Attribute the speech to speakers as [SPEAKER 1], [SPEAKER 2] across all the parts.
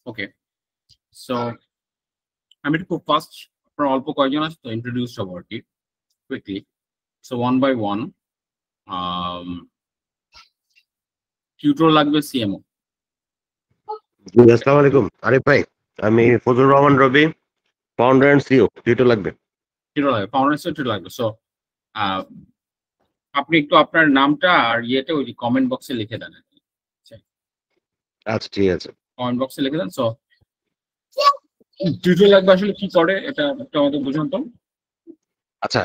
[SPEAKER 1] ওকে, so আমি একটু খুব ফাস্ট, আপনার অল্প কয়েকজন আছে তো ইন্ট্রোডিউস হবো আর কি quickly. So one by one, tutor লাগবে সিএমও।
[SPEAKER 2] জি, আসসালামু আলাইকুম আরিফ ভাই, আমি Fazlur Rahman Robi, founder and CEO. টিটো লাগবে?
[SPEAKER 1] টিউটর লাগবে, ফাউন্ডেশন টিউটর লাগবে। সো আপনি একটু আপনার নামটা আর ইয়েতে ওই কমেন্ট বক্সে লিখে দেন আর কি।
[SPEAKER 2] আচ্ছা ঠিক আছে।
[SPEAKER 1] কমেন্ট বক্সে লিখে দেন। সো টিউটর লাগবে আসলে কি করে এটা একটু আমাদের বুঝুন তো।
[SPEAKER 2] আচ্ছা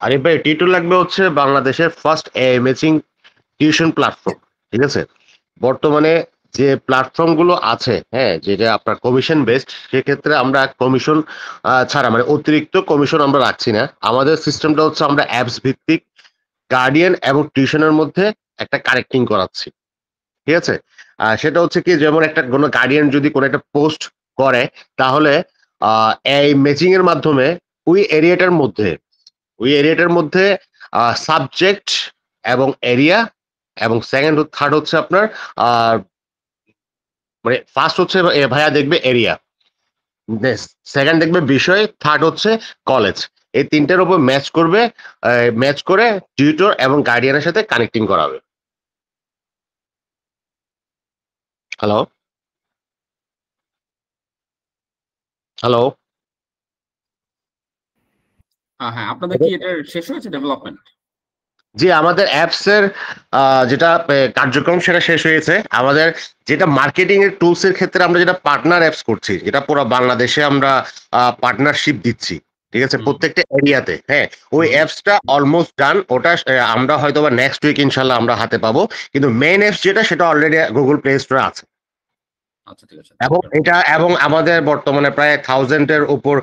[SPEAKER 2] আরিফ ভাই, টিটো লাগবে হচ্ছে বাংলাদেশের ফার্স্ট ম্যাচিং টিউশন প্ল্যাটফর্ম। ঠিক আছে, বর্তমানে যে প্ল্যাটফর্ম গুলো আছে, হ্যাঁ, যেটা আপনার কমিশন বেসড, সেক্ষেত্রে আমরা কমিশন ছাড়া মানে অতিরিক্ত কমিশন আমরা রাখছি না। আমাদের সিস্টেমটা হচ্ছে আমরা অ্যাপস ভিত্তিক গার্ডিয়ান এবং টিউশনের মধ্যে একটা কানেক্টিং করাচ্ছি। ঠিক আছে, সেটা হচ্ছে কি, যেমন একটা কোনো গার্ডিয়ান যদি কোনো একটা পোস্ট করে, তাহলে এই ম্যাচিং এর মাধ্যমে ওই এরিয়াটার মধ্যে সাবজেক্ট এবং এরিয়া, এবং সেকেন্ড থার্ড হচ্ছে আপনার মানে ফার্স্ট হচ্ছে ভাইয়া দেখবে এরিয়া, সেকেন্ড দেখবে বিষয়, থার্ড হচ্ছে কলেজ। এই তিনটার উপর ম্যাচ করে টিউটর এবং গার্ডিয়ানের সাথে কানেক্টিং করাবে। হ্যালো হ্যালো
[SPEAKER 1] হ্যাঁ, আপনাদের কি এটা শেষ হয়েছে ডেভেলপমেন্ট?
[SPEAKER 2] জি, আমাদের অ্যাপস এর যেটা কার্যক্রম সেটা শেষ হয়েছে। আমাদের যেটা মার্কেটিং এর টুলস এর ক্ষেত্রে আমরা যেটা পার্টনার অ্যাপস করছি, যেটা পুরো বাংলাদেশে আমরা পার্টনারশিপ দিচ্ছি। ঠিক আছে, প্রত্যেকটা এরিয়াতে। হ্যাঁ, ওই অ্যাপসটা অলমোস্ট ডান। ওটা আমরা হয়তো বা নেক্সট উইক ইনশাল্লাহ আমরা হাতে পাবো, কিন্তু মেইন অ্যাপস যেটা সেটা অলরেডি গুগল প্লে স্টোরে আছে।
[SPEAKER 1] আচ্ছা ঠিক আছে।
[SPEAKER 2] এবং আমাদের বর্তমানে প্রায় 1000 এর উপর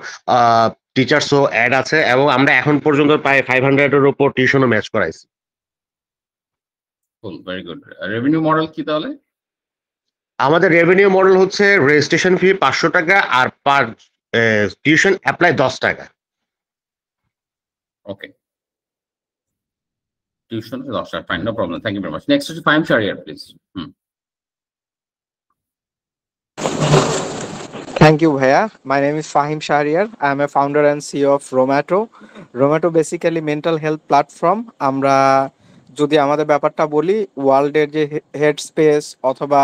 [SPEAKER 2] টিচার্সও অ্যাড আছে, এবং আমরা এখন পর্যন্ত প্রায় 500 এর উপর টিউশনও ম্যাচ করাইছি।
[SPEAKER 1] কুল, ভেরি গুড। রেভিনিউ মডেল কি তাহলে?
[SPEAKER 2] আমাদের রেভিনিউ মডেল হচ্ছে রেজিস্ট্রেশন ফি 500 টাকা, আর পার টিউশন অ্যাপ্লাই 10 টাকা।
[SPEAKER 1] ওকে, টিউশন 10 টাকা, fine, no problem, thank you very much. Next হচ্ছে Fahim Shahriar, please.
[SPEAKER 3] Thank you, Bhaiya. My name is Fahim Shahriar. I am a founder and CEO of Romato. Romato basically mental health platform. আমরা যদি আমাদের ব্যাপারটা বলি, ওয়ার্ল্ডের যে head space অথবা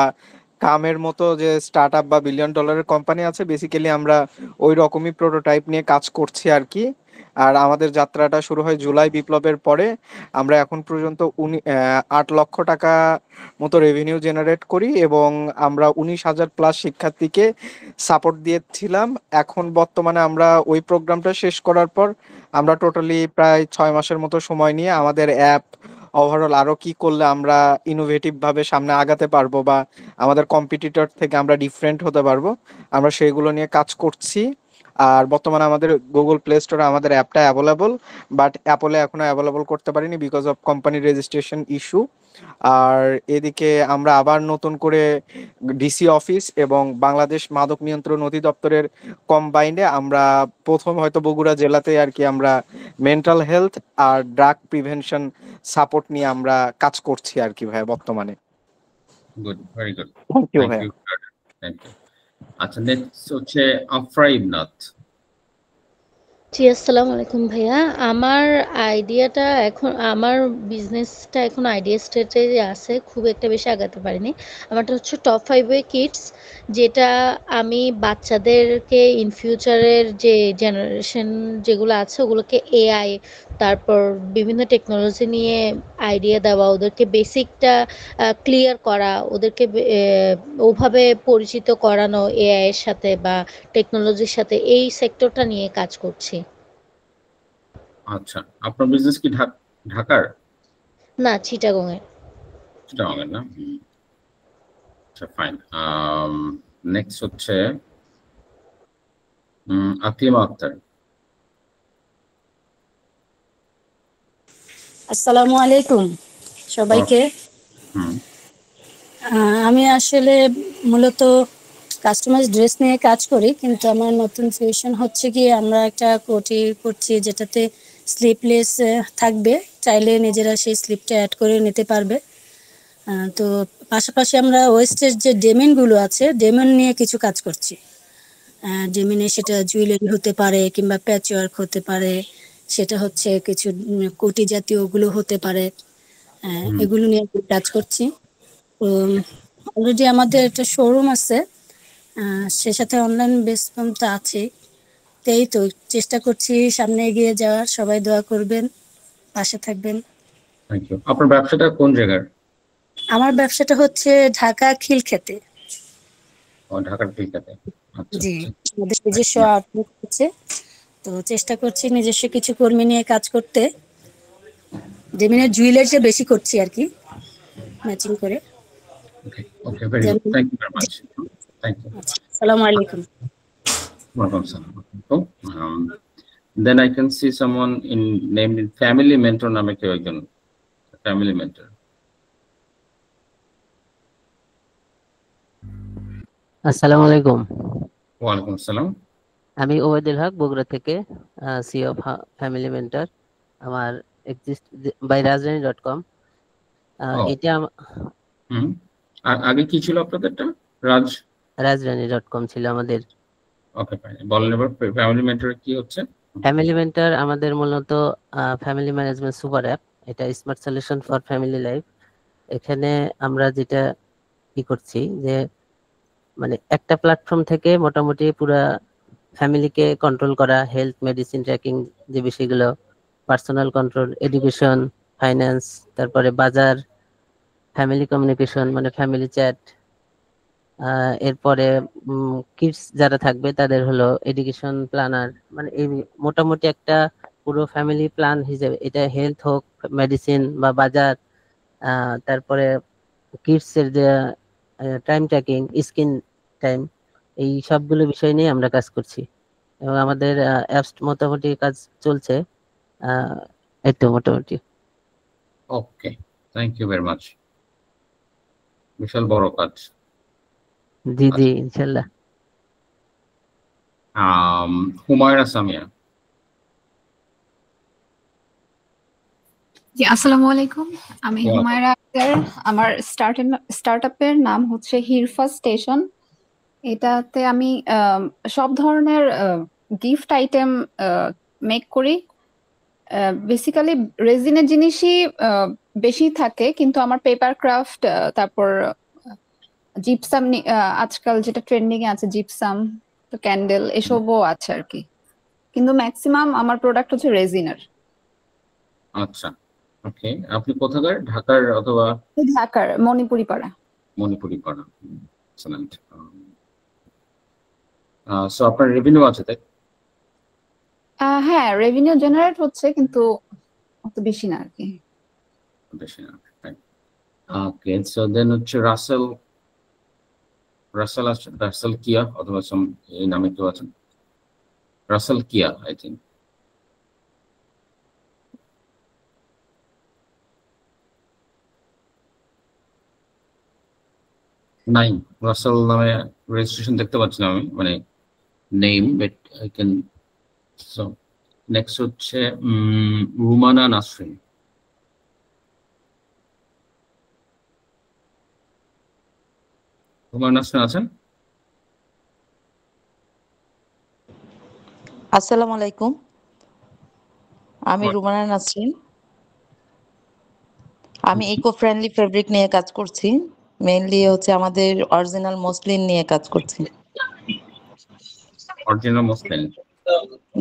[SPEAKER 3] কামের মতো যে স্টার্ট আপ বা বিলিয়ন ডলারের কোম্পানি আছে, বেসিক্যালি আমরা ওই রকমই প্রোটোটাইপ নিয়ে কাজ করছি আর কি। আর আমাদের যাত্রাটা শুরু হয় জুলাই বিপ্লবের পরে। আমরা এখন পর্যন্ত 8 লক্ষ টাকা মতো রেভিনিউ জেনারেট করি, এবং আমরা 19,000 প্লাস শিক্ষার্থীকে সাপোর্ট দিয়েছিলাম। এখন বর্তমানে আমরা ওই প্রোগ্রামটা শেষ করার পর আমরা টোটালি প্রায় 6 মাসের মতো সময় নিয়ে আমাদের অ্যাপ ওভারঅল আরো কি করলে আমরা ইনোভেটিভ ভাবে সামনে আগাতে পারবো বা আমাদের কম্পিটিটর থেকে আমরা ডিফারেন্ট হতে পারবো, আমরা সেইগুলো নিয়ে কাজ করছি। আর বর্তমানে আমাদের গুগল প্লে স্টোরে আমাদের অ্যাপটা অ্যাভেলেবল, বাট অ্যাপলে এখনো অ্যাভেলেবল করতে পারিনি বিকজ অফ কোম্পানির রেজিস্ট্রেশন ইস্যু। আর এদিকে আমরা আবার নতুন করে ডিসি অফিস এবং বাংলাদেশ মাদক নিয়ন্ত্রণ অধিদপ্তরের কম্বাইন্ডে আমরা প্রথম হয়তো বগুড়া জেলাতে আর কি আমরা মেন্টাল হেলথ আর ড্রাগ প্রিভেনশন সাপোর্ট নিয়ে আমরা কাজ করছি আর কি ভাইয়া বর্তমানে।
[SPEAKER 1] Good, very good,
[SPEAKER 3] thank you
[SPEAKER 1] thank
[SPEAKER 3] ভাইয়া।
[SPEAKER 1] You, thank you. আচ্ছা, নেক্সট হচ্ছে আফরা ইবনাথ।
[SPEAKER 4] জি, আসসালামু আলাইকুম ভাইয়া। আমার বিজনেসটা এখন আইডিয়া স্টেজে আছে, খুব একটা বেশি আগাতে পারিনি। আমারটা হচ্ছে টপ 5 ওয়ে কিডস, যেটা আমি বাচ্চাদেরকে ইন ফিউচারের যে জেনারেশন যেগুলো আছে ওগুলোকে এআই, তারপর বিভিন্ন টেকনোলজি নিয়ে আইডিয়া দেওয়া, ওদেরকে বেসিকটা ক্লিয়ার করা, ওদেরকে ওভাবে পরিচিত করানো এআই এর সাথে বা টেকনোলজির সাথে, এই সেক্টরটা নিয়ে কাজ করছি।
[SPEAKER 1] আচ্ছা, আপনার বিজনেস কি ঢাকার?
[SPEAKER 4] না, চিটাগংয়ের।
[SPEAKER 1] চিটাগংয়ের না? আচ্ছা, ফাইন। নেক্সট হচ্ছে আতিমা আক্তার।
[SPEAKER 5] আসসালামু আলাইকুম সবাইকে। আমি আসলে মূলত কাস্টমাইজ ড্রেস নিয়ে কাজ করি, কিন্তু আমার নতুন ফিউশন হচ্ছে কি আমরা একটা কোটি করছি যেটাতে স্লিপলেস থাকবে, চাইলে নিজেরা সেই স্লিপটা অ্যাড করে নিতে পারবে। তো পাশাপাশি আমরা ওয়েস্টের যে ডেমেন গুলো আছে ডেমেন নিয়ে কিছু কাজ করছি। ডেমেনে সেটা জুয়েলারি হতে পারে কিংবা প্যাচ ওয়ার্ক হতে পারে, সেটা হচ্ছে কিছু কোটি জাতীয় ওগুলো হতে পারে। এগুলো নিয়ে কাজ করছি। তো অলরেডি আমাদের একটা শোরুম আছে, সে সাথে অনলাইন বেস তো আছে। তাই তো চেষ্টা করছি সামনে এগিয়ে যাওয়ার। সবাই দোয়া করবেন, পাশে থাকবেন।
[SPEAKER 1] Thank you. আপনার ব্যবসাটা কোন জায়গার?
[SPEAKER 5] আমার ব্যবসাটা হচ্ছে ঢাকা খিলক্ষেতে।
[SPEAKER 1] ঢাকার খিলক্ষেতে। আচ্ছা,
[SPEAKER 5] জি, আমাদের নিজস্ব আউটলেট আছে, তো চেষ্টা করছি নিজস্ব কিছু কর্মী নিয়ে কাজ করতে। ডেমিনের জুয়েলারিটা বেশি করছি আর কি, ম্যাচিং করে।
[SPEAKER 1] Okay, okay, very good, thank you very much, thank you.
[SPEAKER 5] আসসালামু আলাইকুম।
[SPEAKER 1] Welcome, sir. Then I can see someone named Family Mentor নামে কেউ একজন, Family Mentor.
[SPEAKER 6] আসসালামু আলাইকুম।
[SPEAKER 1] ওয়ালাইকুম আসসালাম।
[SPEAKER 6] আমি ওবায়দুল হক, বগুড়া থেকে, সিও অফ ফ্যামিলি মেন্টর। আমার এক্সিস্ট বাই রাজরানী.com। এটা
[SPEAKER 1] আর আগে কি ছিল আপনাদেরটা?
[SPEAKER 6] রাজরানী.com ছিল আমাদের।
[SPEAKER 1] ওকে, ফাইন। বলেন এবার ফ্যামিলি মেন্টর কি হচ্ছে?
[SPEAKER 6] ফ্যামিলি মেন্টর আমাদের মূলত ফ্যামিলি ম্যানেজমেন্ট সুপার অ্যাপ। এটা smart solution for family life. এখানে আমরা যেটা কি করছি যে মানে একটা প্ল্যাটফর্ম থেকে মোটামুটি পুরা ফ্যামিলিকে কন্ট্রোল করা, হেলথ, মেডিসিন ট্র্যাকিং যে বিষয়গুলো, পার্সোনাল কন্ট্রোল, এডুকেশন, ফাইন্যান্স, তারপরে বাজার, ফ্যামিলি কমিউনিকেশন মানে ফ্যামিলি চ্যাট, এরপরে কিডস যারা থাকবে তাদের হলো এডুকেশন প্ল্যানার, মানে এই মোটামুটি একটা পুরো ফ্যামিলি প্ল্যান হিসেবে এটা হেলথ হোক, মেডিসিন বা বাজার, তারপরে কিডস এর যে টাইম ট্র্যাকিং, স্ক্রিন টাইম, এই সবগুলো বিষয় নিয়ে আমরা কাজ করছি এবং আমাদের অ্যাপস মোটামুটি কাজ চলছে এই তো মোটামুটি।
[SPEAKER 1] ওকে, থ্যাংক ইউ ভেরি মাচ। বিশাল বড় কাজ।
[SPEAKER 6] জি জি, ইনশাল্লাহ।
[SPEAKER 1] হুমায়রা সামিয়া।
[SPEAKER 7] জি, আসসালামু আলাইকুম। আমি হুমায়রা আক্তার। আমার স্টার্টআপের নাম হচ্ছে হিরফা স্টেশন। এটাতে আমি সব ধরনের গিফট আইটেম মেক করি। বেসিক্যালি রেজিনের জিনিসই বেশি থাকে, কিন্তু আমার পেপার ক্রাফট, তারপর জিপসাম, আজকাল যেটা ট্রেন্ডিং এ আছে জিপসাম, ক্যান্ডেল, এসবও আছে আর কি, কিন্তু ম্যাক্সিমাম আমার প্রোডাক্ট হচ্ছে রেজিনের।
[SPEAKER 1] আচ্ছা, ওকে। আপনি কোথাকার? ঢাকার অথবা?
[SPEAKER 7] ঢাকার মণিপুরি পাড়া।
[SPEAKER 1] মণিপুরি পাড়া, এক্সেলেন্ট। সো আপনার রেভিনিউ আছে তাই?
[SPEAKER 7] হ্যাঁ, রেভিনিউ জেনারেট হচ্ছে, কিন্তু অত বেশি না আর কি।
[SPEAKER 1] বেশি না। ওকে, সো দেন হচ্ছে রাসেল আছে, রাসেল কিয়া অথবা এই নামে কেউ আছেন? রাসেল কিয়া, আই থিঙ্ক। নাই, রাসেল নামে রেজিস্ট্রেশন দেখতে পাচ্ছি না আমি, মানে name, but I can. So next হচ্ছে রুমানা নাসরিন। রুমানা নাসরিন আছেন?
[SPEAKER 8] আসসালামু আলাইকুম, আমি রুমানা নাসরিন। আমি ইকো ফ্রেন্ডলি ফেব্রিক নিয়ে কাজ করছি, মেইনলি হচ্ছে আমাদের অরিজিনাল মসলিন নিয়ে কাজ করছি।
[SPEAKER 1] অরিজিনাল মসলিন?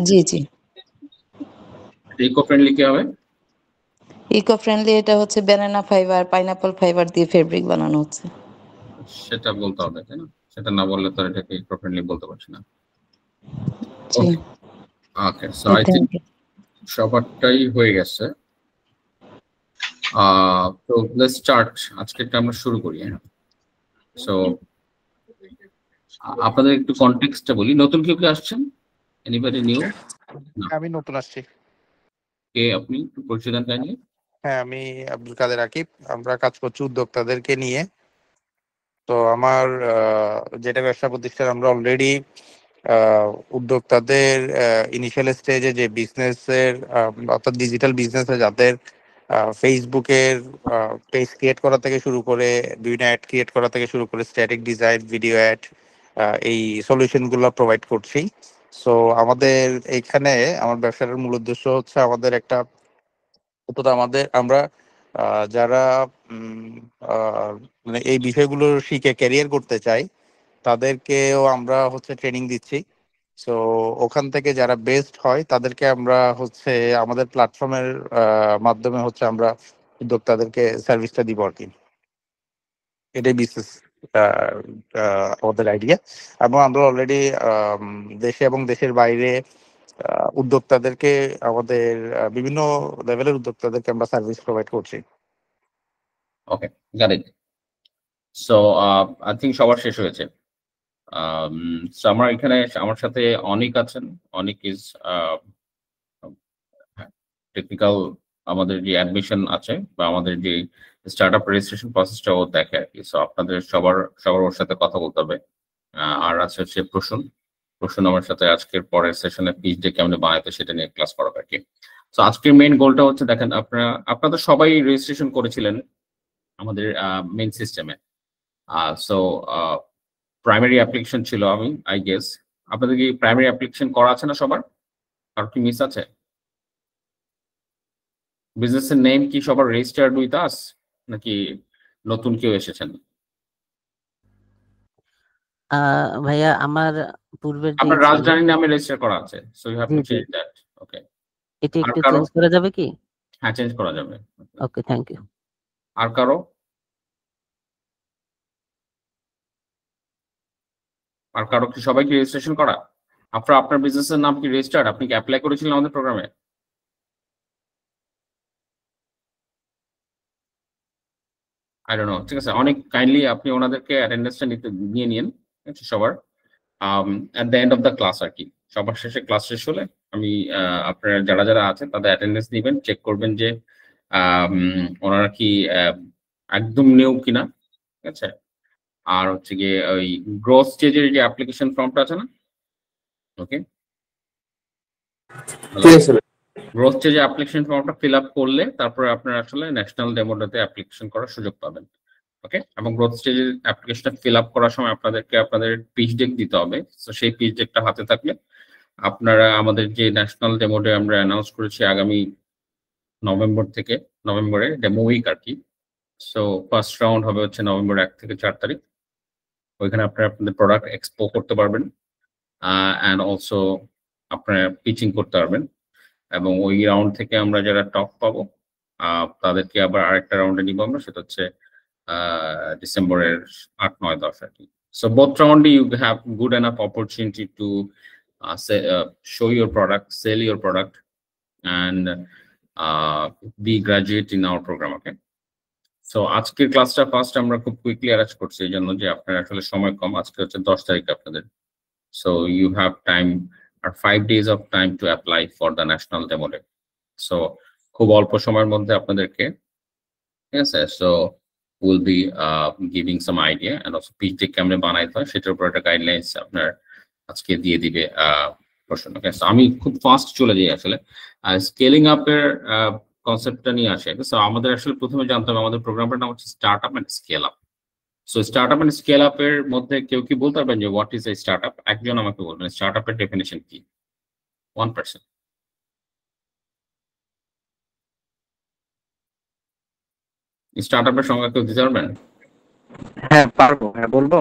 [SPEAKER 8] জি জি।
[SPEAKER 1] ইকো ফ্রেন্ডলি কি হবে?
[SPEAKER 8] ইকো ফ্রেন্ডলি এটা হচ্ছে ব্যানানা ফাইবার, পাইনাপল ফাইবার দিয়ে ফেব্রিক বানানো হচ্ছে।
[SPEAKER 1] সেটা বলতে হবে তাই না? সেটা না বললে তো এটাকে ইকো ফ্রেন্ডলি বলতে পারছি না।
[SPEAKER 8] জি।
[SPEAKER 1] ওকে, সো আই থিংক সবারটাই হয়ে গেছে। তো লেটস স্টার্ট। আজকেরটা আমরা শুরু করি। সো আপনাদের একটু কনটেক্সটটা বলি। নতুন কেউ কি আসছেন? Anybody new?
[SPEAKER 9] আমি নতুন আসছি।
[SPEAKER 1] কে আপনি? একটু পরিচয় দেন কাইন্ডলি।
[SPEAKER 9] হ্যাঁ, আমি আব্দুল কাদের আকিব। আমরা কাজ করছি উদ্যোক্তাদেরকে নিয়ে। তো আমার যেটা ব্যবসা প্রতিষ্ঠান, আমরা অলরেডি উদ্যোক্তাদের ইনিশিয়াল স্টেজে যে বিজনেসের অর্থাৎ ডিজিটাল বিজনেসে যাদের ফেসবুকের পেজ ক্রিয়েট করা থেকে শুরু করে বিভিন্ন অ্যাড ক্রিয়েট করা থেকে শুরু করে স্ট্যাটিক ডিজাইন, ভিডিও অ্যাড, এই সলিউশনগুলো প্রোভাইড করছি। সো আমাদের এইখানে আমার ব্যবসার মূল উদ্দেশ্য হচ্ছে আমরা যারা মানে এই বিষয়গুলো শিখে ক্যারিয়ার করতে চাই তাদেরকেও আমরা হচ্ছে ট্রেনিং দিচ্ছি। সো ওখান থেকে যারা বেস্ট হয় তাদেরকে আমরা হচ্ছে আমাদের প্ল্যাটফর্মের মাধ্যমে হচ্ছে আমরা উদ্যোক্তাদেরকে সার্ভিসটা দিব আর কি। এটাই বিশেষ আমাদের আইডিয়া। এবং আমরা অলরেডি দেশে এবং দেশের বাইরে উদ্যোক্তাদেরকে আমাদের বিভিন্ন লেভেলের উদ্যোক্তাদেরকে আমরা সার্ভিস প্রোভাইড করছি।
[SPEAKER 1] Okay, got it. So I think সবার শেষ হয়েছে। সো আমার এখানে আমার সাথে অনিক আছেন। অনিক ইজ টেকনিক্যাল, আমাদের যে অ্যাডমিশন আছে বা আমাদের যে স্টার্টআপ রেজিস্ট্রেশন প্রসেসটা ও দেখে আর কি। সো আপনাদের সবার ওর সাথে কথা বলতে হবে। আর আছে হচ্ছে প্রশ্ন আমার সাথে আজকের পরের সেশনে পিচ ডে কেমন বানাইতে সেটা নিয়ে ক্লাস করাবে আর কি। সো আজকের মেইন গোলটা হচ্ছে, দেখেন আপনারা সবাই রেজিস্ট্রেশন করেছিলেন আমাদের মেইন সিস্টেমে। সো প্রাইমারি অ্যাপ্লিকেশন ছিল, আই গেস আপনাদের কি প্রাইমারি অ্যাপ্লিকেশন করা আছে না সবার? আর কি মিস আছে? বিজনেসের নেম কি সবার রেজিস্টার্ড উইথ আস নাকি নতুন কেউ এসেছেন?
[SPEAKER 6] ভাইয়া আমার পূর্বের
[SPEAKER 1] আপনার রাজধানী নামে রেজিস্টার করা আছে, so you have to change that. Okay,
[SPEAKER 6] এটা একটু চেঞ্জ করা যাবে কি?
[SPEAKER 1] হ্যাঁ, চেঞ্জ করা যাবে।
[SPEAKER 6] ওকে, থ্যাংক ইউ।
[SPEAKER 1] আর কারো কি সবাই কি রেজিস্ট্রেশন করা? আপনার বিজনেসের নাম কি রেজিস্টার্ড? আপনি কি অ্যাপ্লাই করেছিলেন আমাদের প্রোগ্রামে? আই ডোন্ট নো, ঠিক আছে। অনেক কাইন্ডলি আপনি ওনাদেরকে অ্যাটেন্ডেন্সটা নিয়ে নিন সবার at the end of the class আর কি। সবার শেষে ক্লাস শেষ হলে আমি আপনারা যারা আছে তাদের অ্যাটেন্ডেন্স নিবেন, চেক করবেন যে ওনারা কি একদম নিউ কিনা, ঠিক আছে। আর হচ্ছে গিয়ে ওই গ্রোথ স্টেজের যে অ্যাপ্লিকেশন ফর্মটা আছে না, ওকে, গ্রোথ স্টেজে অ্যাপ্লিকেশন ফর্মটা ফিল আপ করলে তারপরে আপনারা আসলে ন্যাশনাল ডেমোটাতে অ্যাপ্লিকেশন করার সুযোগ পাবেন। ওকে, এবং গ্রোথ স্টেজের অ্যাপ্লিকেশনটা ফিল আপ করার সময় আপনাদেরকে আপনাদের পিচ ডেক দিতে হবে। তো সেই পিচ ডেকটা হাতে থাকলে আপনারা আমাদের যে ন্যাশনাল ডেমো ডে আমরা অ্যানাউন্স করেছি আগামী নভেম্বরে ডেমো উইক আর কি। সো ফার্স্ট রাউন্ড হবে হচ্ছে নভেম্বর 1 থেকে 4 তারিখ। ওইখানে আপনারা আপনাদের প্রোডাক্ট এক্সপো করতে পারবেন অ্যান্ড অলসো আপনারা পিচিং করতে পারবেন। এবং ওই রাউন্ড থেকে আমরা যারা টপ পাবো তাদেরকে আবার আরেকটা রাউন্ডে নিব আমরা, সেটা হচ্ছে ডিসেম্বরের 8, 9, 10 আর কি। সো বোথ রাউন্ডে you have good enough opportunity to show your product, sell your product and be graduate in our program. Okay, so আজকের ক্লাসটা ফার্স্ট আমরা খুব কুইকলি অ্যারেঞ্জ করছি এই জন্য যে আপনার আসলে সময় কম। আজকে হচ্ছে 10 তারিখ আপনাদের। সো ইউ হ্যাভ টাইম আর 5 days of time to apply for the national demo day. So খুব অল্প সময়ের মধ্যে আপনাদেরকে, ঠিক আছে, so will be giving some idea and also pitch deck কেমনে বানাইতে হয় সেটার উপর একটা গাইডলাইন্স আপনার আজকে দিয়ে দিবে প্রশ্ন। ওকে, সো আমি খুব ফাস্ট চলে যাই আসলে স্কেলিং আপের কনসেপ্টটা নিয়ে আসে। সো আমাদের আসলে প্রথমে জানতে হবে আমাদের প্রোগ্রামটার নাম হচ্ছে start up and scale up. So start up and scale আপের মধ্যে কেউ কি বলতে পারবেন যে what is a start up? একজন আমাকে বলবেন স্টার্ট আপের ডেফিনেশন কি? 1%। স্টার্ট আপের সংজ্ঞা কেউ দিতে পারবেন?
[SPEAKER 3] হ্যাঁ পারবো, হ্যাঁ বলবো।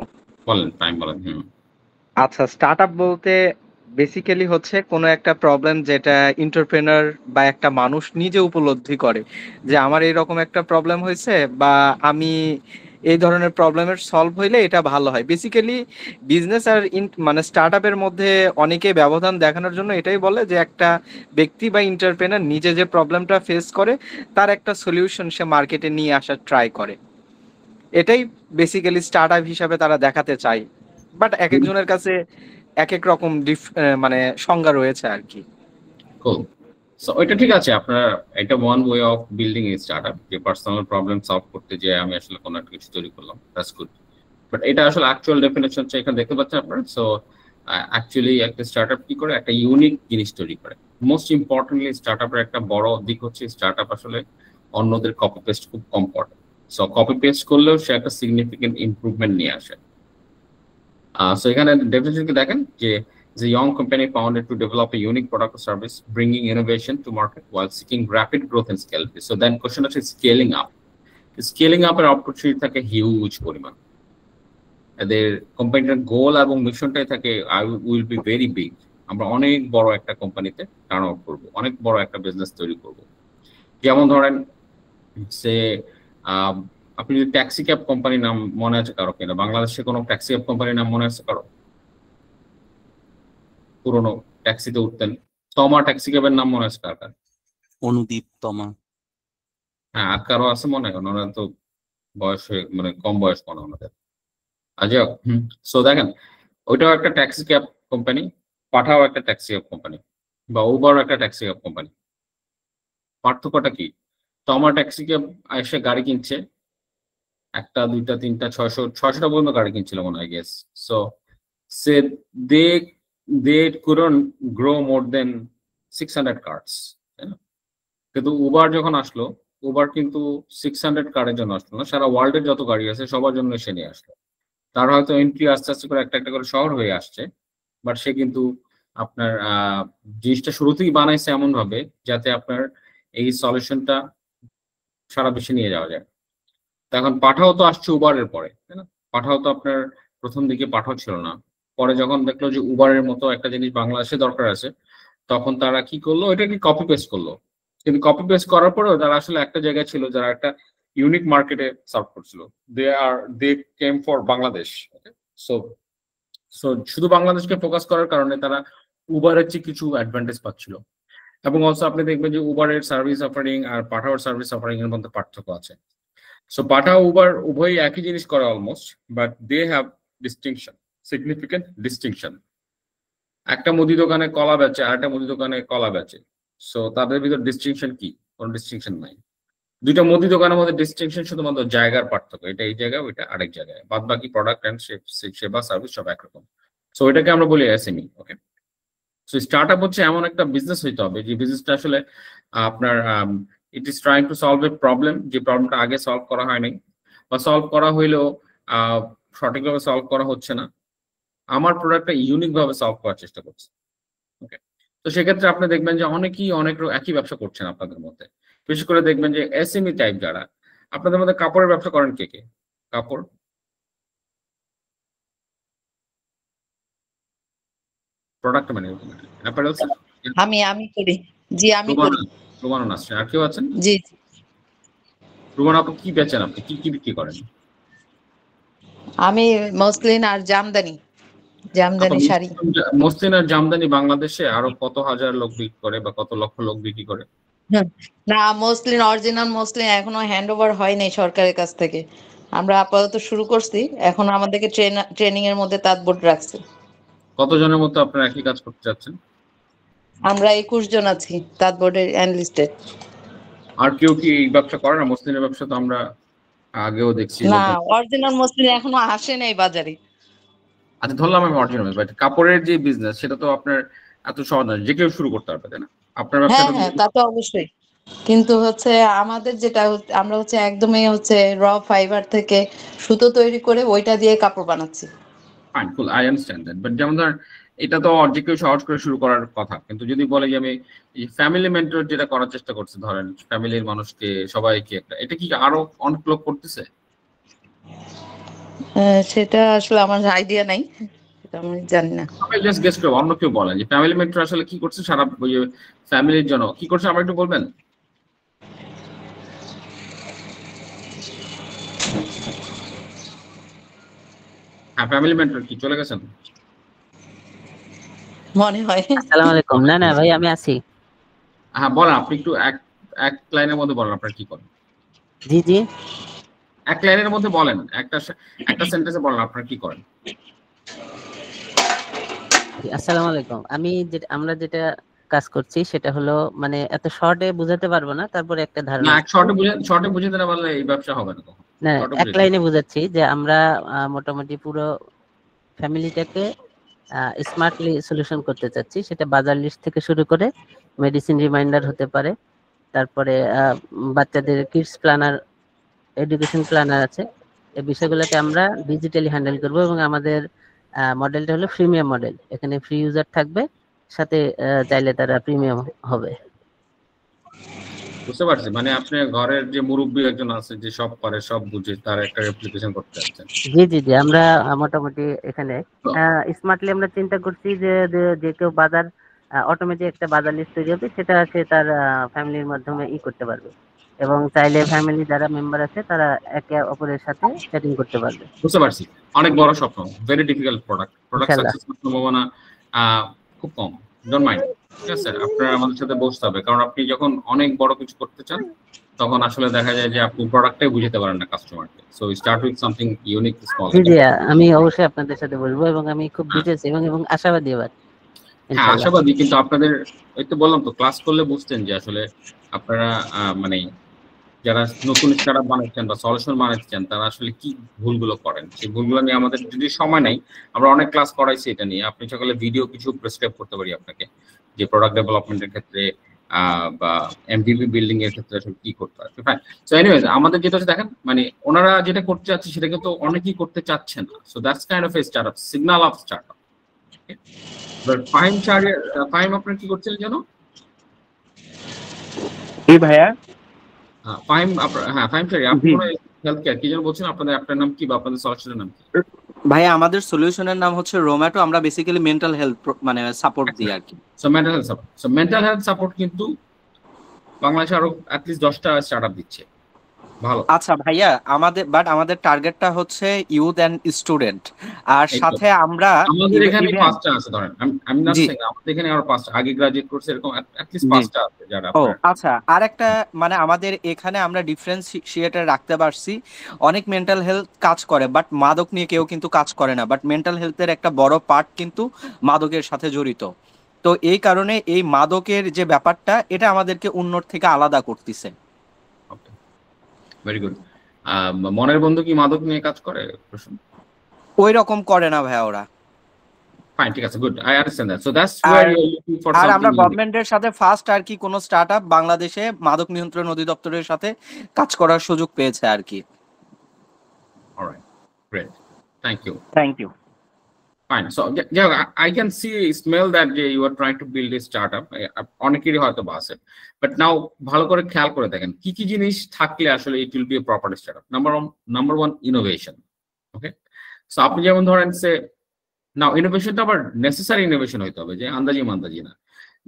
[SPEAKER 1] বলেন, টাইম বলেন।
[SPEAKER 3] আচ্ছা, স্টার্টআপ বলতে বেসিক্যালি হচ্ছে কোনো একটা প্রবলেম যেটা এন্টারপ্রেনার বা একটা মানুষ নিজে উপলব্ধি করে যে আমার এইরকম একটা প্রবলেম হয়েছে বা আমি এই ধরনের প্রবলেমের সলভ হইলে এটা ভালো হয়। বেসিক্যালি বিজনেস আর মানে স্টার্টআপের মধ্যে অনেকে ব্যবধান দেখানোর জন্য এটাই বলে যে একটা ব্যক্তি বা এন্টারপ্রেনার নিজে যে প্রবলেমটা ফেস করে তার একটা সলিউশন সে মার্কেটে নিয়ে আসার ট্রাই করে। এটাই বেসিক্যালি স্টার্টআপ হিসাবে তারা দেখাতে চায়, বাট এক একজনের কাছে এক এক রকম মানে সংজ্ঞা রয়েছে আর কি।
[SPEAKER 1] কুল, সো এটা ঠিক আছে। আপনার এটা one way of building A startup, যে পার্সোনাল প্রবলেম সলভ করতে যে আমি আসলে কোনো একটা কিছু তৈরি করলাম, দ্যাটস গুড। বাট এটা আসলে অ্যাকচুয়াল ডেফিনেশন এখানে দেখতে পাচ্ছেন আপনারা। সো অ্যাকচুয়ালি একটা স্টার্টআপ কি করে? একটা ইউনিক জিনিস তৈরি করে। মোস্ট ইম্পর্টেন্টলি স্টার্টআপের একটা বড় দিক হচ্ছে স্টার্টআপ আসলে অন্যদের কপি পেস্ট খুব কম করে। সো কপি পেস্ট করলেও সে একটা সিগনিফিকেন্ট ইমপ্রুভমেন্ট নিয়ে আসে। সো এখানে ডেফিনেটলি দেখেন যে the young company founded to develop a unique product or service, bringing innovation to market while seeking rapid growth and scalability. So then question is scaling up. Scaling up এর opportunity থাকে huge পরিমাণ। এদের কোম্পানিটার গোল এবং মিশনটাই থাকে I will be very big, আমরা অনেক বড় একটা কোম্পানিতে টার্ন আউট করবো, অনেক বড় একটা বিজনেস তৈরি করব। যেমন ধরেন সে আপনি যদি ট্যাক্সি ক্যাব কোম্পানির নাম মনে আছে কারো কিনা? বাংলাদেশে কোনো ট্যাক্সি ক্যাব কোম্পানির নাম মনে আছে কারো? পুরোনো ট্যাক্সিতে উঠতেন, তমা ট্যাক্সি ক্যাবের নাম মনে আছে কার কার?
[SPEAKER 10] অনুদীপ, তমা।
[SPEAKER 1] হ্যাঁ, আর কারো আছে মনে হয়? ওনারা তো বয়স হয়ে মানে কম বয়স মনে ওনাদের। আচ্ছা, সো দেখেন ওইটাও একটা ট্যাক্সি ক্যাব কোম্পানি, পাঠাও একটা ট্যাক্সি ক্যাব কোম্পানি, বা উবারও একটা ট্যাক্সি ক্যাব কোম্পানি। পার্থক্যটা কি? তমা ট্যাক্সি ক্যাব এসে গাড়ি কিনছে, একটা দুইটা তিনটা 600টা পর্যন্ত গাড়ি কিনছিল মনে হয়, গেস। সো সে they couldn't grow more than 600 cars. কিন্তু উবার যখন আসলো, উবার কিন্তু 600 কারের জন্য আসলো না, সারা ওয়ার্ল্ডের যত গাড়ি আছে সবার জন্য সে নিয়ে আসলো। তার হয়তো এন্ট্রি আস্তে আস্তে করে একটা একটা করে শহর হয়ে আসছে, বাট সে কিন্তু আপনার জিনিসটা শুরু থেকেই বানাইছে এমন ভাবে যাতে আপনার এই সলিউশনটা সারা বিশ্বে নিয়ে যাওয়া যায়। এখন পাঠাও তো আসছে উবারের পরে, তাই না? পাঠাও তো আপনার প্রথম দিকে পাঠাও ছিল না, পরে যখন দেখলো যে উবারের মতো একটা জিনিস বাংলাদেশে দরকার আছে, তখন তারা কি করলো, এটাকে কপি পেস্ট করলো। কিন্তু কপি পেস্ট করার পরেও তারা আসলে একটা জায়গায় ছিল যারা একটা ইউনিক মার্কেটে সার্ভ করছিল। দে কেম ফর বাংলাদেশ। সো শুধু বাংলাদেশকে ফোকাস করার কারণে তারা উবারের চেয়ে কিছু অ্যাডভান্টেজ পাচ্ছিল। এবং অলসো আপনি দেখবেন যে উবারের সার্ভিস অফারিং আর পাঠাওর সার্ভিস অফারিং এর মধ্যে পার্থক্য আছে। সো পাঠাও উবার উভয়ই একই জিনিস করে almost, but they have distinction, significant distinction. একটা মুদি দোকানে কলা বেচে আর একটা মুদি দোকানে কলা বেচে, সো তাদের ভিতর ডিস্টিংশন কি? কোনো ডিস্টিংশন নাই। দুইটা মুদি দোকানের মধ্যে ডিস্টিংশন শুধুমাত্র জায়গার পার্থক্য, এটা এই জায়গায় ওইটা আরেক জায়গায়, বাদ বাকি প্রোডাক্ট অ্যান্ড সেবা সার্ভিস সব একরকম। সো এটাকে আমরা বলি এসএমই। ওকে, সো স্টার্ট আপ হচ্ছে এমন একটা বিজনেস হইতে হবে যে বিজনেসটা আসলে আপনার it is trying to solve a problem, যে প্রবলেমটা আগে সলভ করা হয় নাই, বা সলভ করা হইলেও সঠিকভাবে সলভ করা হচ্ছে না। আমার প্রোডাক্টটা ইউনিক ভাবে সলভ করার চেষ্টা করছে। ওকে, তো সেক্ষেত্রে আপনি দেখবেন যে অনেকেই অনেক একই ব্যবসা করছেন আপনাদের মধ্যে। বিশেষ করে দেখবেন যে এসএমই টাইপ যারা, আপনাদের মধ্যে কাপড়ের ব্যবসা করেন কে কে? কাপড়, প্রোডাক্ট ম্যানেজমেন্ট, অ্যাপারেলস।
[SPEAKER 8] আমি করি। জি, আমি করি।
[SPEAKER 1] রুমানা নাসরিন, আর কেউ আছেন?
[SPEAKER 8] জি।
[SPEAKER 1] রুমানা আপু কি বেচেন? আপনি কি কি বিক্রি করেন?
[SPEAKER 8] আমি মসলিন আর জামদানি শাড়ি।
[SPEAKER 1] মসলিন আর জামদানি বাংলাদেশে আরো কত হাজার লোক বিক্রি করে বা কত লক্ষ লোক বিক্রি করে?
[SPEAKER 8] না, মসলিন অরিজিনাল মসলিন এখনো হ্যান্ড ওভার হয় নাই সরকারের কাছ থেকে। আমরা আপাতত শুরু করছি, এখন আমাদেরকে ট্রেনিং এর মধ্যে তাৎপর্য রাখছে।
[SPEAKER 1] কতজনের মতো আপনারা একই কাজ করতে যাচ্ছেন?
[SPEAKER 8] আমরা 21 জন আছি তাৎপর্যের এনলিস্টেড।
[SPEAKER 1] আর কেউ কি এই ব্যবসা করে না? মসলিনের ব্যবসা তো আমরা আগেও দেখছি।
[SPEAKER 8] না, অরিজিনাল মসলিন এখনো আসে নাই বাজারে।
[SPEAKER 1] আচ্ছা, ধরলাম আমি অরিজিনাল, বাট কাপড়ের যে বিজনেস সেটা তো আপনার এত সহজ না, যে কেউ শুরু করতে পারবে, তাই না? আপনার ব্যবসা।
[SPEAKER 8] হ্যাঁ, তা তো অবশ্যই। কিন্তু হচ্ছে আমাদের যেটা আমরা হচ্ছে একদমই হচ্ছে র ফাইবার থেকে সুতো তৈরি করে ওইটা দিয়ে কাপড় বানাচ্ছি।
[SPEAKER 1] Fine, cool, I understand that. But যেমন ধরেন এটা তো যে কেউ সহজ করে শুরু করার কথা, কিন্তু যদি বলে যে আমি ফ্যামিলি মেন্টর যেটা করার চেষ্টা করছি, ধরেন ফ্যামিলির মানুষকে সবাইকে একটা, এটা কি আরো অনেক লোক করতেছে?
[SPEAKER 8] সেটা আসলে আমার আইডিয়া নাই, সেটা আমি জানি না।
[SPEAKER 1] আমি জাস্ট গেস করব, অন্য কেউ বলেন যে ফ্যামিলি মেন্টর আসলে কি করছে সারা ফ্যামিলির জন্য কি করছে, আমরা একটু বলবেন? হ্যাঁ, ফ্যামিলি মেন্টর কি চলে গেছেন
[SPEAKER 8] মনে হয়?
[SPEAKER 6] আসসালামু আলাইকুম। না ভাই, আমি আছি।
[SPEAKER 1] হ্যাঁ, বলেন, আপনি একটু এক লাইনের মধ্যে বলেন আপনারা কি করেন।
[SPEAKER 6] জি,
[SPEAKER 1] এক লাইনের মধ্যে বলেন, একটা সেন্টেন্সে বলেন আপনারা কি করেন।
[SPEAKER 6] আসসালামু আলাইকুম। আমরা যেটা কাজ করছি সেটা হলো, মানে এত শর্টে বুঝাতে পারবো না, তারপরে একটা ধারণা।
[SPEAKER 1] না, শর্টে বুঝাতে না পারলে এই ব্যবসা হবে না।
[SPEAKER 6] না, এক লাইনে বুঝাচ্ছি যে আমরা মোটামুটি পুরো ফ্যামিলিটাকে স্মার্টলি সলিউশন করতে চাচ্ছি। সেটা বাজার লিস্ট থেকে শুরু করে মেডিসিন রিমাইন্ডার হতে পারে, তারপরে বাচ্চাদের কিডস প্ল্যানার, এডুকেশন প্ল্যানার আছে। এই বিষয়গুলোকে আমরা ডিজিটালি হ্যান্ডেল করব এবং আমাদের মডেলটা হলো প্রিমিয়াম মডেল। এখানে ফ্রি ইউজার থাকবে, সাথে চাইলে তারা প্রিমিয়াম হবে।
[SPEAKER 1] বুঝতে পারছি, মানে আপনার ঘরের যে মুরব্বী একজন আছে যে সব পারে সব বুঝে, তার একটা অ্যাপ্লিকেশন করতে চাচ্ছেন।
[SPEAKER 6] জি জি জি, আমরা মোটামুটি এখানে স্মার্টলি আমরা চিন্তা করছি যে যে কেউ বাজার অটোমেটিক একটা বাজার লিস্ট তৈরি হবে, সেটা সে তার ফ্যামিলির মাধ্যমে করতে পারবে এবং চাইলে ফ্যামিলি যারা মেম্বার আছে তারা একে অপরের সাথে চ্যাটিং করতে পারবে।
[SPEAKER 1] বুঝতে পারছি, অনেক বড় স্বপ্ন, ভেরি ডিফিকাল্ট প্রোডাক্ট সাকসেস সম্ভাবনা খুব কম। ডোন্ট মাইন্ড, ঠিক আছে, আপনারা আমাদের সাথে বসতে হবে, কারণ আপনি যখন অনেক বড় কিছু করতে চান তখন আসলে দেখা যায় যে আপনি প্রোডাক্টটাই বুঝতে পারেন না কাস্টমারকে। So start with something unique small.
[SPEAKER 6] জি জি, আমি অবশ্যই আপনাদের সাথে বলবো এবং আমি খুব ডিটেইলস এবং আশাবাদী এবার।
[SPEAKER 1] হ্যাঁ আশাবাদী, কিন্তু আপনাদের এই তো বললাম তো, ক্লাস করলে বুঝতেন যে আসলে আপনারা মানে যারা নতুন স্টার্টআপ বানাচ্ছেন বা সলিউশন বানাচ্ছেন তারা আসলে কি ভুলগুলো করেন, সেই ভুলগুলো নিয়ে আমাদের যদি সময় নেই, আমরা অনেক ক্লাস করাইছি এটা নিয়ে। আপনি সকালে ভিডিও কিছু প্রেসক্রাইব করতে পারি আপনাকে, যে প্রোডাক্ট ডেভেলপমেন্টের ক্ষেত্রে বা এমভিপি বিল্ডিং এর ক্ষেত্রে আসলে কি করতে হয়। ফাইন। সো এনিওয়েজ, আমাদের যেটা হচ্ছে দেখেন, মানে ওনারা যেটা করতে চাচ্ছে সেটা কিন্তু অনেকেই করতে চাচ্ছে না। So that's kind of A startup, signal of startup. But Fahim আপনারা কি করছিলেন জানো?
[SPEAKER 3] জি ভাইয়া।
[SPEAKER 1] ফাহিম, হ্যাঁ ফাহিম স্যার, আপনি হেলথ কেয়ার কি যেন বলছেন, আপনার নাম কি বা আপনাদের সলিউশনের নাম কি?
[SPEAKER 3] ভাইয়া আমাদের সলিউশনের নাম হচ্ছে রোম্যাটো। আমরা বেসিক্যালি মেন্টাল হেলথ মানে সাপোর্ট দিই আর কি।
[SPEAKER 1] So mental health support, so mental health support কিন্তু বাংলাদেশে আরো অ্যাটলিস্ট 10টা স্টার্টআপ দিচ্ছে। ভালো।
[SPEAKER 3] আচ্ছা ভাইয়া, আমাদের টার্গেটটা হচ্ছে ইউথ এন্ড স্টুডেন্ট, আর সাথে আমরা
[SPEAKER 1] আমাদের এখানে 5টা আছে, ধরেন আমি না saying আমাদের এখানে আরো 5টা আগে গ্রাজুয়েট করছে এরকম অ্যাটলিস্ট 5টা আছে যারা।
[SPEAKER 3] ও আচ্ছা, আরেকটা মানে আমাদের এখানে আমরা ডিফারেন্সিয়েটর রাখতে পারছি। অনেক মেন্টাল হেলথ কাজ করে, বাট মাদক নিয়ে কেউ কিন্তু কাজ করে না, বাট মেন্টাল হেলথের একটা বড় পার্ট কিন্তু মাদকের সাথে জড়িত। তো এই কারণে এই মাদকের যে ব্যাপারটা, এটা আমাদেরকে অন্যর থেকে আলাদা করতেছে।
[SPEAKER 1] Very good. মনের বন্ধু কি মাদক নিয়ে কাজ করে?
[SPEAKER 3] ওই রকম করে না ভাই ওরা।
[SPEAKER 1] ফাইন, ঠিক আছে, good, I understand that. So that's where you are looking for something.
[SPEAKER 3] আর আমরা গভর্নমেন্টের সাথে ফার্স্ট আর কি কোন স্টার্টআপ বাংলাদেশে মাদক নিয়ন্ত্রণ অধিদপ্তরের সাথে কাজ করার সুযোগ পেয়েছে আর কি।
[SPEAKER 1] Alright, great, thank you.
[SPEAKER 3] Thank you.
[SPEAKER 1] Fine. So I can smell that you are trying to build a startup. অনেকেরই হয়তো আছে, বাট নাও ভালো করে খেয়াল করে দেখেন কি কি জিনিস থাকলে আসলে it will be a proper startup. Number one, innovation. Okay. So আপনি যেমন ধরেন সে নাও ইনোভেশনটা আবার নেসেসারি ইনোভেশন হইতে হবে, যে আন্দাজি মান্দাজি না।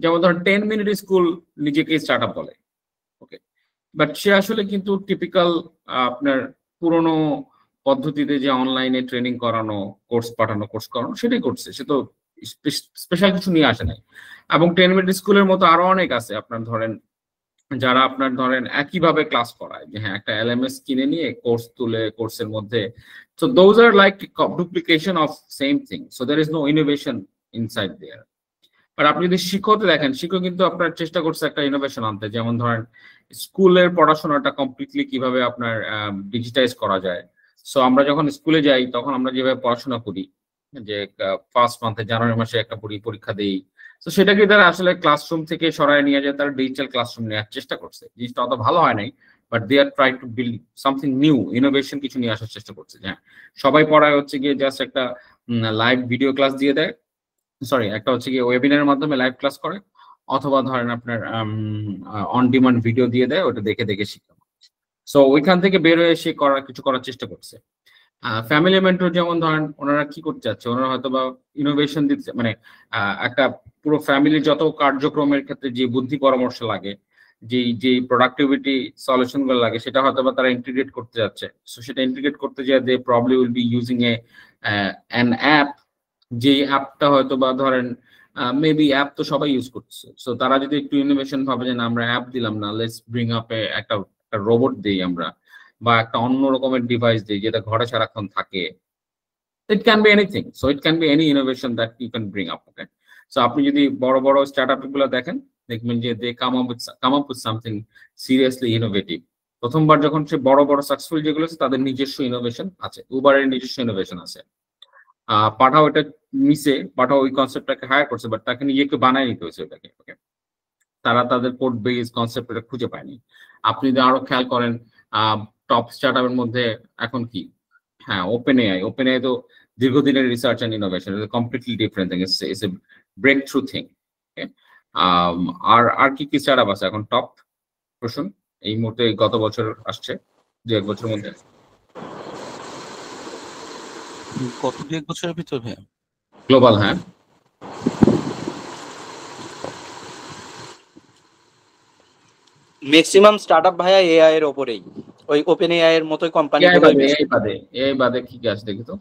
[SPEAKER 1] যেমন ধরেন 10 মিনিট স্কুল নিজেকে স্টার্টআপ বলে, ওকে, বাট সে আসলে কিন্তু টিপিক্যাল আপনার পুরনো পদ্ধতিতে যে অনলাইনে ট্রেনিং করানো, কোর্স করানো সেটাই করছে। সে তো স্পেশাল কিছু নিয়ে আসে নাই। এবং 10 মিনিট স্কুলের মতো আরো অনেক আছে আপনার ধরেন, যারা আপনার ধরেন একইভাবে ক্লাস করায়, যে হ্যাঁ একটা এলএমএস কিনে নিয়ে কোর্স তুলে কোর্সের মধ্যে। So those are like duplication of same thing. So there is no innovation inside there. But আপনি যদি শিক্ষকতে দেখেন, শিক্ষক কিন্তু আপনার চেষ্টা করছে একটা ইনোভেশন আনতে। যেমন ধরেন স্কুলের পড়াশোনাটা কমপ্লিটলি কিভাবে আপনার ডিজিটাইজ করা যায়। সো আমরা যখন স্কুলে যাই তখন আমরা যেভাবে পড়াশোনা করি, যে ফার্স্ট মান্থে জানুয়ারি মাসে একটা পরীক্ষা দিই, তো সেটাকে তারা আসলে ক্লাসরুম থেকে সরায় নিয়ে যায়, তারা ডিজিটাল ক্লাসরুম নেওয়ার চেষ্টা করছে। জিনিসটা অত ভালো হয় নাই, but they are try to build something new, innovation কিছু নিয়ে আসার চেষ্টা করছে। হ্যাঁ, সবাই পড়ায় হচ্ছে গিয়ে জাস্ট একটা লাইভ ভিডিও ক্লাস দিয়ে দেয়, সরি একটা হচ্ছে গিয়ে ওয়েবিনারের মাধ্যমে লাইভ ক্লাস করে, অথবা ধরেন আপনার অন ডিমান্ড ভিডিও দিয়ে দেয়, ওটা দেখে দেখে শিখে। সো ওইখান থেকে বের হয়ে সে কিছু করার চেষ্টা করছে। ফ্যামিলি মেন্টর যেমন ধরেন ওনারা কি করতে চাচ্ছে, ওনারা হয়তো বা ইনোভেশন দিচ্ছে, মানে একটা পুরো ফ্যামিলির যত কার্যক্রমের ক্ষেত্রে যে বুদ্ধি পরামর্শ লাগে, যে প্রোডাক্টিভিটি সলিউশন গুলো লাগে, সেটা হয়তো বা তারা ইন্টিগ্রেট করতে যাচ্ছে। সো সেটা ইন্টিগ্রেট করতে যায় they probably will be using an app, যে অ্যাপটা হয়তো বা ধরেন মেবি অ্যাপ তো সবাই ইউজ করছে। সো তারা যদি একটু ইনোভেশন ভাবে যে না আমরা অ্যাপ দিলাম না, লেটস ব্রিং আপ একটা রোবট দিই আমরা, বা একটা অন্য রকমের ডিভাইস দিই যেটা ঘরে সারাক্ষণ থাকে। It can be anything. So it can be any innovation that you can bring up. Okay, so আপনি যদি বড় বড় স্টার্টআপ গুলো দেখেন, দেখবেন যে they come up with something seriously innovative. প্রথমবার যখন সে বড় বড় সাকসেসফুল যেগুলো আছে তাদের নিজস্ব ইনোভেশন আছে, উবারের নিজস্ব ইনোভেশন আছে। পাঠাও এটা নিচে, পাঠাও ওই কনসেপ্টটাকে হায়ার করছে, বাট তাকে নিজেকে বানায় নিতে হয়েছে ওটাকে। ওকে, তারা তাদের কোড বেস কনসেপ্ট এটা খুঁজে পায়নি। আপনি যদি আরো খেয়াল করেন টপ স্টার্টআপের মধ্যে এখন কি, হ্যাঁ ওপেন এআই তো দীর্ঘদিনের research and innovation, completely different thing, it's a breakthrough thing. আর কি কি স্টার্টআপ আছে এখন টপ প্রশ্ন এই মুহূর্তে গত বছর আসছে 2-1 বছরের মধ্যে?
[SPEAKER 10] কত 2-1 বছরের ভিতর ভাই
[SPEAKER 1] গ্লোবাল, হ্যাঁ
[SPEAKER 11] ম্যাক্সিমাম স্টার্টআপ ভাইয়া এআই এর উপরেই, ওই ওপেন এআই এর মতোই কোম্পানি
[SPEAKER 1] এই বাদে কি কি আছে দেখি তো।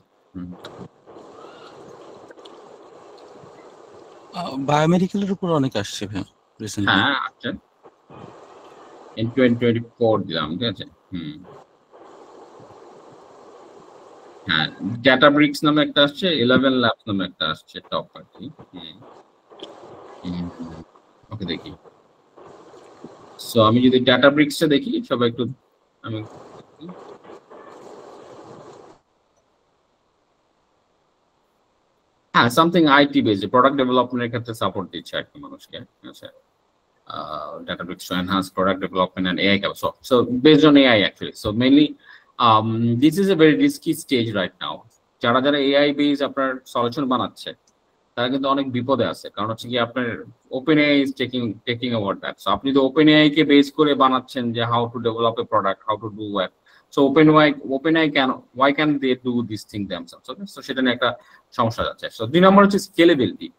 [SPEAKER 10] বায়োমেডিকেলের উপর অনেক আসছে ভাই রিসেন্টলি।
[SPEAKER 1] হ্যাঁ আচ্ছা, in 2024 দিলাম, ঠিক আছে। হ্যাঁ ডেটাব্রিক্স নামে একটা আসছে, 11 ল্যাবস নামে একটা আসছে টপ আর কি। ওকে দেখি। সো আমি যদি ডেটাব্রিক্সটা দেখি, সবাই একটু আমি হ্যাঁ সামথিং আইটি বেসড প্রোডাক্ট ডেভেলপমেন্টের ক্ষেত্রে সাপোর্ট দিচ্ছে একটা মানুষকে, আচ্ছা Databricks to enhance product development and AI. So based on AI actually. So mainly this is a very risky stage right now. যারা AI based আপনার সলিউশন বানাচ্ছে তারা কিন্তু অনেক বিপদে আছে, কারণ হচ্ছে কি আপনার OpenAI is taking over that. So আপনি তো OpenAI কে বেস করে বানাচ্ছেন যে how to develop a product, how to do web. So OpenAI why can't they do this thing themselves? So সেটা নিয়ে একটা সমস্যা যাচ্ছে। So 2 নম্বর হচ্ছে স্কেলেবিলিটি।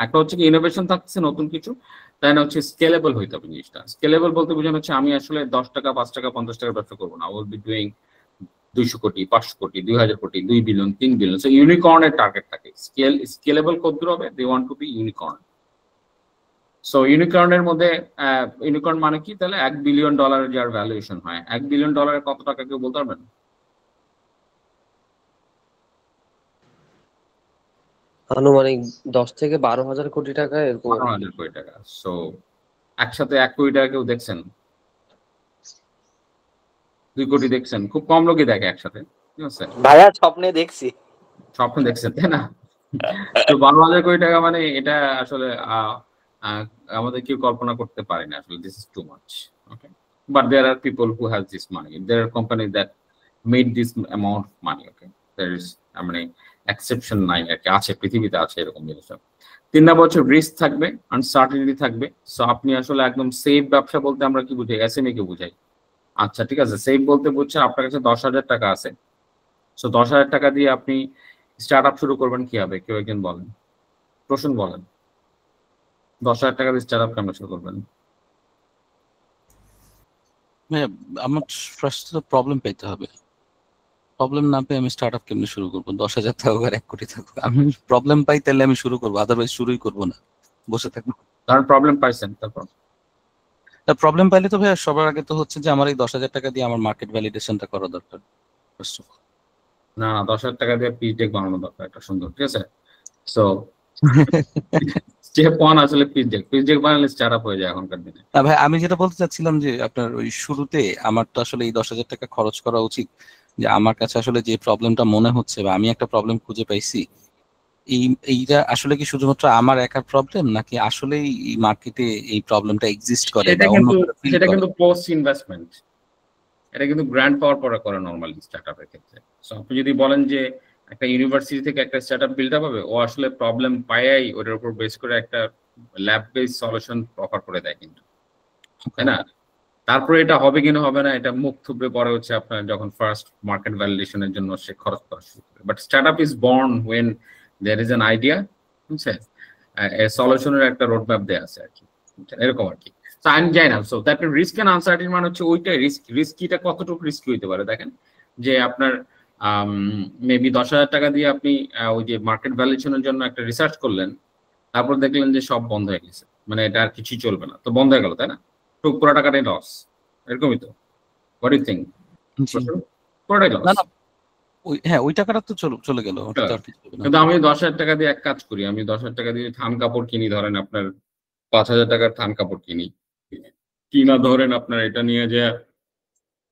[SPEAKER 1] একটা হচ্ছে কি ইনোভেশন থাকছে নতুন কিছু, তাই না হচ্ছে স্কেলেবল হইতে হবে জিনিসটা। স্কেলেবল বলতে বোঝানো হচ্ছে আমি আসলে 10 টাকা 5 টাকা 50 টাকার ব্যবসা করবো না, I will be doing 200 কোটি 500 কোটি 2000 কোটি 2 বিলিয়ন 3 বিলিয়ন। সো ইউনিকর্নের টার্গেট থাকে। স্কেলেবল কত হবে? They want to be unicorn. So ইউনিকর্নের মধ্যে ইউনিকর্ন মানে কি তাহলে $1 বিলিয়ন যার ভ্যালুয়েশন হয়, $1 বিলিয়ন কত টাকা কেউ বলতে পারবেন?
[SPEAKER 12] আনুমানিক 10 থেকে 12,000 কোটি টাকা এরকম।
[SPEAKER 1] 12,000 কোটি টাকা। সো একসাথে 1 কোটি টাকা কেউ দেখছেন? 2 কোটি দেখছেন? খুব কম লোকই দেখে একসাথে, ঠিক আছে
[SPEAKER 11] ভাইয়া? স্বপ্নে দেখছি।
[SPEAKER 1] স্বপ্ন দেখছেন তাই না? তো 12,000 কোটি টাকা মানে এটা আসলে আমাদের কেউ কল্পনা করতে পারে না আসলে। This is too much. Okay, but there are people who have this money, there are company that made this amount of money. Okay, there is মানে এক্সেপশন নাই আর কি, আছে পৃথিবীতে আছে এরকম জিনিস। 3 নম্বর হচ্ছে রিস্ক থাকবে, আনসার্টেনিটি থাকবে। সো আপনি আসলে একদম সেফ ব্যবসা বলতে আমরা কি বুঝাই? এসএমই কে বুঝাই। আচ্ছা ঠিক আছে, সেফ বলতে বুঝছেন আপনার কাছে 10,000 টাকা আছে। সো 10,000 টাকা দিয়ে আপনি স্টার্ট আপ শুরু করবেন কিভাবে? কেউ একজন বলেন, প্রশ্ন বলেন। 10,000 টাকা দিয়ে স্টার্ট আপ কেমন শুরু করবেন?
[SPEAKER 10] আমার ফার্স্ট প্রবলেম পেতে হবে। প্রবলেম না পেয়ে আমি স্টার্ট আপ কেমনে শুরু করবো? 10,000 থাকুক আর 1 কোটি থাকুক, আমি প্রবলেম পাই তাহলে আমি শুরু করবো, আদারওয়াইজ শুরুই করবো না, বসে থাকবো।
[SPEAKER 1] কারণ প্রবলেম পাইছেন, তারপর
[SPEAKER 10] প্রবলেম পাইলে তো ভাইয়া সবার আগে তো হচ্ছে যে আমার এই 10,000 টাকা দিয়ে আমার মার্কেট ভ্যালিডেশনটা করা দরকার।
[SPEAKER 1] না 10,000 টাকা দিয়ে পিচ ডেক বানানো দরকার একটা সুন্দর, ঠিক আছে? সো স্টেপ 1 আসলে পিচ ডেক বানালে স্টার্ট আপ হয়ে যায় এখনকার দিনে।
[SPEAKER 10] না ভাই, আমি যেটা বলতে চাচ্ছিলাম যে আপনার ওই শুরুতে আমার তো আসলে এই 10,000 টাকা খরচ করা উচিত, যে আমার কাছে আসলে যে প্রবলেমটা মনে হচ্ছে বা আমি একটা প্রবলেম খুঁজে পাইছি, এইটা আসলে কি শুধুমাত্র আমার একার প্রবলেম নাকি আসলে এই মার্কেটে এই প্রবলেমটা এক্সিস্ট করে?
[SPEAKER 1] সেটা কিন্তু পোস্ট ইনভেস্টমেন্ট, এটা কিন্তু গ্র্যান্ড পাওয়ার পরে করে নরমালি স্টার্টআপের ক্ষেত্রে। সো আপনি যদি বলেন যে একটা ইউনিভার্সিটি থেকে একটা স্টার্টআপ বিল্ড আপ হবে, ও আসলে প্রবলেম পায়াই ওটার উপর বেস করে একটা ল্যাব বেস সলিউশন অফার করে দেয় কিন্তু, তাই না? তারপরে এটা হবে কিনা হবে না এটা মুখ থুবড়ে পরে হচ্ছে আপনার যখন ফার্স্ট মার্কেট ভ্যালিডেশনের জন্য সে খরচ করা শুরু করে। But startup is born when there is an idea, বুঝছেন? সলিউশনের একটা রোড ম্যাপ দেওয়া আছে আর কি, এরকম আর কি। সো আমি জানি না। So that risk and uncertainty মানে হচ্ছে ওইটাই রিস্কিটা কতটুকু রিস্কি হইতে পারে। দেখেন যে আপনার মেবি 10,000 টাকা দিয়ে আপনি ওই যে মার্কেট ভ্যালুয়েশনের জন্য একটা রিসার্চ করলেন, তারপর দেখলেন যে সব বন্ধ হয়ে গেছে, মানে এটা আর কিছুই চলবে না, তো বন্ধ হয়ে গেল, তাই না? তো পুরো টাকাটাই লস, এরকমই তো। What do you think? পুরোটাই লস।
[SPEAKER 10] হ্যাঁ, ওই টাকাটা তো চলে গেল।
[SPEAKER 1] কিন্তু আমি 10,000 টাকা দিয়ে এক কাজ করি, আমি 10,000 টাকা দিয়ে থান কাপড় কিনি, ধরেন আপনার 5,000 টাকার থান কাপড় কিনা ধরেন আপনার এটা নিয়ে যে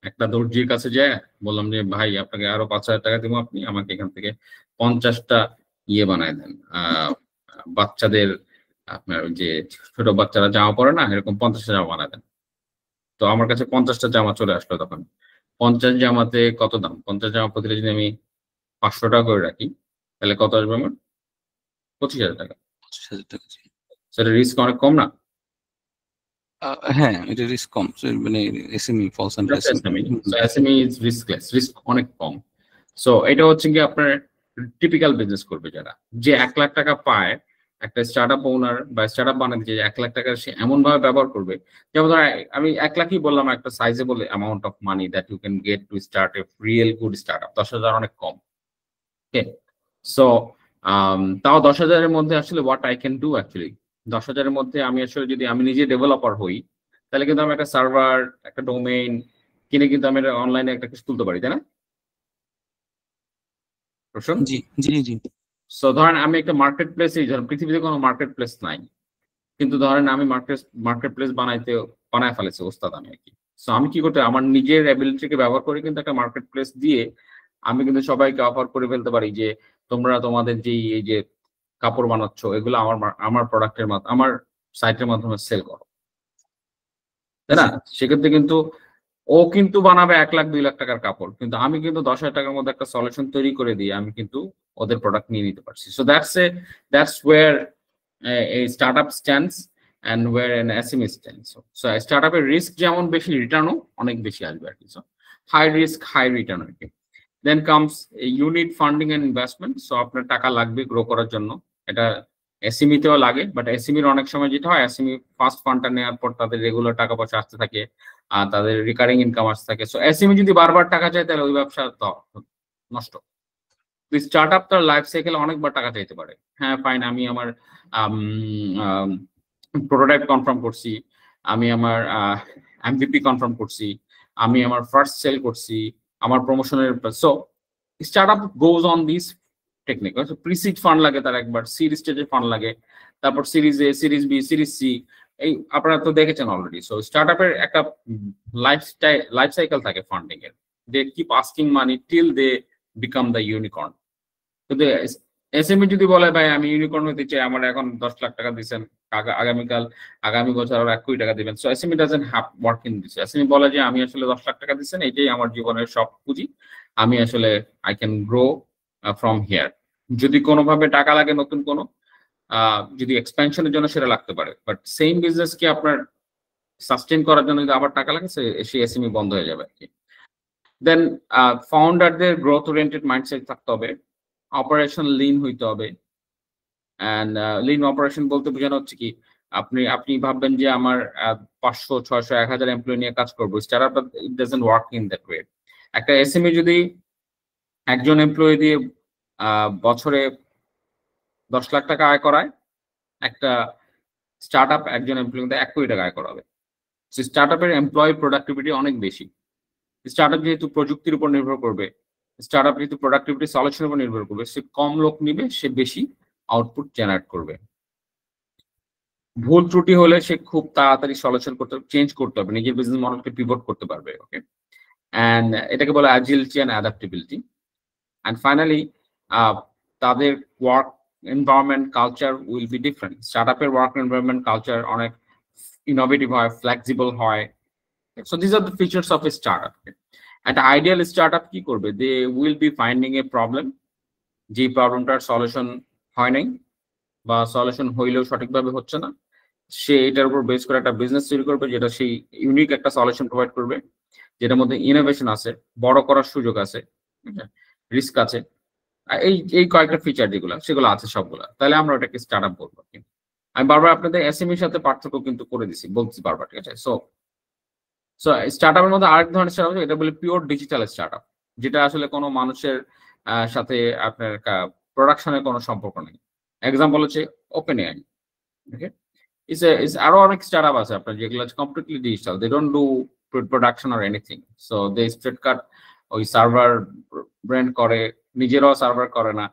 [SPEAKER 1] একটা দর্জির কাছে যায় বললাম যে ভাই আপনাকে আরো 5,000 টাকা দিব, আপনি আমাকে এখান থেকে 50টা ইয়ে বানায় দেন, বাচ্চাদের আপনার ওই যে ছোট বাচ্চারা জামা পরে না, এরকম 50টা জামা বানায় দেন। তো আমার কাছে 50টা জামা চলে আসলো তখন। 50 জামাতে কত দাম? 50 জামা প্রতিটা যদি আমি 500 টাকা করে রাখি, তাহলে কত আসবে আমার? 25,000 টাকা।
[SPEAKER 10] 25,000 টাকা।
[SPEAKER 1] সেটা রিস্ক অনেক কম না?
[SPEAKER 10] হ্যাঁ, এটা রিস্ক কম। মানে SME falls under SME.
[SPEAKER 1] SME is riskless, risk অনেক কম। সো এটা হচ্ছে কি আপনার টিপিক্যাল বিজনেস করবে যারা, যে 1 লাখ টাকা পায়, একটা স্টার্টআপ ওনার বা স্টার্টআপ বানাতে যে 1 লাখ টাকা সে এমন ভাবে ব্যবহার করবে, যেমন ধর আমি 1 লাখই বললাম একটা sizable amount of money that you can get to start a real good startup. 10,000 অনেক কম। ওকে, সো তাও 10,000 এর মধ্যে আসলে what I can do actually, 10,000 এর মধ্যে আমি আসলে যদি আমি নিজে ডেভেলপার হই, তাহলে কিন্তু আমি একটা সার্ভার, একটা ডোমেইন কিনে কিন্তু আমি অনলাইনে একটা কিছু তুলতে পারি, তাই না?
[SPEAKER 10] জি জি জি।
[SPEAKER 1] সো ধরেন আমি একটা মার্কেট প্লেসে, ধরেন পৃথিবীতে কোনো মার্কেট প্লেস নাই, কিন্তু ধরেন আমি মার্কেট প্লেস বানায় ফেলেছি ওস্তাদ আমি আর কি। সো আমি কি করতে, আমার নিজের অ্যাবিলিটিকে ব্যবহার করে কিন্তু একটা মার্কেট প্লেস দিয়ে আমি কিন্তু সবাইকে অফার করে ফেলতে পারি যে তোমরা তোমাদের যে এই যে কাপড় বানাচ্ছ এগুলো আমার প্রোডাক্টের মাধ্যমে, আমার সাইটের মাধ্যমে সেল করো, তাই না? সেক্ষেত্রে কিন্তু ও কিন্তু বানাবে 1 লাখ 2 লাখ টাকার কাপড়, কিন্তু আমি কিন্তু 10,000 টাকার মধ্যে একটা সলিউশন তৈরি করে দিয়ে আমি কিন্তু ওদের প্রোডাক্ট নিয়ে নিতে পারছি। So that's where a startup stands and where an SME stands. So startup এর রিস্ক যেমন বেশি, রিটার্নও অনেক বেশি আসবে আর কি। So high risk high return আর কি। Then comes you need funding and investment. So আপনার টাকা লাগবে গ্রো করার জন্য, এটা এসএমই তেও লাগে, বাট এসএমইর অনেক সময় যেটা হয়, এসএমই ফার্স্ট ফান্ডটা নেওয়ার পর তাদের রেগুলার টাকা পয়সা আসতে থাকে, আর তাদের রিকারিং ইনকাম আসতে থাকে। সো এসএমই যদি বারবার টাকা চায় তাহলে ওই ব্যবসা নষ্ট। স্টার্টআপ তার লাইফ সাইকেলে অনেকবার টাকা চাইতে পারে। হ্যাঁ ফাইন, আমি আমার প্রোটোটাইপ কনফার্ম করছি, আমি আমার এমভিপি কনফার্ম করছি, আমি আমার ফার্স্ট সেল করছি, আমার প্রমোশনের। So startup goes on this technique. Precede fund লাগে তার একবার, সিড স্টেজে ফান্ড লাগে, তারপর সিরিজ এ, সিরিজ বি, সিরিজ সি, এই আপনারা তো দেখেছেন অলরেডি। সো স্টার্টআপের একটা লাইফ সাইকেল থাকে ফান্ডিং এর। They keep asking money till they become the unicorn. কিন্তু এসএমই যদি বলে ভাই আমি ইউনিকর্ন হতে চাই, আমার এখন 10 লাখ টাকা দিচ্ছেন, আগামী বছর আরো 1 কোটি টাকা দিবেন। So SME doesn't have work in this. SME বলে যে আমি আসলে 10 লাখ টাকা দিচ্ছেন, এটাই আমার জীবনের সব পুঁজি, আমি আসলে I can grow from here. যদি কোনোভাবে টাকা লাগে, নতুন কোনো যদি এক্সপেনশনের জন্য সেটা লাগতে পারে, বাট সেম বিজনেস কি আপনার সাস্টেইন করার জন্য যদি আবার টাকা লাগে, সেই এসএমই বন্ধ হয়ে যাবে আর কি। দেন ফাউন্ডারদের গ্রোথ ওরিয়েন্টেড মাইন্ডসেট থাকতে হবে, অপারেশন লিন হইতে হবে। অ্যান্ড লিন অপারেশন বলতে বোঝানো হচ্ছে কি, আপনি ভাববেন যে আমার 500 600 1000 এমপ্লয়ি নিয়ে কাজ করবো, startup it doesn't work in that way. একটা এসএমই যদি একজন এমপ্লয়ি দিয়ে বছরে 10 লাখ টাকা আয় করায়, একটা স্টার্টআপ একজন এমপ্লয়ি দিয়ে 1 কোটি টাকা আয় করাবে। স্টার্টআপের এমপ্লয়ি প্রোডাক্টিভিটি অনেক বেশি। স্টার্টআপ যেহেতু প্রযুক্তির উপর নির্ভর করবে, স্টার্টআপ যেহেতু প্রোডাক্টিভিটি সলিউশনের উপর নির্ভর করবে, সে কম লোক নিবে, সে বেশি আউটপুট জেনারেট করবে। ভুল ত্রুটি হলে সে খুব তাড়াতাড়ি সলিউশন চেঞ্জ করতে হবে, নিজের বিজনেস মডেলকে পিভট করতে পারবে। ওকে, অ্যান্ড এটাকে বলে agility and adaptability. And finally তাদের work environment culture will be different. স্টার্টআপের ওয়ার্ক এনভায়রনমেন্ট কালচার অনেক ইনোভেটিভ হয়, ফ্লেক্সিবল হয়। So these are the features of a startup. An ideal startup কি করবে? They will be finding a problem, যে প্রবলেমটার solution হয় নাই বা সলিউশন হইলেও সঠিকভাবে হচ্ছে না, সে এটার উপর বেস করে একটা বিজনেস তৈরি করবে, যেটা সেই ইউনিক একটা সলিউশন প্রোভাইড করবে, যেটার মধ্যে ইনোভেশন আছে, বড় করার সুযোগ আছে, রিস্ক আছে, এই কয়েকটা ফিচার যেগুলো সেগুলো আছে সবগুলা, তাহলে আমরা ওটাকে স্টার্টআপ বলবো। আমি বারবার আপনাদের এসএমইর সাথে পার্থক্য কিন্তু করে দিছি, বলছি বারবার, ঠিক আছে? সো স্টার্টআপের মধ্যে আরেক ধরনের স্টার্টআপ, এটা বলে পিওর ডিজিটাল স্টার্টআপ, যেটা আসলে কোনো মানুষের সাথে আপনার প্রোডাকশনের কোনো সম্পর্ক নেই। এক্সাম্পল হচ্ছে ওপেন এআই। ওকে, আরো অনেক স্টার্টআপ আছে আপনার যেগুলো completely digital, they don't do production or anything. So they straight cut ওই সার্ভার ব্র্যান্ড করে, নিজেরাও সার্ভার করে না,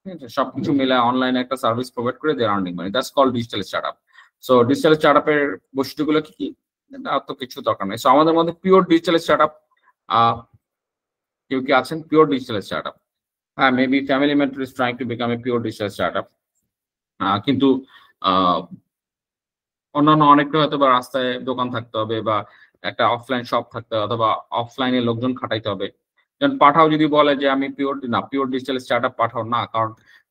[SPEAKER 1] ঠিক আছে? সবকিছু মিলে অনলাইনে একটা সার্ভিস প্রোভাইড করে they earning money. That's called digital startup. So digital স্টার্টআপের বৈশিষ্ট্যগুলো কি কি? তো কিছু দরকার নেই। সো আমাদের মধ্যে পিওর ডিজিটাল স্টার্টআপ কেউ কি আছেন? পিওর ডিজিটাল স্টার্টআপ, হ্যাঁ, maybe family mentor is trying to become a pure digital startup, কিন্তু অন্যান্য অনেকটা হয়তো বা রাস্তায় দোকান থাকতে হবে বা একটা অফলাইন শপ থাকতে হবে অথবা অফলাইনে লোকজন খাটাইতে হবে। যেমন পাঠাও যদি বলে যে আমি পিওর ডিজিটাল স্টার্টআপ পাঠাও না, কারণ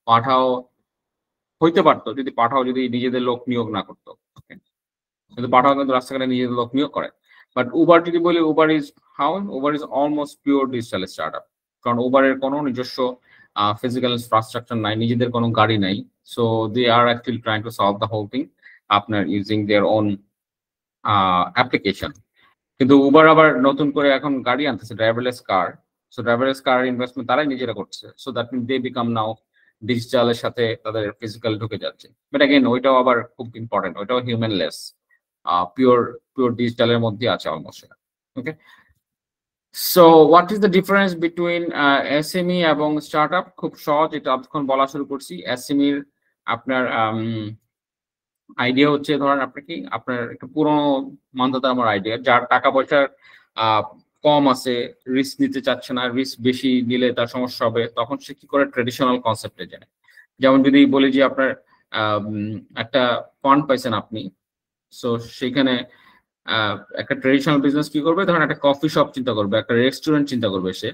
[SPEAKER 1] পাঠাও হইতে পারতো যদি পাঠাও যদি নিজেদের লোক নিয়োগ না করতো, কিন্তু পাঠাও কিন্তু রাস্তাঘাটে নিজেদের লোক নিয়োগ করে। বাট উবার যদি বলি, Uber is almost pure digital startup, কারণ উবারের কোনো নিজস্ব ফিজিক্যাল ইনফ্রাস্ট্রাকচার নাই, নিজেদের কোনো গাড়ি নাই। So they are actually trying to solve the whole thing আপনার ইউজিং দেয়ার ওন অ্যাপ্লিকেশন। কিন্তু উবার আবার নতুন করে এখন গাড়ি আনতেছে driverless car. So driverless car investment তারাই নিজেরা করছে। So that mean they become now ডিজিটালের সাথে তাদের ফিজিক্যাল ঢুকে যাচ্ছে। বাট অ্যাগেন ওইটাও আবার খুব ইম্পর্টেন্ট, ওইটাও হিউম্যানলেস, পিওর ডিজিটালের মধ্যে আছে almost. Okay, so what is the difference between SME এবং স্টার্টআপ? খুব সহজ, এটা এতক্ষণ বলা শুরু করছি। এসএমইর আপনার আইডিয়া হচ্ছে, ধরেন আপনার একটা পুরোনো মানধাতা আমার আইডিয়া, যার টাকা পয়সার কম আছে, রিস্ক নিতে চাচ্ছে না, রিস্ক বেশি নিলে তার সমস্যা হবে, তখন সে কি করে ট্রেডিশনাল কনসেপ্টে যায়। যেমন যদি বলি যে আপনার একটা ফান্ড পাইছেন আপনি, সো সেখানে একটা ট্রেডিশনাল বিজনেস কি করবে, ধরেন একটা কফি শপ চিন্তা করবে, একটা রেস্টুরেন্ট চিন্তা করবে সে,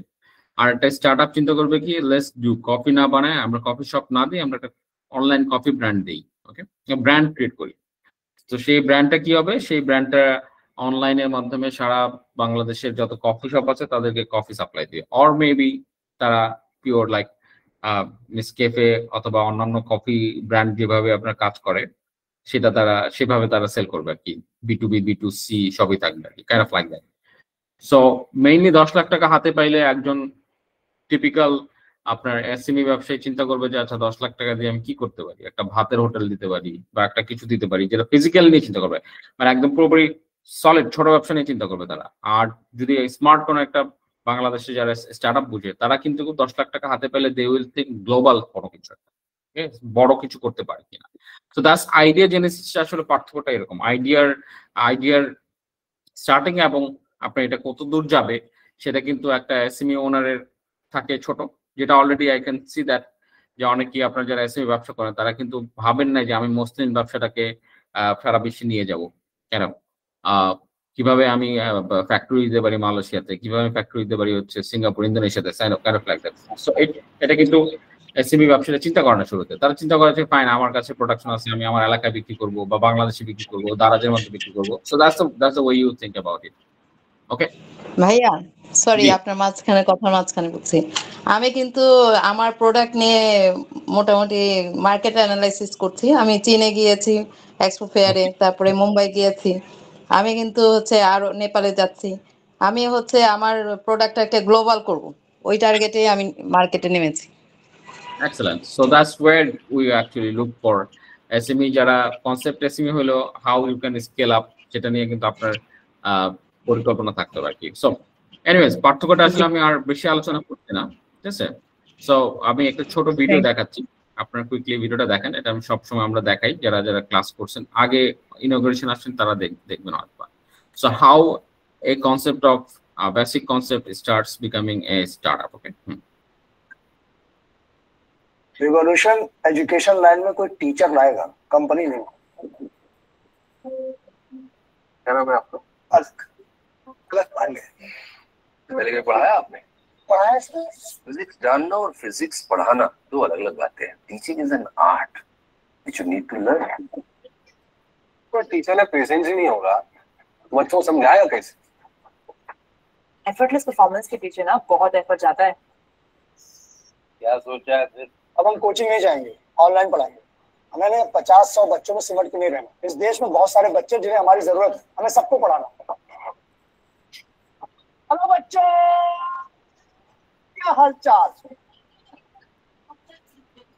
[SPEAKER 1] আর একটা স্টার্ট আপ চিন্তা করবে কি লেটস ডু কফি না বানায় আমরা কফি শপ না দিই, আমরা একটা অনলাইন কফি ব্র্যান্ড দিই। ওকে, ব্র্যান্ড ক্রিয়েট করি। তো সেই ব্র্যান্ডটা কি হবে, সেই ব্র্যান্ডটা অনলাইনের মাধ্যমে সারা বাংলাদেশের যত কফি শপ আছে তাদেরকে কফি সাপ্লাই দিয়ে, অর মেবি তারা পিওর লাইক নেসক্যাফে অথবা অন্যান্য কফি ব্র্যান্ড যেভাবে আপনার কাজ করে সেটা সেভাবে তারা সেল করবে আর কি, B2B B2C সবই থাকবে আর কি, kind of like that. So mainly 10 lakh টাকা হাতে পাইলে একজন টিপিক্যাল আপনার এসএমই ব্যবসায়ী চিন্তা করবে যে আচ্ছা 10 লাখ টাকা দিয়ে আমি কি করতে পারি, একটা ভাতের হোটেল দিতে পারি বা একটা কিছু দিতে পারি, যেটা ফিজিক্যাল নিয়ে চিন্তা করবে, মানে একদম পুরোপুরি সলিড ছোট ব্যবসা নিয়ে চিন্তা করবে তারা। আর যদি স্মার্ট কোনো একটা বাংলাদেশে যারা স্টার্টআপ বুঝে, তারা কিন্তু 10 লাখ টাকা হাতে পেলে দে উইল থিঙ্ক গ্লোবাল কোনো কিছু, বড় কিছু করতে পারে কিনা। সো দ্যাটস আইডিয়া জেনেসিসটা, আসলে পার্থক্যটা এরকম, আইডিয়ার স্টার্টিং এবং আপনার এটা কত দূর যাবে সেটা কিন্তু একটা এসএমই ওনারের থাকে ছোট, যেটা already I can see that যে অনেকেই আপনার যারা এসএমই ব্যবসা করেন তারা কিন্তু ভাবেন না যে আমি মসলিন ব্যবসাটাকে সারা বিশ্বে নিয়ে যাব, কেন কিভাবে আমি ফ্যাক্টরি দিতে পারি মালয়েশিয়াতে, কিভাবে ফ্যাক্টরি দিতে পারি হচ্ছে সিঙ্গাপুর, ইন্দোনেশিয়াতে, kind of like that. So এটা কিন্তু এসএমই ব্যবসাটা চিন্তা করে না শুরুতে, তারা চিন্তা করে যে ফাইন আমার কাছে প্রোডাকশন আছে, আমি আমার এলাকায় বিক্রি করবো বা বাংলাদেশে বিক্রি করবো, দারাজের মধ্যে বিক্রি করবো। So that's the way you think about it. Okay
[SPEAKER 8] ভাইয়া, সরি আপনার কথার মাঝখানে বলছি, আমি কিন্তু আমার প্রোডাক্ট নিয়ে মোটামুটি মার্কেট অ্যানালাইসিস করছি। আমি চীনে গিয়েছি এক্সপো ফেয়ারে, তারপরে মুম্বাই গিয়েছি, আমি কিন্তু আরো নেপালে যাচ্ছি। আমি আমার প্রোডাক্টটাকে গ্লোবাল করব, ওই টার্গেটে আমি মার্কেটে নেমেছি।
[SPEAKER 1] Excellent. So that's where we actually look for SME, যারা কনসেপ্ট SME হলো how you can scale up, সেটা নিয়ে কিন্তু আপনার পরিকল্পনা থাকতে হবে আর কি। সো এনিওয়েজ, পার্থক্যটা আসলে আমি আর বেশি আলোচনা করছি না, ঠিক আছে? সো আমি একটা ছোট ভিডিও দেখাচ্ছি, আপনারা কুইকলি ভিডিওটা দেখেন। এটা আমি সবসময় আমরা দেখাই, যারা যারা ক্লাস করছেন আগে ইনগ্রেশন আসছেন তারা দেখবেন হয়তো। So how A concept of basic concept starts becoming A startup. Okay,
[SPEAKER 13] revolution education line में कोई टीचर लाएगा, कंपनी नहीं। क्या नाम है आपका? पहले कहीं पढ़ाया आपने? पढ़ाया सर। फिजिक्स जानना और फिजिक्स पढ़ाना दो अलग अलग बातें हैं। Teaching is an art which you need to learn. पर टीचर ने पेशेंस ही नहीं होगा, बच्चों को समझाएगा कैसे?
[SPEAKER 14] एफर्टलेस परफॉर्मेंस के पीछे ना बहुत एफर्ट जाता है।
[SPEAKER 13] क्या सोचा है फिर? अब हम कोचिंग नहीं जाएंगे, ऑनलाइन पढ़ाएंगे। हमें 50-100 बच्चों में सिमट के नहीं रहना। इस देश में बहुत सारे बच्चे जिन्हें हमारी जरूरत है, हमें सबको पढ़ाना। हेलो बच्चों, क्या हालचाल?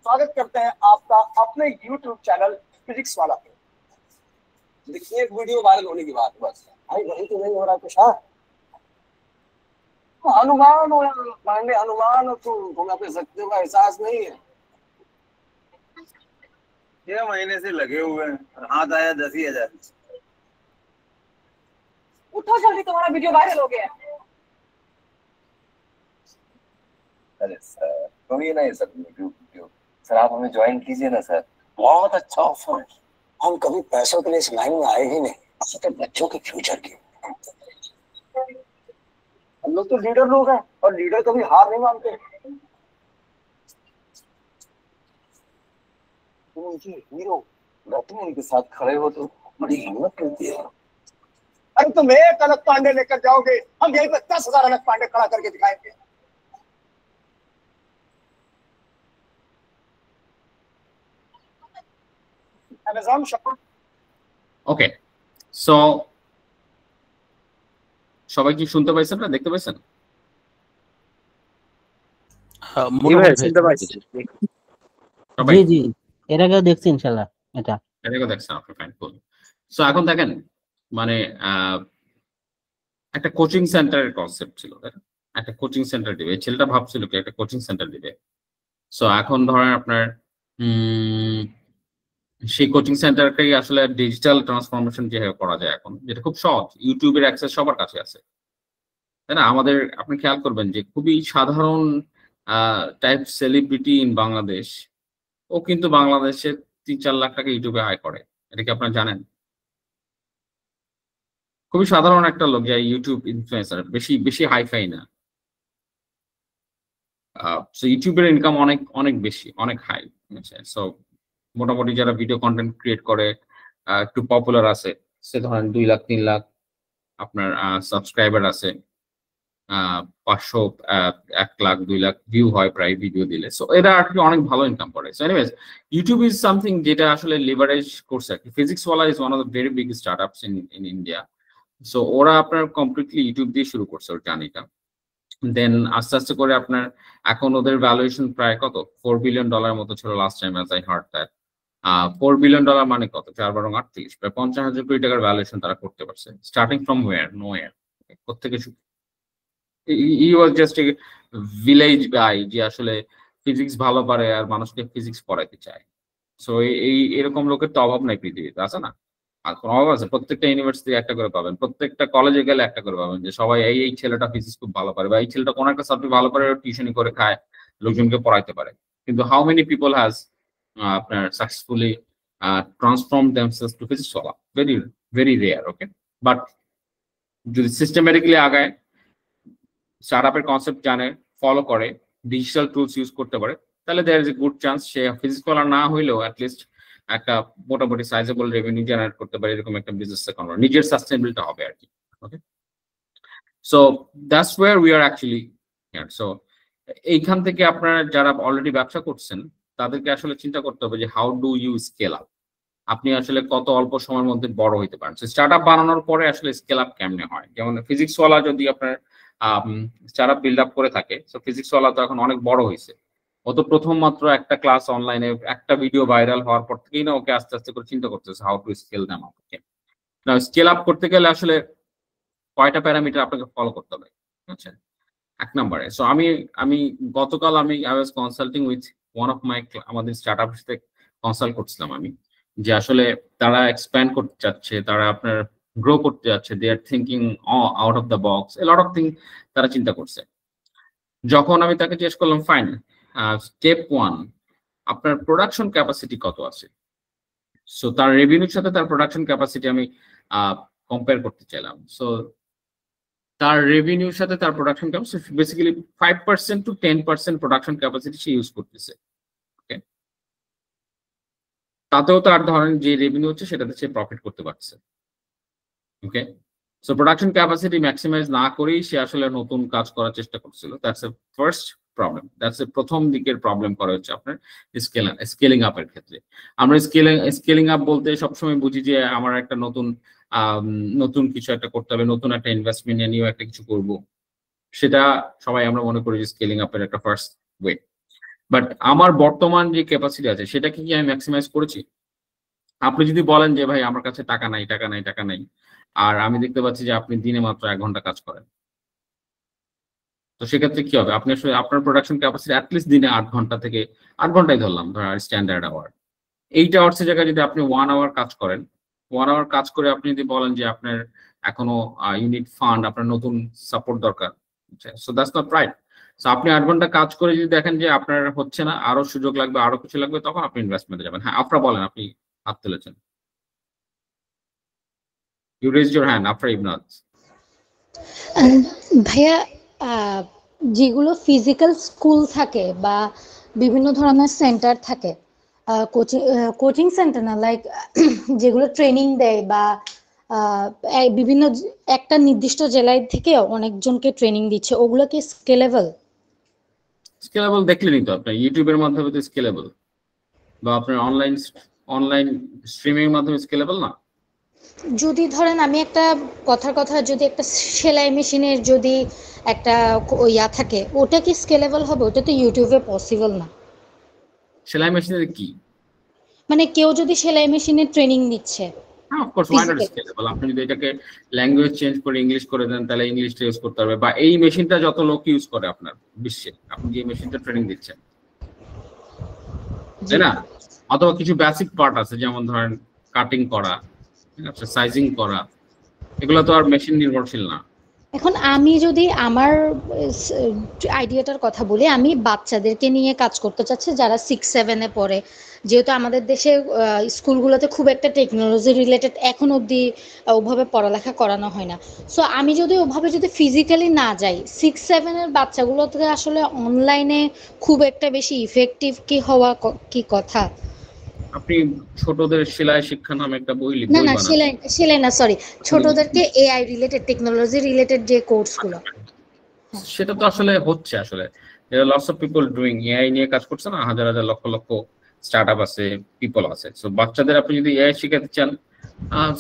[SPEAKER 13] स्वागत करते हैं आपका अपने YouTube चैनल फिजिक्स वाला पे। देखिए, एक वीडियो वायरल होने की बात बस, भाई वही तो नहीं हो रहा कुछ। हाँ, अनुमान हो या मांगे अनुमान हो, तुम्हें अपने सत्य का एहसास नहीं है। 6 महीने से लगे हुए हैं, हाथ आया 10,000।
[SPEAKER 14] उठो जल्दी, तुम्हारा वीडियो वायरल हो गया है।
[SPEAKER 13] अरे सर, तो ये ना ये सब वीडियो सर, आप हमें ज्वाइन कीजिए ना सर, बहुत अच्छा ऑफर है। हम कभी पैसों के लिए इस लाइन में आए ही नहीं, तो बच्चों के फ्यूचर के। हम लोग तो लीडर लोग हैं और लीडर कभी हार नहीं मानते। तुम उनकी हीरो तुम उनके साथ खड़े हो तो बड़ी हिम्मत मिलती है। अरे तुम एक अलग पांडे लेकर जाओगे, हम यहीं पर 10,000 अलग पांडे खड़ा करके दिखाएंगे। Amazon shop.
[SPEAKER 1] ওকে, সো সবাই কি শুনতে পাইছেন না দেখতে পাইছেন?
[SPEAKER 12] শুনতে পাচ্ছি।
[SPEAKER 1] সবাই
[SPEAKER 6] জি জি, এর আগে দেখছি ইনশাআল্লাহ এটা।
[SPEAKER 1] এর আগে দেখছেন, ওকে ফাইন, কুল। সো এখন দেখেন, মানে একটা কোচিং সেন্টারের কনসেপ্ট ছিল, তাই না? একটা কোচিং সেন্টার দিবে, ছেলেটা ভাবছিল কি একটা কোচিং সেন্টার দিবে। সো এখন ধরেন আপনার সেই কোচিং সেন্টারটাই আসলে ডিজিটাল ট্রান্সফরমেশন যেভাবে করা যায় এখন, যেটা খুব সহজ, ইউটিউবের অ্যাক্সেস সবার কাছে আছে, তাই না? আমাদের আপনি খেয়াল করবেন যে খুবই সাধারণ টাইপ সেলিব্রিটি ইন বাংলাদেশ, ও কিন্তু বাংলাদেশে 3-4 লাখ টাকা ইউটিউবে আয় করে। এটা কি আপনারা জানেন? খুবই সাধারণ একটা লোক যে ইউটিউব ইনফ্লুয়েন্সার, বেশি বেশি হাইফাই না। সো ইউটিউবের ইনকাম অনেক অনেক বেশি, অনেক হাই। সো মোটামুটি যারা ভিডিও কন্টেন্ট ক্রিয়েট করে একটু পপুলার আছে, সে ধরেন 2 লাখ 3 লাখ আপনার সাবস্ক্রাইবার আছে, 500 1 লাখ 2 লাখ ভিউ হয় প্রায় ভিডিও দিলে। সো এরা আর কি অনেক ভালো ইনকাম করে। So anyways, YouTube is something যেটা আসলে লিভারেজ করছে আর কি। ফিজিক্স ওয়ালা is one of the very big startups in India. So ওরা আপনার কমপ্লিটলি ইউটিউব দিয়ে শুরু করছে ওর জার্নিটা। দেন আস্তে আস্তে করে আপনার এখন ওদের ভ্যালুয়েশন প্রায় কত, $4 বিলিয়ন মতো ছিল last time as I hard that. $4 billion মানে কত, 4×8 প্রায় 50,000 কোটি টাকার ভ্যালুয়েশন তারা করতে পারছে, starting from where, no where, কোত্থেকে শুরু। হি ওয়াজ জাস্ট এ ভিলেজ গাই যে আসলে ফিজিক্স ভালো পারে আর মানুষকে ফিজিক্স পড়াইতে চায়। সো এই এরকম লোকের তো অভাব নাই পৃথিবীতে, আছে না? আর কোনো অভাব আছে? প্রত্যেকটা ইউনিভার্সিটি একটা করে পাবেন, প্রত্যেকটা কলেজে গেলে একটা করে পাবেন, যে সবাই এই ছেলেটা ফিজিক্স খুব ভালো পারে, বা এই ছেলেটা কোনো একটা সাবজেক্ট ভালো পারে, টিউশনি করে খায়, লোকজনকে পড়াইতে পারে। কিন্তু হাউ মেনি পিপল হ্যাজ আপনার successfully transform themselves to physics ওয়ালা? Very very rare. Okay, but যদি সিস্টেমেটিক্যালি আগায়, স্টার্টআপের কনসেপ্ট জানে, ফলো করে, ডিজিটাল টুলস ইউজ করতে পারে, তাহলে there is a good chance সে ফিজিক্স ওয়ালা না হইলেও অ্যাটলিস্ট একটা মোটামুটি সাইজেবল রেভিনিউ জেনারেট করতে পারে, এরকম একটা বিজনেস কনভার্ট, নিজের সাস্টেনেবিলিটি হবে আর কি। Okay, so that's where we are actually here. So এইখান থেকে আপনারা যারা অলরেডি ব্যবসা করছেন তাদেরকে আসলে চিন্তা করতে হবে যে how do you scale up, আপনি আসলে কত অল্প সময়ের মধ্যে বড় হইতে পারেন। স্টার্টআপ বানানোর পরে আসলে স্কেল আপ কেমনে হয়, যেমন ফিজিক্স ওয়ালা যদি আপনার স্টার্টআপ বিল্ড আপ করে থাকে, সো ফিজিক্স ওয়ালা তো এখন অনেক বড় হয়েছে, ও তো প্রথম মাত্র একটা ক্লাস অনলাইনে একটা ভিডিও ভাইরাল হওয়ার পর থেকেই না ওকে আস্তে আস্তে করে চিন্তা করতেছে how to scale them up. Okay, না স্কেল আপ করতে গেলে আসলে কয়টা প্যারামিটার আপনাকে ফলো করতে হবে, বুঝছেন? 1 নম্বরে, সো আমি গতকাল I was consulting with one of my, আমাদের স্টার্টআপের সাথে কনসাল্ট করছিলাম আমি, যে আসলে তারা এক্সপ্যান্ড করতে চাচ্ছে, তারা আপনার গ্রো করতে যাচ্ছে, they are thinking out of the box, a lot of thing তারা চিন্তা করছে। যখন আমি তাকে জিজ্ঞেস করলাম, ফাইন, স্টেপ 1 আপনার প্রোডাকশন ক্যাপাসিটি কত আছে, সো তার রেভিনিউর সাথে তার প্রোডাকশন ক্যাপাসিটি আমি কম্পেয়ার করতে চাইলাম। সো তার রেভিনিউর সাথে তার production capacity basically 5% to 10% production capacity say use করতেছে। ওকে, তাতেও তার ধরেন যে রেভিনিউ হচ্ছে সেটাতে সে প্রফিট করতে পারছে। ওকে, সো প্রোডাকশন ক্যাপাসিটি ম্যাক্সিমাইজ না করেই সে আসলে নতুন কাজ করার চেষ্টা করছিল। That's a first problem, that's a প্রথম দিকের প্রবলেম করা হচ্ছে আপনার স্কেলিং আপের ক্ষেত্রে। আমরা স্কেলিং আপ বলতে সবসময় বুঝি যে আমার একটা নতুন কিছু একটা করতে হবে, নতুন একটা ইনভেস্টমেন্ট নিয়েও একটা কিছু করব, সেটা সবাই আমরা মনে করি যে স্কেলিং আপের একটা ফার্স্ট ওয়ে। বাট আমার বর্তমান যে ক্যাপাসিটি আছে সেটাকে কি আমি ম্যাক্সিমাইজ করেছি? আপনি যদি বলেন যে ভাই আমার কাছে টাকা নাই, আর আমি দেখতে পাচ্ছি যে আপনি দিনে মাত্র 1 ঘন্টা কাজ করেন, তো সেক্ষেত্রে কি হবে? আপনি আসলে আপনার প্রোডাকশন ক্যাপাসিটি অ্যাটলিস্ট দিনে 8 ঘন্টা থেকে 8 ঘন্টাই ধরলাম, স্ট্যান্ডার্ড আওয়ার। 8 আওয়ার্সের জায়গায় যদি আপনি 1 আওয়ার কাজ করেন, 1 আওয়ার কাজ করে আপনি যদি বলেন যে আপনার এখনো ইউনিট ফান্ড, আপনার নতুন সাপোর্ট দরকার, so that's not right. So আপনি 8 ঘন্টা কাজ করে যদি দেখেন যে আপনার হচ্ছে না, আরো সুযোগ লাগবে, আরো কিছু লাগবে, তখন আপনি ইনভেস্টমেন্টে যাবেন। হ্যাঁ, আপনারা বলেন, আপনি হাত তুলেছেন। You raised your hand after Ibnaz.
[SPEAKER 4] ভাইয়া যেগুলো ফিজিক্যাল স্কুল থাকে বা বিভিন্ন ধরনের সেন্টার থাকে, কোচিং সেন্টার না, লাইক যেগুলো ট্রেনিং দেয় বা বিভিন্ন একটা নির্দিষ্ট জেলায় থেকে অনেকজনকে ট্রেনিং দিচ্ছে, ওগুলো কি স্কেলেবল?
[SPEAKER 1] স্কেলেবল দেখলেনই তো আপনার ইউটিউবের মাধ্যমে তো স্কেলেবল, বা আপনার অনলাইন স্ট্রিমিং এর মাধ্যমে স্কেলেবল না।
[SPEAKER 4] যদি ধরেন আমি একটা কথার কথা যদি একটা সেলাই মেশিনের যদি একটা ইয়া থাকে, ওটা কি স্কেলেবল হবে? ওটা তো ইউটিউবে পসিবল না।
[SPEAKER 1] সেলাই মেশিনের কি
[SPEAKER 4] মানে কেউ যদি সেলাই মেশিনের ট্রেনিং নিচ্ছে,
[SPEAKER 1] of course why not scalable. আপনি যদি এটাকে ল্যাঙ্গুয়েজ চেঞ্জ করে ইংলিশ করে দেন তাহলে ইংলিশটা ইউজ করতে পারবে, বা এই মেশিনটা যত লোক ইউজ করে আপনার বিশ্বে, আপনি যে মেশিনটা ট্রেনিং দিচ্ছেন, তাই না? অথবা কিছু বেসিক পার্ট আছে যেমন ধরেন কাটিং করা, ঠিক আছে, সাইজিং করা, এগুলো তো আর মেশিন নির্ভরশীল না।
[SPEAKER 4] এখন আমি যদি আমার আইডিয়াটার কথা বলি, আমি বাচ্চাদেরকে নিয়ে কাজ করতে চাচ্ছি যারা 6-7-এ পড়ে, যেহেতু আমাদের দেশে স্কুলগুলোতে খুব একটা টেকনোলজি রিলেটেড এখন অবধি ওভাবে পড়ালেখা করানো হয় না। সো আমি যদি ওভাবে যদি ফিজিক্যালি না যাই, 6-7-এর বাচ্চাগুলোতে আসলে অনলাইনে খুব একটা বেশি ইফেক্টিভ কি হওয়া কি কথা?
[SPEAKER 1] আপনি ছোটদের সেলাই শিক্ষা নামে একটা বই
[SPEAKER 4] না না, সেলাই না, সরি, ছোটদেরকে এআই রিলেটেড, টেকনোলজি রিলেটেড যে কোর্সগুলো,
[SPEAKER 1] সেটা তো আসলে হচ্ছে। আসলে lots of people doing AI নিয়ে কাজ করছে না, হাজার হাজার লক্ষ লক্ষ স্টার্টআপ আছে, পিপল আছে। সো বাচ্চাদের আপনি যদি এআই শেখাতে চান,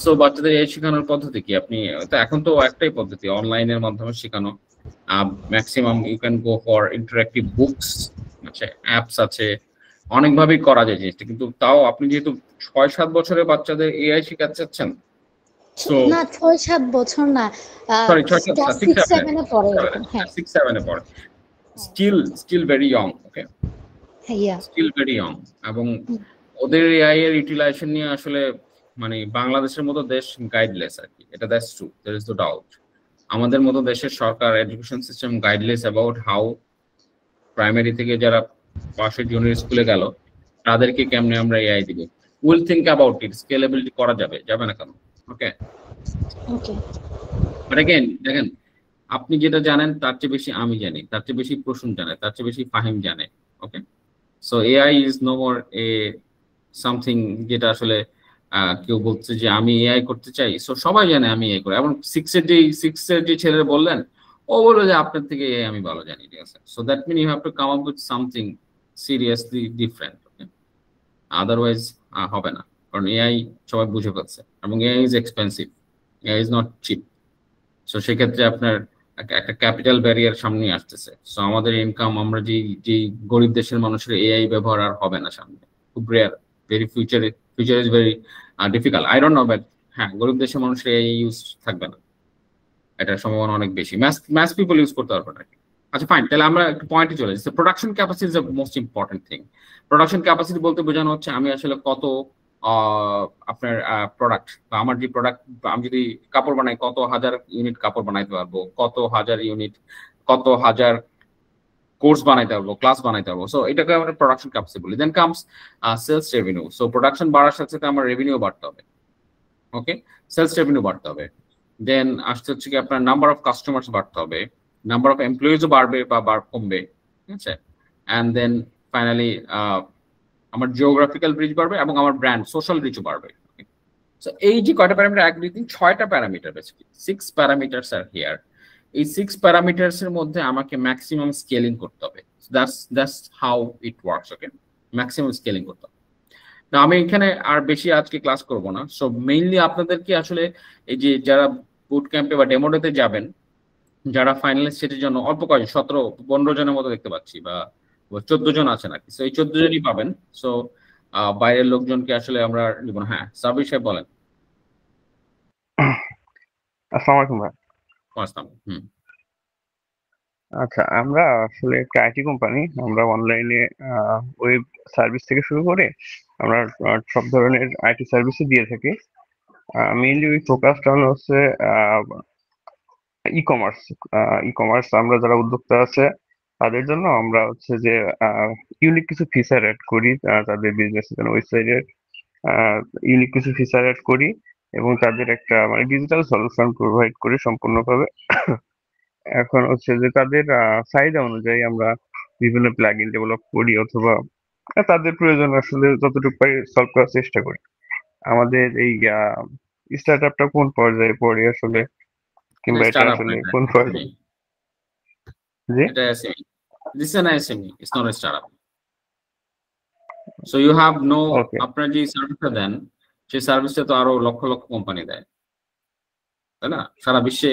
[SPEAKER 1] সো বাচ্চাদের এআই শেখানোর পদ্ধতি কি? আপনি তো এখন তো একটাই পদ্ধতি, অনলাইনের মাধ্যমে শেখানো। Maximum you can go for interactive books আছে, অ্যাপস আছে, অনেকভাবেই করা যায় জিনিসটা। কিন্তু তাও আপনি যেহেতু 6-7 বছরের বাচ্চাদের এআই শেখাতে চাচ্ছেন,
[SPEAKER 4] না 6-7 বছর না,
[SPEAKER 1] সরি
[SPEAKER 4] 6-7-এ পড়ে এরকম, হ্যাঁ
[SPEAKER 1] 6-7-এ পড়ে, স্টিল ভেরি ইয়ং, ওকে,
[SPEAKER 4] হ্যাঁ
[SPEAKER 1] স্টিল ভেরি ইয়ং। এবং ওদের এআই এর ইউটিলাইজেশন নিয়ে আসলে মানে বাংলাদেশের মতো দেশ গাইডলেস আর কি, এটা that's true, there is no doubt. আমাদের মতো দেশের সরকার education system guideless about how primary থেকে যারা পাশে জুনিয়র স্কুলে গেল তাদেরকে কেমনে আমরা এআই দিব। Will think about it, scalability করা যাবে, যাবে না কেন? ওকে
[SPEAKER 4] ওকে,
[SPEAKER 1] বাট अगेन দেখেন, আপনি যেটা জানেন তার চেয়ে বেশি আমি জানি, তার চেয়ে বেশি প্রসূন জানে, তার চেয়ে বেশি ফাহিম জানে। Okay, so AI is no more a something যেটা আসলে কেউ বলছে যে আমি এআই করতে চাই, সো সবাই জানে আমি এআই করি। এবং সিক্সের যে ছেলে বললেন, ও বললো যে আপনার থেকে এআই আমি ভালো জানি, ঠিক আছে? So that mean you have to come up with something seriously different. Okay, otherwise হবে না, কারণ এআই সবাই বুঝে ফেলছে এবং AI is expensive, AI is not cheap. So সেক্ষেত্রে আপনার একটা ক্যাপিটাল ব্যারিয়ার সামনে আসতেছে। সো আমাদের ইনকাম, আমরা যে গরিব দেশের মানুষের এআই ব্যবহার আর হবে না সামনে, খুব rare, very future is very difficult. I don't no, but হ্যাঁ, গরিব দেশের মানুষের এআই ইউজ থাকবে না, এটার সম্ভাবনা অনেক বেশি। ম্যাস পিপল ইউজ করতে পারবে না। আচ্ছা ফাইন, তাহলে আমরা একটা পয়েন্টে চলে যাচ্ছি। Production capacity is the most important thing. Production capacity বলতে বোঝানো হচ্ছে আমি আসলে কত আপনার প্রোডাক্ট, বা আমার যে প্রোডাক্ট, আমি যদি কাপড় বানাই কত হাজার ইউনিট কাপড় বানাইতে পারবো, কত হাজার ইউনিট, কত হাজার কোর্স বানাইতে পারবো, ক্লাস বানাইতে পারবো। সো এটাকে আমরা প্রোডাকশন ক্যাপাসিটি বলি। Then comes sales revenue. So production বাড়ার সাথে সাথে আমার রেভিনিউ বাড়তে হবে। ওকে, সেলস রেভিনিউ বাড়তে হবে। দেন আসতে হচ্ছে কি আপনার নাম্বার অফ কাস্টমার্স বাড়তে হবে, নাম্বার অফ এমপ্লয়িজও বাড়বে বা কমবে, ঠিক আছে? অ্যান্ড দেন ফাইনালি আমার জিওগ্রাফিক্যাল রিচ বাড়বে এবং আমার ব্র্যান্ড সোশ্যাল রিচও বাড়বে। সো এই যে কয়টা প্যারামিটার, 1 2 3 6টা parameter, basically 6 parameters are here. এই 6 প্যারামিটারস এর মধ্যে আমাকে ম্যাক্সিমাম স্কেলিং করতে হবে। That's how it works. Okay, maximum scaling করতে হবে। না, আমি এখানে আর বেশি আজকে ক্লাস করব না। সো মেইনলি আপনাদেরকে আসলে এই যে যারা বুট ক্যাম্পে বা ডেমোডেতে যাবেন, যারা ফাইনালিস্ট, সেটির জন্য অল্প কয়েকজন 17-15 জনের মতো দেখতে পাচ্ছি, বা 14 জন আছে নাকি। সো এই 14 জনই পাবেন। সো বাইরের লোকজনকে আসলে আমরা নিব না। হ্যাঁ, সাবির সাহেব বলেন।
[SPEAKER 15] আসসালামু আলাইকুম ভাই।
[SPEAKER 1] আসসালাম।
[SPEAKER 15] আচ্ছা, আমরা আসলে একটা আইটি কোম্পানি। আমরা অনলাইনে ওয়েব সার্ভিস থেকে শুরু করে আমরা সব ধরনের আইটি সার্ভিসই দিয়ে থাকি। মেইনলি ওই ফোকাসটা হচ্ছে ই কমার্স। আমরা যারা উদ্যোক্তা আছে তাদের জন্য আমরা হচ্ছে যে ইউনিক কিছু ফিচার অ্যাড করি, তাদের বিজনেস জন্য ওয়েবসাইটের ইউনিক কিছু ফিচার অ্যাড করি, এবং তাদের একটা মানে ডিজিটাল সলিউশন প্রোভাইড করি সম্পূর্ণভাবে। এখন হচ্ছে যে তাদের চাহিদা অনুযায়ী আমরা বিভিন্ন প্লাগইন ডেভেলপ করি অথবা তাদের প্রয়োজন আসলে যতটুকু পারি সলভ করার চেষ্টা করি। আমাদের এই স্টার্ট আপটা কোন পর্যায়ে পড়ে আসলে, কিংবা এটা আসলে কোন পর্যায়ে? জি,
[SPEAKER 1] এটা SME. This is an SME. It's not a startup. So you have no, আপনার যে সার্ভিসটা দেন সেই সার্ভিসটা তো আরো লক্ষ লক্ষ কোম্পানি দেয়, তাই না? সারা বিশ্বে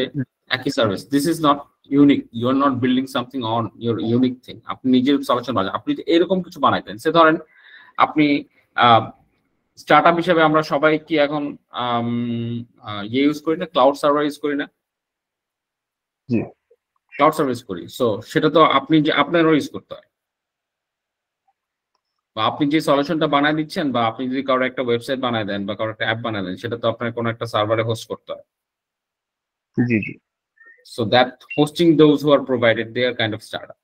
[SPEAKER 1] একই service. This is not unique, you are not building something on your unique thing. আপনি নিজের সলিউশন বানান। আপনি এরকম কিছু বানাইতেন, সে ধরেন আপনি স্টার্টআপ হিসেবে আমরা সবাই কি এখন ইউজ করি না, ক্লাউড সার্ভার ইউজ করি না?
[SPEAKER 15] জি,
[SPEAKER 1] ক্লাউড সার্ভিস করি। সো সেটা তো আপনি যে আপনারও ইউজ করতে হয়, বা আপনি যে সলিউশনটা বানায় দিচ্ছেন, বা আপনি যদি কারো একটা ওয়েবসাইট বানায় দেন বা কারো একটা অ্যাপ বানায় দেন, সেটা তো আপনার কোনো একটা সার্ভারে হোস্ট করতে হয়।
[SPEAKER 15] জি জি।
[SPEAKER 1] So that hosting those who are provided, they are kind of startup.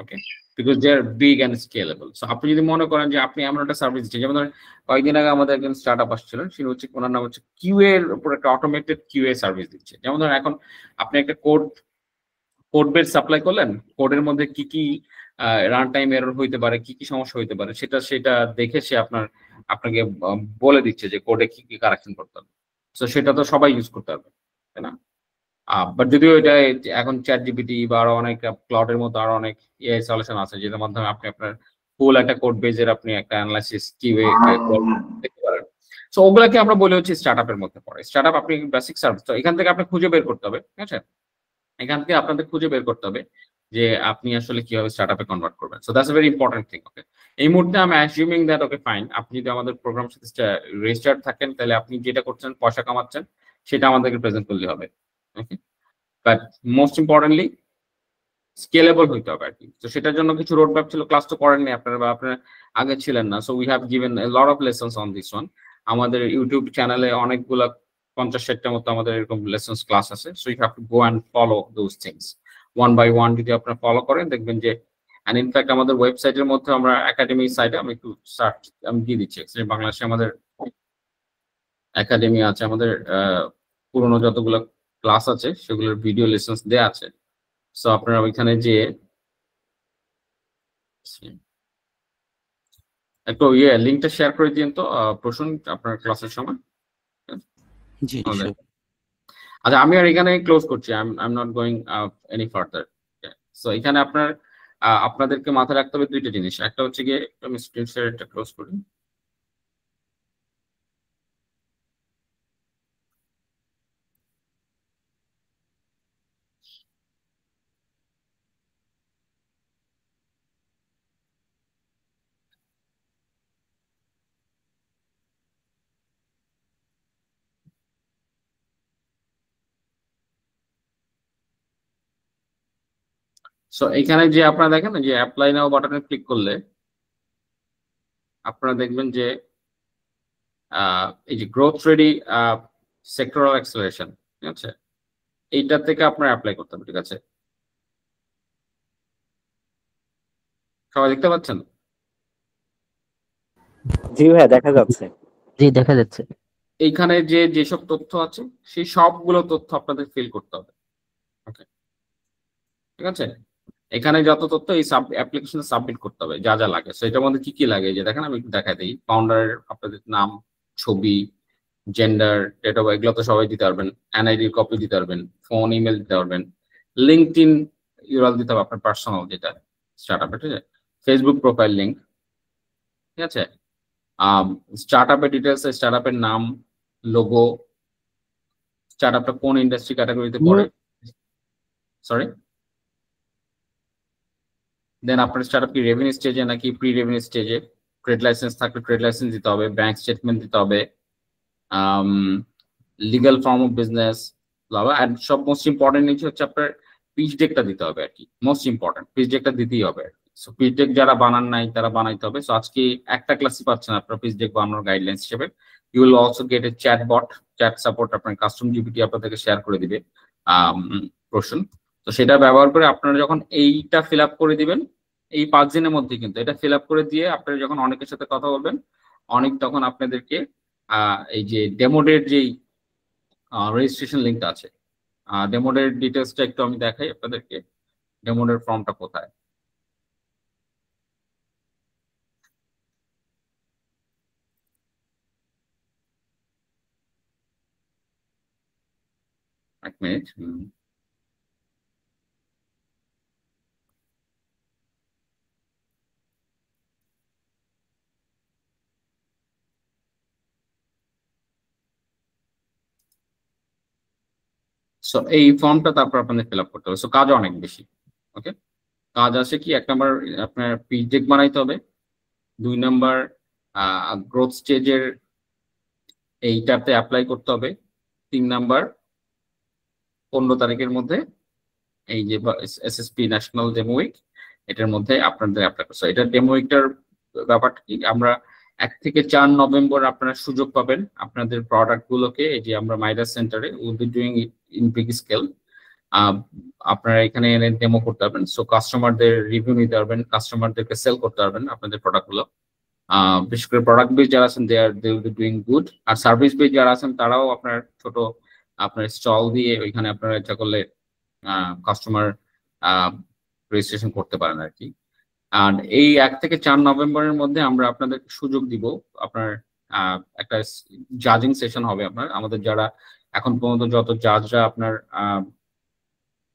[SPEAKER 1] Okay, because they are big and scalable. So আপনি যদি মনে করেন যে আপনি এমন একটা সার্ভিস দিচ্ছেন, যেমন ধরেন কয়েকদিন আগে আমাদের একজন স্টার্টআপ আসছিলেন, সে হচ্ছে ওনার নাম হচ্ছে কিউএ এর উপর একটা অটোমেটেড কিউএ সার্ভিস দিচ্ছে। যেমন ধরেন এখন আপনি একটা কোড বেস সাপ্লাই করলেন, কোডের মধ্যে কি কি রান টাইম এরর হইতে পারে, কি কি সমস্যা হইতে পারে, সেটা দেখে সে আপনাকে বলে দিচ্ছে যে কোডে কি কি কারেকশন করতে হবে। সো সেটা তো সবাই ইউজ করতে পারবে, তাই না? বাট যদিও এটা এখন চ্যাট জিপিটি বা আরো অনেক ক্লাউডের মতো আরো অনেক এআই সলিউশন আছে, যেটার মাধ্যমে আপনি আপনার ফুল একটা কোড বেজের আপনি একটা অ্যানালাইসিস কিউএ দেখতে পারেন। সো ওগুলাকে আমরা বলি হচ্ছে স্টার্টআপের মধ্যে পড়ে। স্টার্টআপ আপনি বেসিক সার্ভিস, তো এখান থেকে আপনি খুঁজে বের করতে হবে, ঠিক আছে? এখান থেকে আপনাদের খুঁজে বের করতে হবে যে আপনি আসলে কিভাবে স্টার্টআপে কনভার্ট করবেন। So that's a very important thing. Okay, এই মুহূর্তে আমি অ্যাজিউমিং দ্যাট ওকে ফাইন, আপনি যদি আমাদের প্রোগ্রাম সাথে রেজিস্টার্ড থাকেন, তাহলে আপনি যেটা করছেন, পয়সা কামাচ্ছেন, সেটা আমাদেরকে প্রেজেন্ট করলে হবে। ওকে, বাট মোস্ট ইম্পর্টেন্টলি স্কেলেবল হইতে হবে আর কি। তো সেটার জন্য কিছু রোড ম্যাপ ছিল, ক্লাস তো করেননি আপনারা বা আপনারা আগে ছিলেন না। So we have given a lot of lessons on this one. আমাদের ইউটিউব চ্যানেলে অনেকগুলা 50-60টার মতো আমাদের এরকম লেসন্স ক্লাস আছে। So you have to go and follow those things one by one. যদি আপনারা ফলো করেন, দেখবেন যে অ্যান্ড ইনফ্যাক্ট আমাদের ওয়েবসাইটের মধ্যে আমরা একাডেমি সাইটে আমি একটু সার্চ আমি দিয়ে দিচ্ছি, বাংলাদেশে আমাদের একাডেমি আছে, আমাদের পুরোনো যতগুলো ক্লাস আছে সেগুলোর ভিডিও লেসন্স দেয়া আছে। সো আপনারা ওইখানে যে একটু লিঙ্কটা শেয়ার করে দিন তো প্রশ্ন আপনার ক্লাসের সময়।
[SPEAKER 10] জি,
[SPEAKER 1] আচ্ছা, আমি আর এখানে ক্লোজ করছি, I am not going any further. So এখানে আপনাদেরকে মাথায় রাখতে হবে দুইটা জিনিস। একটা হচ্ছে গিয়ে আমি স্ক্রিন শেয়ারটা ক্লোজ করি। সো এখানে যে আপনারা দেখেন যে অ্যাপ্লাই নাও বাটনে ক্লিক করলে আপনারা দেখবেন যে এই যে গ্রোথ রেডি সেক্টরাল অ্যাক্সেলারেশন, ঠিক আছে, এইটা থেকে আপনারা অ্যাপ্লাই করতে হবে, ঠিক আছে? সবাই দেখতে পাচ্ছেন?
[SPEAKER 16] জি ভাই, দেখা যাচ্ছে।
[SPEAKER 6] জি, দেখা যাচ্ছে।
[SPEAKER 1] এইখানে যেসব তথ্য আছে সেই সবগুলো তথ্য আপনাদের ফিল করতে হবে। ওকে, ঠিক আছে? এখানে যত তথ্য এই অ্যাপ্লিকেশনে সাবমিট করতে হবে, যা যা লাগে। সো এটার মধ্যে কি কি লাগে যে দেখেন, আমি একটু দেখাই দিই। ফাউন্ডারের আপনাদের নাম, ছবি, জেন্ডার, ডেট অফ, এগুলো তো সবাই দিতে পারবেন। এনআইডি কপি দিতে পারবেন, ফোন, ইমেল দিতে পারবেন, লিঙ্কডইন ইউআরএল দিতে হবে আপনার পার্সোনাল যেটা স্টার্টআপে, ঠিক আছে? ফেসবুক প্রোফাইল লিঙ্ক, ঠিক আছে? স্টার্টআপের ডিটেলস, স্টার্টআপের নাম, লোগো, স্টার্টআপটা কোন ইন্ডাস্ট্রি ক্যাটাগরিতে পড়ে, সরি, দেন আপনার স্টার্টআপ কি রেভিনিউ স্টেজে নাকি প্রি রেভিনিউ স্টেজে, ট্রেড লাইসেন্স থাকলে ট্রেড লাইসেন্স দিতে হবে, ব্যাংক স্টেটমেন্ট দিতে হবে, লিগাল ফর্ম অফ বিজনেস, আর সব মোস্ট ইম্পর্টেন্ট জিনিস হচ্ছে আপনার পিচ ডেকটা দিতে হবে আর কি। মোস্ট ইম্পর্টেন্ট পিচ ডেকটা দিতেই হবে আর কি। সো পিচ ডেক যারা বানান নাই তারা বানাইতে হবে। সো আজকে একটা ক্লাসই পাচ্ছেন আপনার পিচ ডেক বানানোর গাইডলাইন্স হিসেবে। You will also get a chat bot, chat support আপনার কাস্টম জিপিটি আপনাদেরকে শেয়ার করে দিবে প্রশ্ন। তো সেটা ব্যবহার করে আপনারা যখন এইটা ফিল আপ করে দিবেন, এই 5 দিনের মধ্যে কিন্তু এটা ফিল আপ করে দিয়ে আপনারা যখন অনেকের সাথে কথা বলবেন, অনেক তখন আপনাদেরকে এই যে ডেমোডের যেই রেজিস্ট্রেশন লিঙ্কটা আছে, ডেমোডের ডিটেলসটা একটু আমি দেখাই আপনাদেরকে। ডেমোডের ফর্মটা কোথায়? এক মিনিট। সো এই ফর্মটা তারপর আপনাদের ফিল আপ করতে হবে। সো কাজ অনেক বেশি। ওকে, কাজ আছে কি, 1 নাম্বার আপনার পিচ ডেক বানাইতে হবে, 2 নাম্বার গ্রোথ স্টেজের এইটাতে অ্যাপ্লাই করতে হবে, 3 নাম্বার 15 তারিখের মধ্যে এই যে এসএসপি ন্যাশনাল ডেমো উইক, এটার মধ্যে আপনাদের অ্যাপ্লাই করতে হবে। এটা ডেমো উইকটার ব্যাপারটা কি, আমরা 1 থেকে 4 নভেম্বর আপনারা সুযোগ পাবেন আপনাদের প্রোডাক্ট গুলোকে, এই যে আমরা মাইডাস সেন্টারে will be doing it in big scale, আপনারা এখানে এনে ডেমো করতে পারবেন। সো কাস্টমারদের রিভিউ নিতে পারবেন, কাস্টমারদেরকে সেল করতে পারবেন আপনাদের প্রোডাক্টগুলো। বিশেষ করে প্রোডাক্ট বেস যারা আছেন they will be doing good, আর সার্ভিস বেস যারা আছেন তারাও আপনার ছোট আপনার স্টল দিয়ে ওইখানে আপনারা ইচ্ছা করলে কাস্টমার রেজিস্ট্রেশন করতে পারেন আর কি। আর এই 1 থেকে 4 নভেম্বরের মধ্যে আমরা আপনাদের সুযোগ দিব, আপনার একটা জাজিং সেশন হবে আপনার, আমাদের যারা এখন পর্যন্ত যত জাজরা আপনার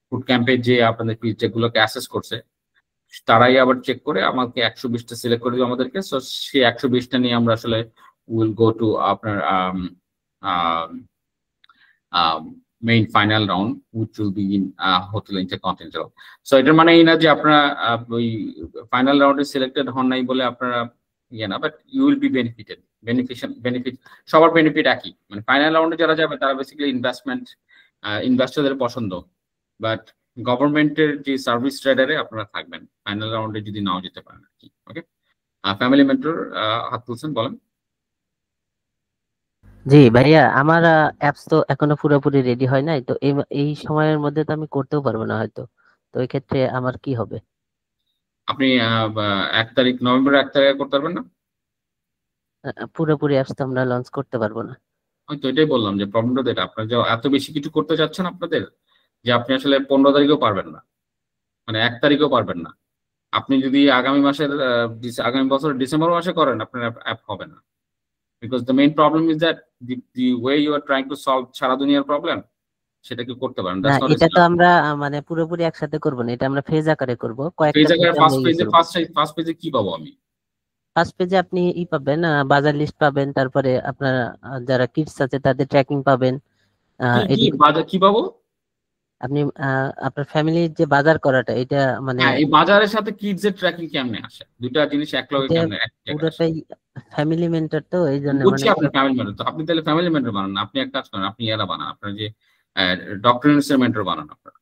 [SPEAKER 1] ফুড ক্যাম্পে যে আপনাদের পিচ যেগুলোকে অ্যাসেস করছে, তারাই আবার চেক করে আমাকে 120টা সিলেক্ট করে দিবে আমাদেরকে। সো সেই 120টা নিয়ে আমরা আসলে উইল গো টু আপনার main final round which will be in hotel intercontinental. So এটার মানে এই না যে আপনারা ওই ফাইনাল রাউন্ডে সিলেক্টেড হন নাই বলে আপনারা ইয়ে না, but you will be benefit সবার বেনিফিট একই। মানে ফাইনাল রাউন্ডে যারা যাবে তারা বেসিক্যালি ইনভেস্টরদের পছন্দ, বাট গভর্নমেন্টের যে সার্ভিস ট্রেডারে আপনারা থাকবেন ফাইনাল রাউন্ডে যদি নাও যেতে পারেন আর কি। ওকে, ফ্যামিলি মেন্টর হাত তুলছেন, বলেন।
[SPEAKER 6] জি ভাইয়া, আমার অ্যাপস তো এখনো পুরোপুরি রেডি হয় নাই, তো এই সময়ের মধ্যে তো আমি করতেও পারবো না হয়তো, তো এই ক্ষেত্রে আমার কি হবে?
[SPEAKER 1] আপনি 1 তারিখ নভেম্বর 1 তারিখে করতে পারবেন না?
[SPEAKER 6] পুরোপুরি অ্যাপস তো আমরা লঞ্চ করতে পারবো না।
[SPEAKER 1] তো এটাই বললাম যে প্রবলেমটা তো এটা, আপনার যে এত বেশি কিছু করতে চাচ্ছেন আপনাদের যে আপনি আসলে 15 তারিখেও পারবেন না, মানে 1 তারিখেও পারবেন না। আপনি যদি আগামী বছর ডিসেম্বর মাসে করেন আপনার অ্যাপ হবে না, because the main problem is that the way you are trying to solve সারা দুনিয়ার প্রবলেম সেটা কি করতে পারেন।
[SPEAKER 6] না, এটা তো আমরা মানে পুরোপুরি একসাথে করব না, এটা আমরা ফেজ আকারে করব।
[SPEAKER 1] ফেজ আকারে ফার্স্ট পেজে কি পাবো আমি?
[SPEAKER 6] ফার্স্ট পেজে আপনি পাবেন, বাজার লিস্ট পাবেন, তারপরে আপনার যারা কিডস আছে তাদের ট্র্যাকিং পাবেন।
[SPEAKER 1] বাজার কি পাবো?
[SPEAKER 6] আপনি আপনার ফ্যামিলির যে বাজার করাটা, এটা মানে
[SPEAKER 1] এই বাজারের সাথে কিডস এর ট্র্যাকিং কেমনে আসে? দুটো জিনিস একলগে কেমনে?
[SPEAKER 6] পুরোটাই ফ্যামিলি মেন্টর, তো এই জন্য
[SPEAKER 1] মানে আপনার ফ্যামিলি মেন্টর, তো আপনি তাহলে ফ্যামিলি মেন্টর বানান না। আপনি এক কাজ করেন, আপনি এরা বানান, আপনার যে ডক্টর ইউনিসের মেন্টর বানান, আপনার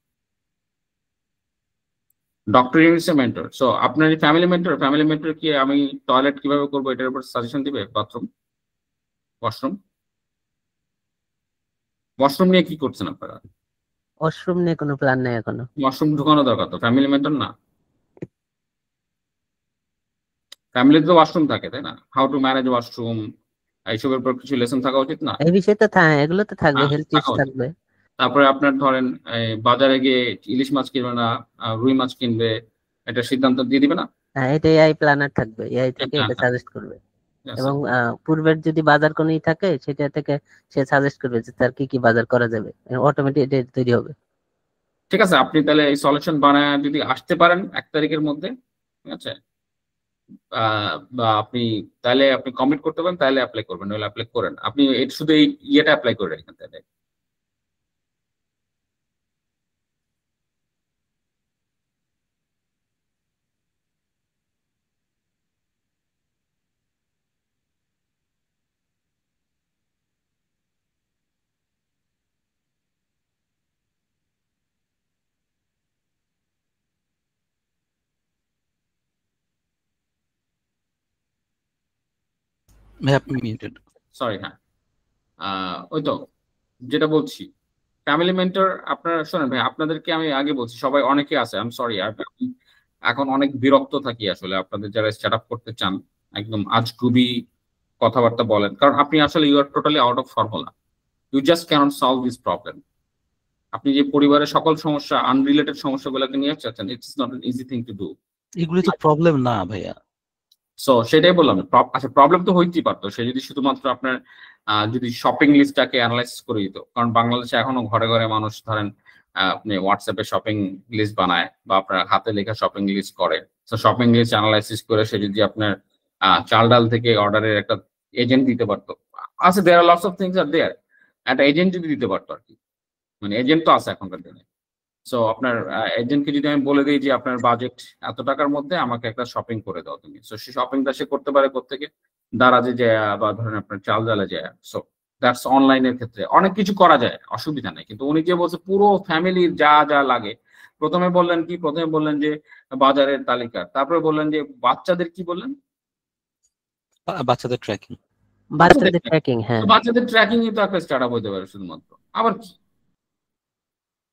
[SPEAKER 1] ডক্টর ইউনিসের মেন্টর। সো আপনার ফ্যামিলি মেন্টর কি আমি টয়লেট কিভাবে করবো এটার উপর সাজেশন দিবে? বাথরুম, ওয়াশরুম নিয়ে কি করছেন আপনারা?
[SPEAKER 6] ওয়াশরুম নিয়ে কোনো প্ল্যান নেই এখনো।
[SPEAKER 1] ওয়াশরুম ঢুকানো দরকার তো, ফ্যামিলি মেন্টর না। ফ্যামিলিতে তো ওয়াশরুম থাকে, তাই না? হাউ টু ম্যানেজ ওয়াশরুম, এইসবের উপর কিছু লেসন থাকা উচিত না?
[SPEAKER 6] এই বিষয়ে তো এগুলো তো থাকবে, হেলথ টিপস থাকবে।
[SPEAKER 1] তারপরে আপনার ধরেন বাজারে গিয়ে ইলিশ মাছ কিনবে না রুই মাছ কিনবে, এটা সিদ্ধান্ত দিয়ে দিবে না?
[SPEAKER 6] হ্যাঁ, এটা এআই প্ল্যানার থাকবে, এআই থেকে এটা সাজেস্ট করবে, এবং পূর্বের যদি বাজার কোনো থাকে সেটা থেকে সে সাজেস্ট করবে যে তার কি কি বাজার করা যাবে, অটোমেটিক এটা তৈরি হবে।
[SPEAKER 1] ঠিক আছে, আপনি তাহলে এই সলিউশন বানায় যদি আসতে পারেন 1 তারিখের মধ্যে, ঠিক আছে, বা আপনি তাহলে আপনি কমিট করতে পারেন, তাহলে অ্যাপ্লাই করবেন, নইলে অ্যাপ্লাই করেন। আপনি শুধু এই ইয়েটা অ্যাপ্লাই করে রাখেন তাহলে। সরি, হ্যাঁ, ওই তো যেটা বলছি, ফ্যামিলি মেন্টর আপনারা শোনেন ভাই, আপনাদেরকে আমি আগে বলছি সবাই অনেকে আছে, আমি সরি, এখন অনেক বিরক্ত থাকি আসলে আপনাদের যারা স্টার্ট আপ করতে চান, একদম আজগুবি কথাবার্তা বলেন, কারণ আপনি আসলে you are totally out of formula, you just cannot solve this problem. আপনি যে পরিবারের সকল সমস্যা, আনরিলেটেড সমস্যাগুলোকে নিয়ে চাচ্ছেন, it's not an easy thing to do.
[SPEAKER 10] এগুলো তো প্রবলেম না ভাইয়া।
[SPEAKER 1] সো সেটাই বললাম, আচ্ছা প্রবলেম তো হইতেই পারতো সে যদি শুধুমাত্র আপনার যদি শপিং লিস্টটাকে অ্যানালাইসিস করে দিত, কারণ বাংলাদেশে এখনো ঘরে ঘরে মানুষ ধরেন আপনি হোয়াটসঅ্যাপে শপিং লিস্ট বানায় বা আপনার হাতে লেখা শপিং লিস্ট করে। তো শপিং লিস্ট অ্যানালাইসিস করে সে যদি আপনার চাল ডাল থেকে অর্ডারের একটা এজেন্ট দিতে পারতো, আচ্ছা দেয়ার are lots of things are দেয়ার, একটা এজেন্ট যদি দিতে পারতো আর কি, মানে এজেন্ট তো আছে এখনকার দিনে। সো আপনার এজেন্টকে যদি আমি বলে দিই যে আপনার বাজেট এত টাকার মধ্যে আমাকে একটা শপিং করে দাও তুমি, সো সেই শপিংটা সে করতে পারে কোত্থেকে, দারাজে যায় বা ধরেন আপনার চাল ডালে যায়। সো দ্যাটস অনলাইনের ক্ষেত্রে অনেক কিছু করা যায়, অসুবিধা নেই। কিন্তু উনি যে বলছে পুরো ফ্যামিলির যা যা লাগে, প্রথমে বললেন কি, প্রথমে বললেন যে বাজারের তালিকা, তারপরে বললেন যে বাচ্চাদের কি বললেন,
[SPEAKER 10] বাচ্চাদের ট্র্যাকিং।
[SPEAKER 6] বাচ্চাদের ট্র্যাকিং, হ্যাঁ
[SPEAKER 1] বাচ্চাদের ট্র্যাকিং তো একটা স্টার্টআপ হতে পারে শুধুমাত্র। আবার কি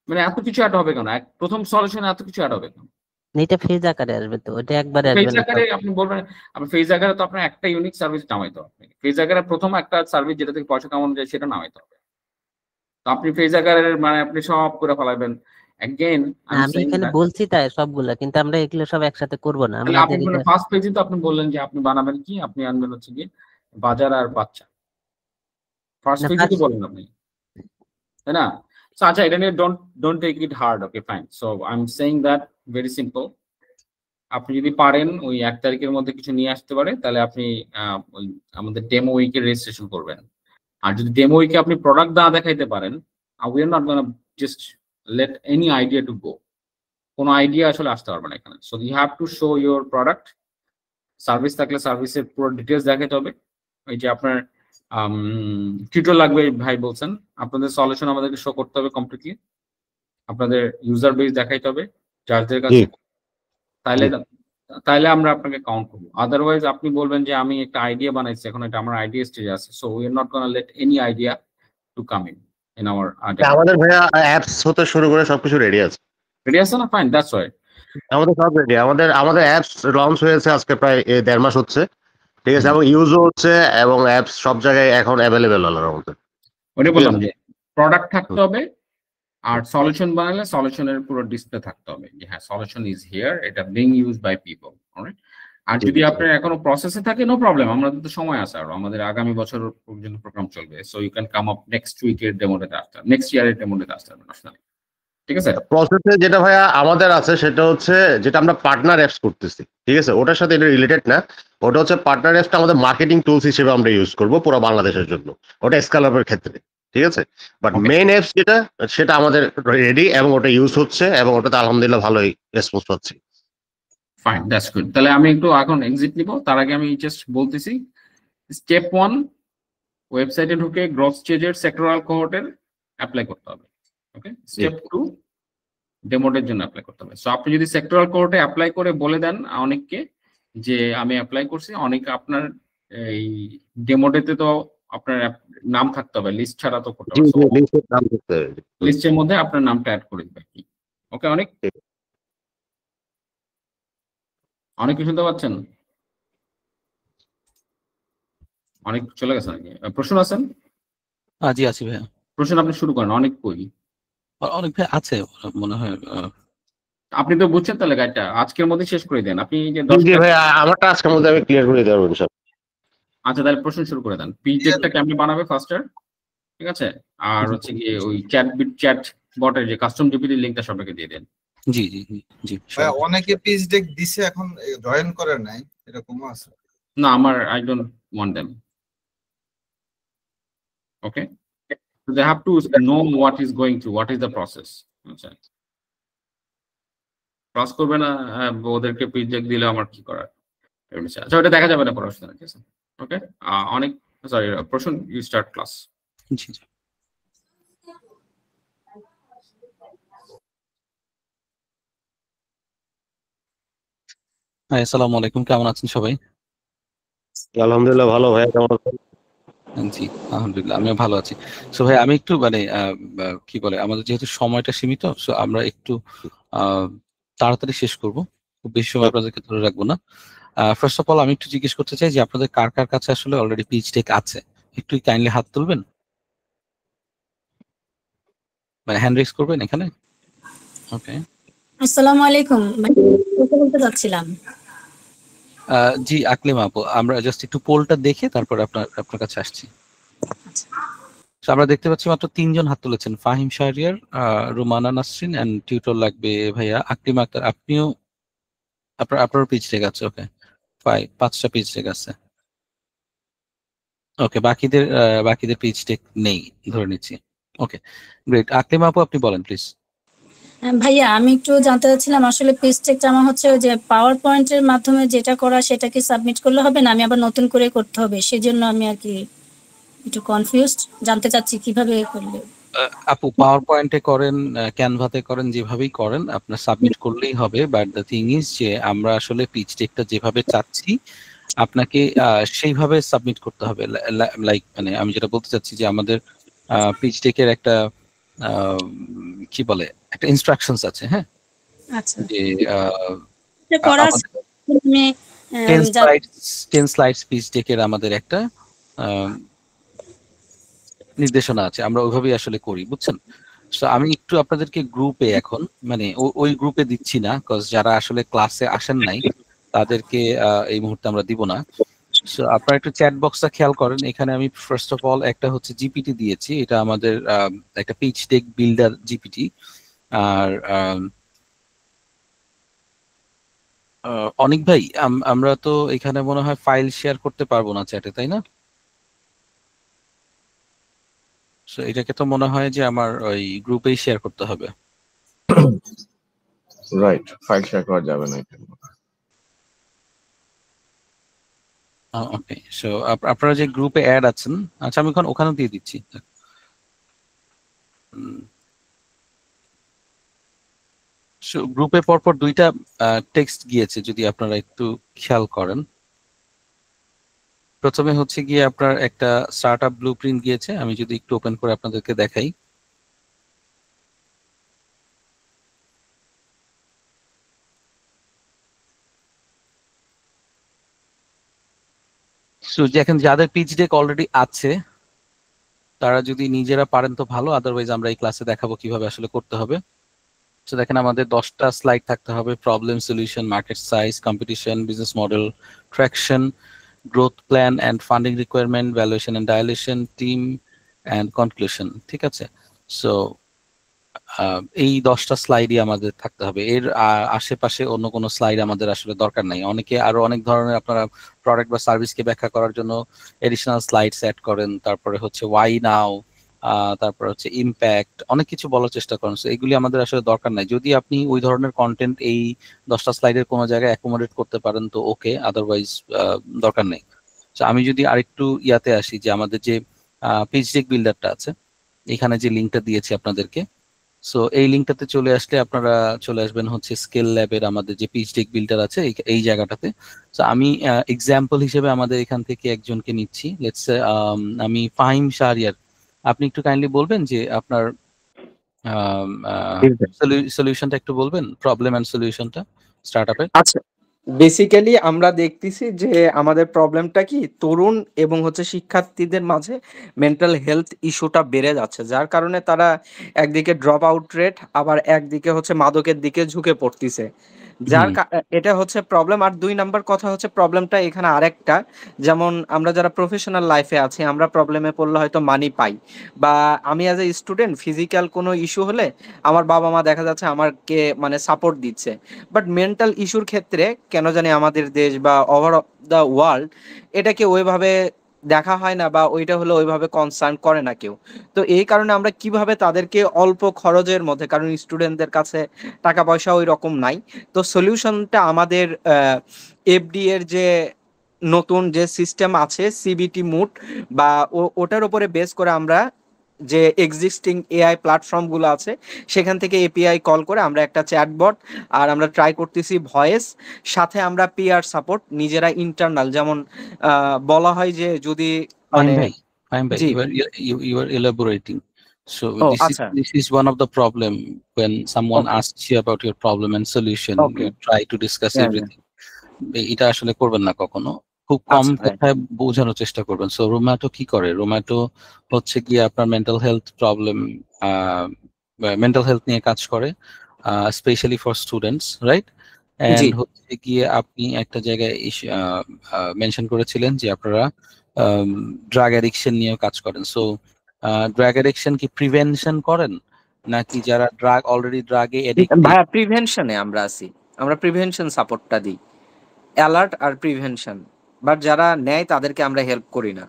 [SPEAKER 1] মানে এত কিছু অ্যাড হবে কেন, প্রথম সলিউশনে এত কিছু অ্যাড হবে কেন?
[SPEAKER 6] এটা ফেজ আকারে আসবে, তো ওটা একবারে আসবে
[SPEAKER 1] ফেজ
[SPEAKER 6] না।
[SPEAKER 1] আকারে আপনি বলবেন, আপনি ফেজ আকারে তো আপনার একটা ইউনিক সার্ভিস নামাইতে হবে। ফেজ আকারে প্রথম একটা সার্ভিস যেটা থেকে পয়সা কামানো যায় সেটা নামাইতে হবে। তো আপনি ফেজ আকারের মানে আপনি সব করে ফেলাবেন অ্যাগেইন।
[SPEAKER 6] আমি এখানে বলছি তাই সবগুলা, কিন্তু আমরা এগুলো সব একসাথে করব না।
[SPEAKER 1] তাহলে আপনি মানে ফার্স্ট পেজে তো আপনি বললেন যে আপনি বানাবেন কি, আপনি আনবেন হচ্ছে কি বাজার আর বাচ্চা, ফার্স্ট পেজে তো বলেন আপনি, তাই না? So, আচ্ছা এটা নিয়ে don't take it hard, okay fine. So I'm saying that very simple. আপনি যদি পারেন ওই 1 তারিখের মধ্যে কিছু নিয়ে আসতে পারে, তাহলে আপনি ওই আমাদের ডেমো উইকে রেজিস্ট্রেশন করবেন। আর যদি ডেমো উইকে আপনি প্রোডাক্ট না দেখাইতে পারেন, we are not gonna just let any idea to go. কোনো আইডিয়া আসলে আসতে পারবে না এখানে। So you have to show your product, service থাকলে সার্ভিসের পুরো ডিটেলস দেখাতে হবে। ওই যে আপনার টিউটোরিয়াল লাগবে ভাই বলছেন, আপনাদের সলিউশন আমাদেরকে শো করতে হবে কমপ্লিটলি, আপনাদের ইউজার বেস দেখাইতে হবে চার্জের কাছে, তাইলে আমরা আপনাকে কাউন্ট করবো। আদারওয়াইজ আপনি বলবেন যে আমি একটা আইডিয়া বানাইছি, এখন এটা আমার আইডিয়া স্টেজে আছে, so we are not gonna let any idea to come in our.
[SPEAKER 2] আমাদের ভাইয়া অ্যাপস হতে শুরু করে সবকিছু রেডি আছে।
[SPEAKER 1] রেডি আছে না? ফাইন, দ্যাটস ওয়াই
[SPEAKER 2] আমাদের সব রেডি। আমাদের অ্যাপস লঞ্চ হয়েছে আজকে প্রায় 1.5 মাস হচ্ছে, ঠিক আছে, এবং ইউজও হচ্ছে, এবং অ্যাপস সব জায়গায় এখন অ্যাভেলেবেল হলার মধ্যে।
[SPEAKER 1] ওটাই বললাম যে প্রোডাক্ট থাকতে হবে, আর সলিউশন বানালে সলিউশনের পুরো ডিসপ্লে থাকতে হবে যে হ্যাঁ সলিউশন ইজ হিয়ার, এটা being used by people. Alright, আর যদি আপনার এখনো প্রসেসে থাকে নো প্রবলেম, আমাদের তো সময় আছে, আর আমাদের আগামী বছর পর্যন্ত প্রোগ্রাম চলবে। So you can come up next উইকের ডেমোতে আসতে, নেক্সট ইয়ারের ডেমোতে আসতে ন্যাশনাল, ঠিক আছে?
[SPEAKER 2] প্রসেসে যেটা ভাইয়া আমাদের আছে সেটা হচ্ছে যেটা আমরা পার্টনার অ্যাপস করতেছি, ঠিক আছে, ওটার সাথে এটা রিলেটেড না। ওটা হচ্ছে পার্টনার অ্যাপসটা আমাদের মার্কেটিং টুলস হিসেবে আমরা ইউজ করবো পুরো বাংলাদেশের জন্য, ওটা স্কেল-আপের ক্ষেত্রে, ঠিক আছে। বাট মেইন অ্যাপস যেটা সেটা আমাদের রেডি, এবং ওটা ইউজ হচ্ছে, এবং ওটাতে আলহামদুলিল্লাহ ভালোই রেসপন্স পাচ্ছি।
[SPEAKER 1] Fine, that's good. তাহলে আমি একটু এখন এক্সিট নিব, তার আগে আমি জাস্ট বলতেছি স্টেপ 1 ওয়েবসাইটে ঢুকে গ্রোথ স্টেজের সেক্টরাল কোহর্টের অ্যাপ্লাই করতে হবে। ওকে, স্টেপ 2 ডেমোডের জন্য অ্যাপ্লাই করতে হবে। সো আপনি যদি সেক্টরাল কোহর্টে অ্যাপ্লাই করে বলে দেন অনেককে যে আমি অ্যাপ্লাই করছি, অনেকে আপনার এই ডেমোডেতে তো আপনার নাম থাকতে হবে, লিস্ট ছাড়া তো করতে হবে, লিস্টের মধ্যে আপনার নামটা অ্যাড করে দিবে। ওকে, অনেক অনেক কিছু শুনতে পাচ্ছেন? অনেক চলে গেছে নাকি? প্রশ্ন আছেন?
[SPEAKER 10] জি আছি ভাইয়া।
[SPEAKER 1] প্রশ্ন আপনি শুরু করেন। অনেক কই?
[SPEAKER 10] অনেক ভাই আছে মনে হয়।
[SPEAKER 1] আপনি তো বুঝছেন, তাহলে গাইডটা আজকের মধ্যে শেষ করে দেন। আপনি যে
[SPEAKER 2] ভাই আমারটা আজকের মধ্যে আমি ক্লিয়ার করে দেব ইনশাআল্লাহ।
[SPEAKER 1] আচ্ছা, তাহলে প্রশ্ন শুরু করে দেন। পিজেটটা কেমনে বানাবে ফার্স্টার, ঠিক আছে? আর হচ্ছে কি ওই চ্যাট বটের যে কাস্টম জিপিটি লিংকটা সবাইকে দিয়ে দেন।
[SPEAKER 10] জি জি জি।
[SPEAKER 16] ভাই অনেকে পিজ ডেক দিছে, এখন জয়েন করে নাই, এরকমও আছে।
[SPEAKER 1] না, আমার I don't want them. Okay, so they have to know what is going to, what is the process. আচ্ছা, ক্রস করবে না, ওদেরকে পিজ ডেক দিলে আমার কি করার? আচ্ছা, ওটা দেখা যাবে না পড়াশোনা, ঠিক আছে? ওকে, অনেক সরি, প্রশ্ন ইউ স্টার্ট ক্লাস।
[SPEAKER 10] জি জি। আসসালামু আলাইকুম, কেমন আছেন সবাই?
[SPEAKER 2] আলহামদুলিল্লাহ ভালো। ভাই কেমন আছেন?
[SPEAKER 10] জি আলহামদুলিল্লাহ, আমিও ভালো আছি। সো ভাই আমি একটু মানে কি বলে, আমাদের যেহেতু সময়টা সীমিত, সো আমরা একটু তাড়াতাড়ি শেষ করব, খুব বেশি সময় আপনাদেরকে ধরে রাখবো না। ফার্স্ট অফ অল আমি একটু জিজ্ঞেস করতে চাই যে আপনাদের কার কার কাছে আসলে অলরেডি পিচ ডেক আছে, একটু কাইন্ডলি হাত তুলবেন, মানে হ্যান্ড রেজ করবেন এখানে। ওকে,
[SPEAKER 5] আসসালামু আলাইকুম, কথা বলতে যাচ্ছিলাম।
[SPEAKER 10] জি আকলিমা আপু, আমরা জাস্ট একটু পোলটা দেখে তারপর আপনার কাছে আসছি। So, আমরা দেখতে পাচ্ছি মাত্র 3 জন হাত তুলেছেন, ফাহিম শাহরিয়ার, রুমানা নাসরিন এন্ড টিউটর লাগবে ভাইয়া। আকলিমা আক্তার, আপনিও আপনারও পিচ ডেক আছে? ওকে, 5টা পিচ ডেক আছে। ওকে, বাকিদের পিচ ডেক নেই ধরে নিচ্ছি। ওকে গ্রেট, আকলিমা আপু আপনি বলেন প্লিজ।
[SPEAKER 5] ভাইয়া আমি একটু জানতে চাচ্ছিলাম আসলে পিচ ডেকটা আমার হচ্ছে ওই যে পাওয়ার পয়েন্টের মাধ্যমে যেটা করা সেটা কি সাবমিট করলে হবে না, আমি আবার নতুন করে করতে হবে? সেজন্য আমি আর কি একটু কনফিউজড, জানতে চাচ্ছি কিভাবে করলে।
[SPEAKER 10] আপু পাওয়ার পয়েন্টে করেন, ক্যানভাতে করেন, যেভাবেই করেন আপনার সাবমিট করলেই হবে। বাট দ্য থিং ইজ যে আমরা আসলে পিচ ডেকটা যেভাবে চাচ্ছি আপনাকে সেইভাবে সাবমিট করতে হবে। লাইক মানে আমি যেটা বলতে চাচ্ছি যে আমাদের পিচ ডেকের একটা কি বলে একটা ইনস্ট্রাকশনস আছে, হ্যাঁ,
[SPEAKER 5] আচ্ছা
[SPEAKER 10] যে
[SPEAKER 5] এটা করার আমি
[SPEAKER 10] 10 স্লাইডস পিচ ডেকের আমাদের একটা নির্দেশনা আছে, আমরা ওইভাবেই আসলে করি, বুঝছেন। সো আমি একটু আপনাদেরকে গ্রুপে এখন মানে ওই গ্রুপে দিচ্ছি না, কজ যারা আসলে ক্লাসে আসেন নাই তাদেরকে এই মুহূর্তে আমরা দিব না। সো আপনারা একটু চ্যাট বক্সটা খেয়াল করেন, এখানে আমি ফার্স্ট অফ অল একটা হচ্ছে জিপিটি দিয়েছি, এটা আমাদের একটা পিচ ডেক বিল্ডার জিপিটি। আর অনিক ভাই, আমরা তো এখানে মনে হয় ফাইল শেয়ার করতে পারবো না চ্যাটে, তাই না? সো এটাকে তো মনে হয় যে আমার ওই গ্রুপেই শেয়ার করতে হবে।
[SPEAKER 2] রাইট, ফাইল শেয়ার করা যাবে না এটা।
[SPEAKER 10] ওকে, সো আপনারা যে গ্রুপে অ্যাড আছেন, আচ্ছা আমি এখন ওখানে দিয়ে দিচ্ছি। সো গ্রুপে পরপর 2টা টেক্সট গিয়েছে, যদি আপনারা একটু খেয়াল করেন। প্রথমে হচ্ছে গিয়ে আপনার একটা স্টার্টআপ ব্লুপ্রিন্ট গিয়েছে, আমি যদি একটু ওপেন করে আপনাদেরকে দেখাই। সো দেখেন যাদের পিচ ডেক অলরেডি আছে তারা যদি নিজেরা পারেন তো ভালো, আদারওয়াইজ আমরা এই ক্লাসে দেখাবো কিভাবে আসলে করতে হবে। তো দেখেন আমাদের 10টা স্লাইড থাকতে হবে, problem, solution, market size, competition, business model, traction, growth plan and funding requirement, valuation and dilation, team and conclusion. ঠিক আছে, সো এই 10টা স্লাইডই আমাদের থাকতে হবে। এর আশেপাশে অন্য কোনো স্লাইড আমাদের আসলে দরকার নাই। অনেকে আরো অনেক ধরনের আপনারা প্রোডাক্ট বা সার্ভিসকে ব্যাখ্যা করার জন্য এডিশনাল স্লাইডস অ্যাড করেন, তারপরে হচ্ছে ওয়াই নাও, তারপর হচ্ছে ইম্প্যাক্ট, অনেক কিছু বলার চেষ্টা করেন। সো এগুলি আমাদের আসলে দরকার নাই। যদি আপনি ওই ধরনের কন্টেন্ট এই 10টা স্লাইডের কোনো জায়গায় অ্যাকোমোডেট করতে পারেন তো ওকে, আদারওয়াইজ দরকার নেই। তো আমি যদি আরেকটু ইয়াতে আসি, যে আমাদের যে পিচ ডেক বিল্ডারটা আছে, এখানে যে লিঙ্কটা দিয়েছি আপনাদেরকে, সো এই লিঙ্কটাতে চলে আসলে আপনারা চলে আসবেন হচ্ছে স্কেল ল্যাবের আমাদের যে পিচ ডেক বিল্ডার আছে এই জায়গাটাতে। সো আমি এক্সাম্পল হিসেবে আমাদের এখান থেকে একজনকে নিচ্ছি, লেটস আমি ফাহিম শাহরিয়ার। আপনি একটু কাইন্ডলি বলবেন যে আপনার সলিউশনটা একটু বলবেন, প্রবলেম এন্ড সলিউশনটা স্টার্টআপের।
[SPEAKER 3] আচ্ছা, বেসিক্যালি আমরা দেখতেছি যে আমাদের প্রবলেমটা কি, তরুণ এবং হচ্ছে শিক্ষার্থীদের মাঝে মেন্টাল হেলথ ইস্যুটা বেড়ে যাচ্ছে, যার কারণে তারা একদিকে ড্রপ আউট রেট, আবার একদিকে হচ্ছে মাদকের দিকে ঝুঁকে পড়তিছে, এটা হচ্ছে প্রবলেম। আর 2 নাম্বার কথা হচ্ছে প্রবলেমটা এখানে আরেকটা, যেমন আমরা যারা প্রফেশনাল লাইফে আছি আমরা প্রবলেমে পড়লে হয়তো মানি পাই, বা আমি অ্যাজ এ স্টুডেন্ট ফিজিক্যাল কোনো ইস্যু হলে আমার বাবা মা দেখা যাচ্ছে আমাকে মানে সাপোর্ট দিচ্ছে, বাট মেন্টাল ইস্যুর ক্ষেত্রে কেন জানি আমাদের দেশ বা ওভার দ্য ওয়ার্ল্ড এটাকে ওইভাবে দেখা হয় না, বা ওইটা হলো ওইভাবে কনসার্ন করে না কেউ। তো এই কারণে আমরা কিভাবে তাদেরকে অল্প খরচের মধ্যে, কারণ স্টুডেন্টদের কাছে টাকা পয়সা ওই রকম নাই, তো সলিউশনটা আমাদের এফডি এর যে নতুন যে সিস্টেম আছে সিবিটি মুড বা ওটার উপরে বেস করে আমরা যে এক্সিস্টিং এআই প্ল্যাটফর্মগুলো আছে সেখান থেকে এপিআই কল করে আমরা একটা চ্যাটবট, আর আমরা ট্রাই করতেছি ভয়েস, সাথে আমরা পিআর সাপোর্ট নিজেরা ইন্টারনাল, যেমন বলা হয় যে যদি মানে
[SPEAKER 10] জি you are elaborating. So this is one of the problem when someone asks you about your problem and solution. You try to discuss everything. এটা আসলে করবেন না কখনো, খুব কম
[SPEAKER 11] আচ্ছা ভাই।
[SPEAKER 10] কথায় বোঝানোর চেষ্টা করবেন। সো রোম্যাটো কি করে, রোম্যাটো হচ্ছে গিয়ে আপনার mental health problem, mental health নিয়ে কাজ করে, স্পেশালি ফর স্টুডেন্টস, রাইট?
[SPEAKER 11] জি
[SPEAKER 10] এন্ড হচ্ছে গিয়ে আপনি একটা জায়গায় মেনশন করেছিলেন যে আপনারা ড্রাগ অ্যাডিকশন নিয়ে কাজ করেন। সো ড্রাগ অ্যাডিকশন কি প্রিভেনশন করেন, নাকি যারা অলরেডি ড্রাগে এডিক্টেড?
[SPEAKER 11] ভাইয়া প্রিভেনশনে আমরা আছি, আমরা প্রিভেনশন সাপোর্টটা দিই, অ্যালার্ট আর প্রিভেনশন। বাট যারা নেয় তাদেরকে আমরা হেল্প করি না।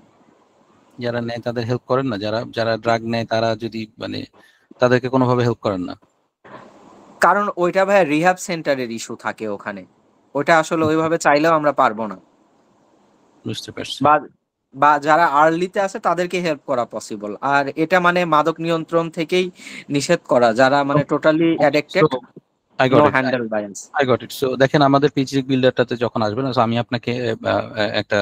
[SPEAKER 10] যারা নেয় তাদের হেল্প করেন না? যারা যারা ড্রাগ নেয় তারা যদি মানে তাদেরকে কোনোভাবে হেল্প করেন না?
[SPEAKER 11] কারণ ওইটা ভাইয়া রিহ্যাব সেন্টারের ইস্যু থাকে ওখানে, ওইটা আসলে ওইভাবে চাইলেও আমরা পারবো না।
[SPEAKER 10] বুঝতে পারছি।
[SPEAKER 11] বা যারা আর্লিতে আছে তাদেরকে হেল্প করা পসিবল। আর এটা মানে মাদক নিয়ন্ত্রণ থেকেই নিষেধ করা, যারা মানে totally addicted,
[SPEAKER 10] I got
[SPEAKER 11] no
[SPEAKER 10] it.
[SPEAKER 11] Handle বায়ান্স।
[SPEAKER 10] I got it. So দেখেন, আমাদের পিচডিক বিল্ডারটাতে যখন আসবেন, so আমি আপনাকে একটা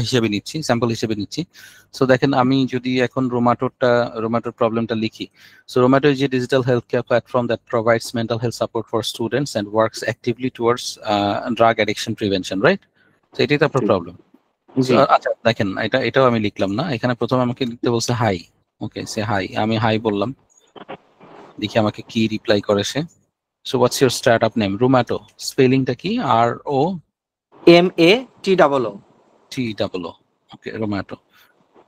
[SPEAKER 10] হিসেবে নিচ্ছি, স্যাম্পল হিসেবে নিচ্ছি। সো দেখেন, আমি যদি এখন রোম্যাটোর প্রবলেমটা লিখি। So Romato is a digital health care platform that provides mental health support for students and works actively towards drug addiction prevention, right? তো এটাই তো আপনার প্রবলেম। আচ্ছা দেখেন, এটাও আমি লিখলাম না, এখানে প্রথমে আমাকে লিখতে বলছে হাই। ওকে, সে হাই, আমি হাই বললাম, দেখি আমাকে কি রিপ্লাই করে সে। So what's your startup name? Romato. Spellingটা কি?
[SPEAKER 11] ROMATOO.
[SPEAKER 10] TOO. Okay, Romato.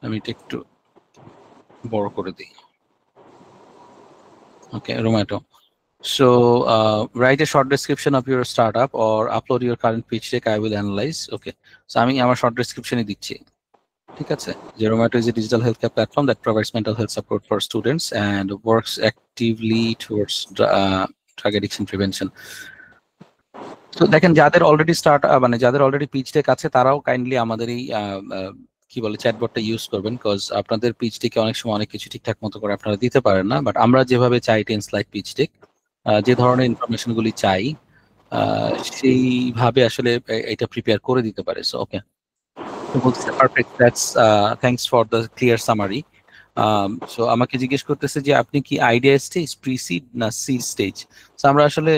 [SPEAKER 10] আমি এটা একটু বড় করে দিই। Okay, Romato. So write a short description of your startup or upload your current pitch deck. I will analyze. Okay. So আমি আমার short description এ দিচ্ছি। ঠিক আছে? যে Romato is a digital healthcare platform that provides mental health support for students and works actively towards drug addiction prevention. তো দেখেন, যাদের already যাদের অলরেডি পিচ ডেক আছে তারাও কাইন্ডলি আমাদের এই কি বলে চ্যাটবটটা ইউজ করবেন, বিকজ আপনাদের পিচ ডেকে অনেক সময় অনেক কিছু ঠিকঠাক মতো করে আপনারা দিতে পারেন না, বাট আমরা যেভাবে চাই 10 স্লাইড পিচ ডেক, যে ধরনের ইনফরমেশন গুলি চাই সেইভাবে আসলে এটা প্রিপেয়ার করে দিতে পারে। So okay, perfect, that's thanks for the clear summary. So আমাকে জিজ্ঞেস করতেছে যে আপনি কি আইডিয়া স্টেজ, প্রি-সিড না সিড স্টেজ? সো আমরা আসলে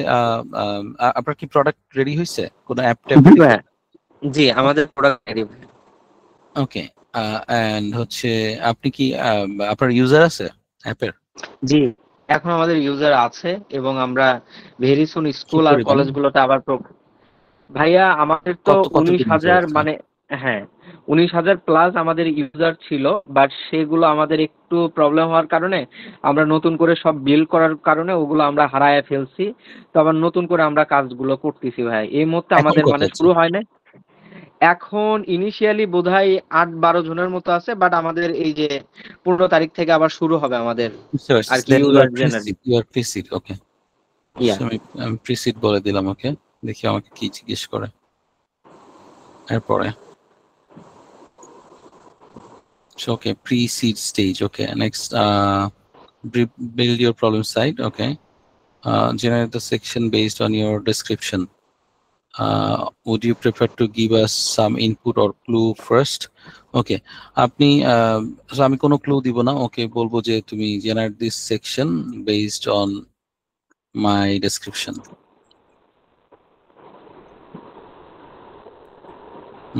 [SPEAKER 10] আপনার কি প্রোডাক্ট রেডি হয়েছে, কোন অ্যাপ ট্যাপ?
[SPEAKER 11] জি, আমাদের প্রোডাক্ট রেডি।
[SPEAKER 10] ওকে, এন্ড হচ্ছে আপনি কি আপনার ইউজার আছে অ্যাপের?
[SPEAKER 11] জি, এখন আমাদের ইউজার আছে এবং আমরা ভেরি সুন স্কুল আর কলেজগুলোতে আবার ভাইয়া আমাদের তো 19,000 মানে হ্যাঁ 19,000 প্লাস আমাদের ইউজার ছিল, বাট সেগুলো আমাদের একটু প্রবলেম হওয়ার কারণে আমরা নতুন করে সব বিল্ড করার কারণে ওগুলো আমরা হারায় ফেলছি। তো আবার নতুন করে আমরা কাজগুলো করতেছি ভাই। এই মুহূর্তে আমাদের মানে শুরু হয় না এখন, ইনিশিয়ালি বোধহয় 8-12 জনের মতো আছে, বাট আমাদের এই যে 15 তারিখ থেকে আবার শুরু হবে আমাদের আর কি ইউজার
[SPEAKER 10] প্রিসিড। ওকে, আমি প্রিসিড বলে দিলাম। ওকে, দেখি আমাকে কি জিজ্ঞেস করে এরপরে। So, okay, pre-seed stage. Okay, next, build your problem site. Okay, generate the section based on your description. Would you prefer to give us some input or clue first? Okay, আপনি আমি কোনো ক্লু দিব না। ওকে, বলবো যে তুমি generate this section based on my description.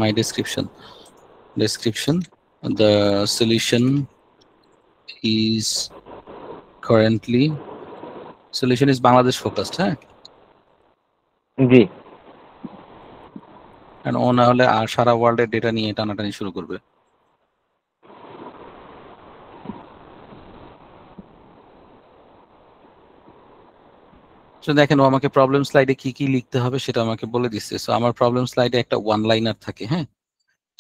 [SPEAKER 10] My description. The solution is Bangladesh focused, হ্যাঁ?
[SPEAKER 11] জি।
[SPEAKER 10] And ও না হলে আর সারা ওয়ার্ল্ডের ডেটা নিয়ে টানাটানি শুরু করবে। তো দেখেন, ও আমাকে প্রবলেম স্লাইডে কি কি লিখতে হবে সেটা আমাকে বলে দিচ্ছে। সো আমার প্রবলেম স্লাইডে একটা ওয়ান লাইনার থাকে, হ্যাঁ?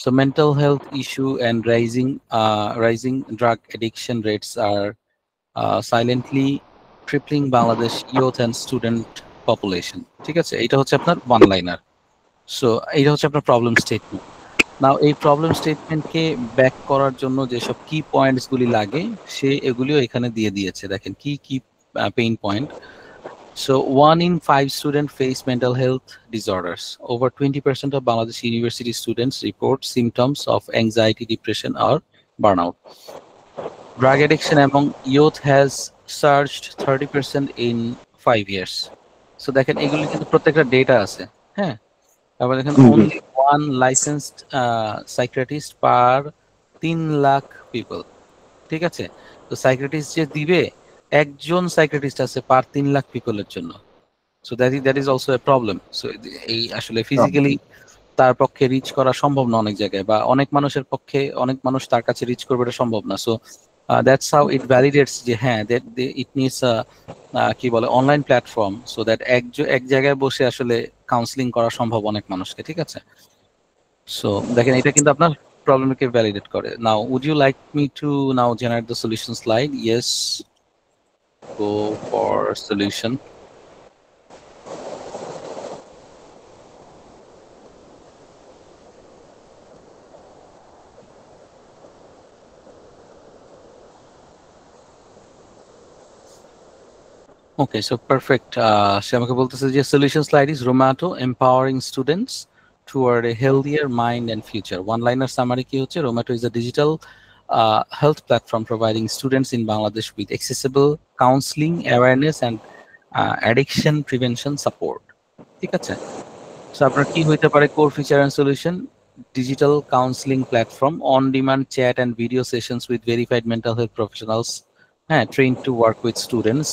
[SPEAKER 10] So mental health issue and rising drug addiction rates are silently tripling Bangladesh youth and student population. ঠিক আছে, এটা হচ্ছে আপনার ওয়ান লাইনার। সো এইটা হচ্ছে আপনার প্রবলেম স্টেটমেন্ট। নাও এই প্রবলেম স্টেটমেন্টকে ব্যাক করার জন্য যেসব কি পয়েন্টস গুলি লাগে সে এগুলিও এখানে দিয়ে দিয়েছে। দেখেন কি কি pain point. So 1 in 5 students face mental health disorders. Over 20% of Bangladesh university students report symptoms of anxiety, depression, or burnout. Drug addiction among youth has surged 30% in 5 years. So দেখেন এগুলি কিন্তু প্রত্যেকটা ডেটা আছে, হ্যাঁ? তারপর দেখেন only one licensed psychiatrist per 3 lakh people, ঠিক আছে? তো সাইকিয়াট্রিস্ট যে দিবে একজন সাইকিয়াট্রিস্ট আছে পার 3 লাখ পিপলের জন্য। So that is also a problem. So এই আসলে ফিজিক্যালি তার পক্ষে রিচ করা সম্ভব না অনেক জায়গায়, বা অনেক মানুষের পক্ষে অনেক মানুষ তার কাছে রিচ করবে এটা সম্ভব না। সো দ্যাটস হাউ ইট ভ্যালিডেটস যে হ্যাঁ ইট নিডস কি বলে অনলাইন প্ল্যাটফর্ম, সো দ্যাট এক জায়গায় বসে আসলে কাউন্সিলিং করা সম্ভব অনেক মানুষকে, ঠিক আছে? সো দেখেন এটা কিন্তু আপনার প্রবলেমকে ভ্যালিডেট করে। Now would you like me to now generate the solution slide? Yes, go for solution. Okay, so perfect. সে আমাকে বলতেছে যে solution slide is Zomato empowering students toward a healthier mind and future. One-liner summary কি হচ্ছে? Zomato is a digital health platform providing students in Bangladesh with accessible counseling, awareness, and addiction prevention support. ঠিক আছে? So আপনার কি হইতে পারে core feature and solution? Digital counseling platform, on-demand chat and video sessions with verified mental health professionals, trained to work with students.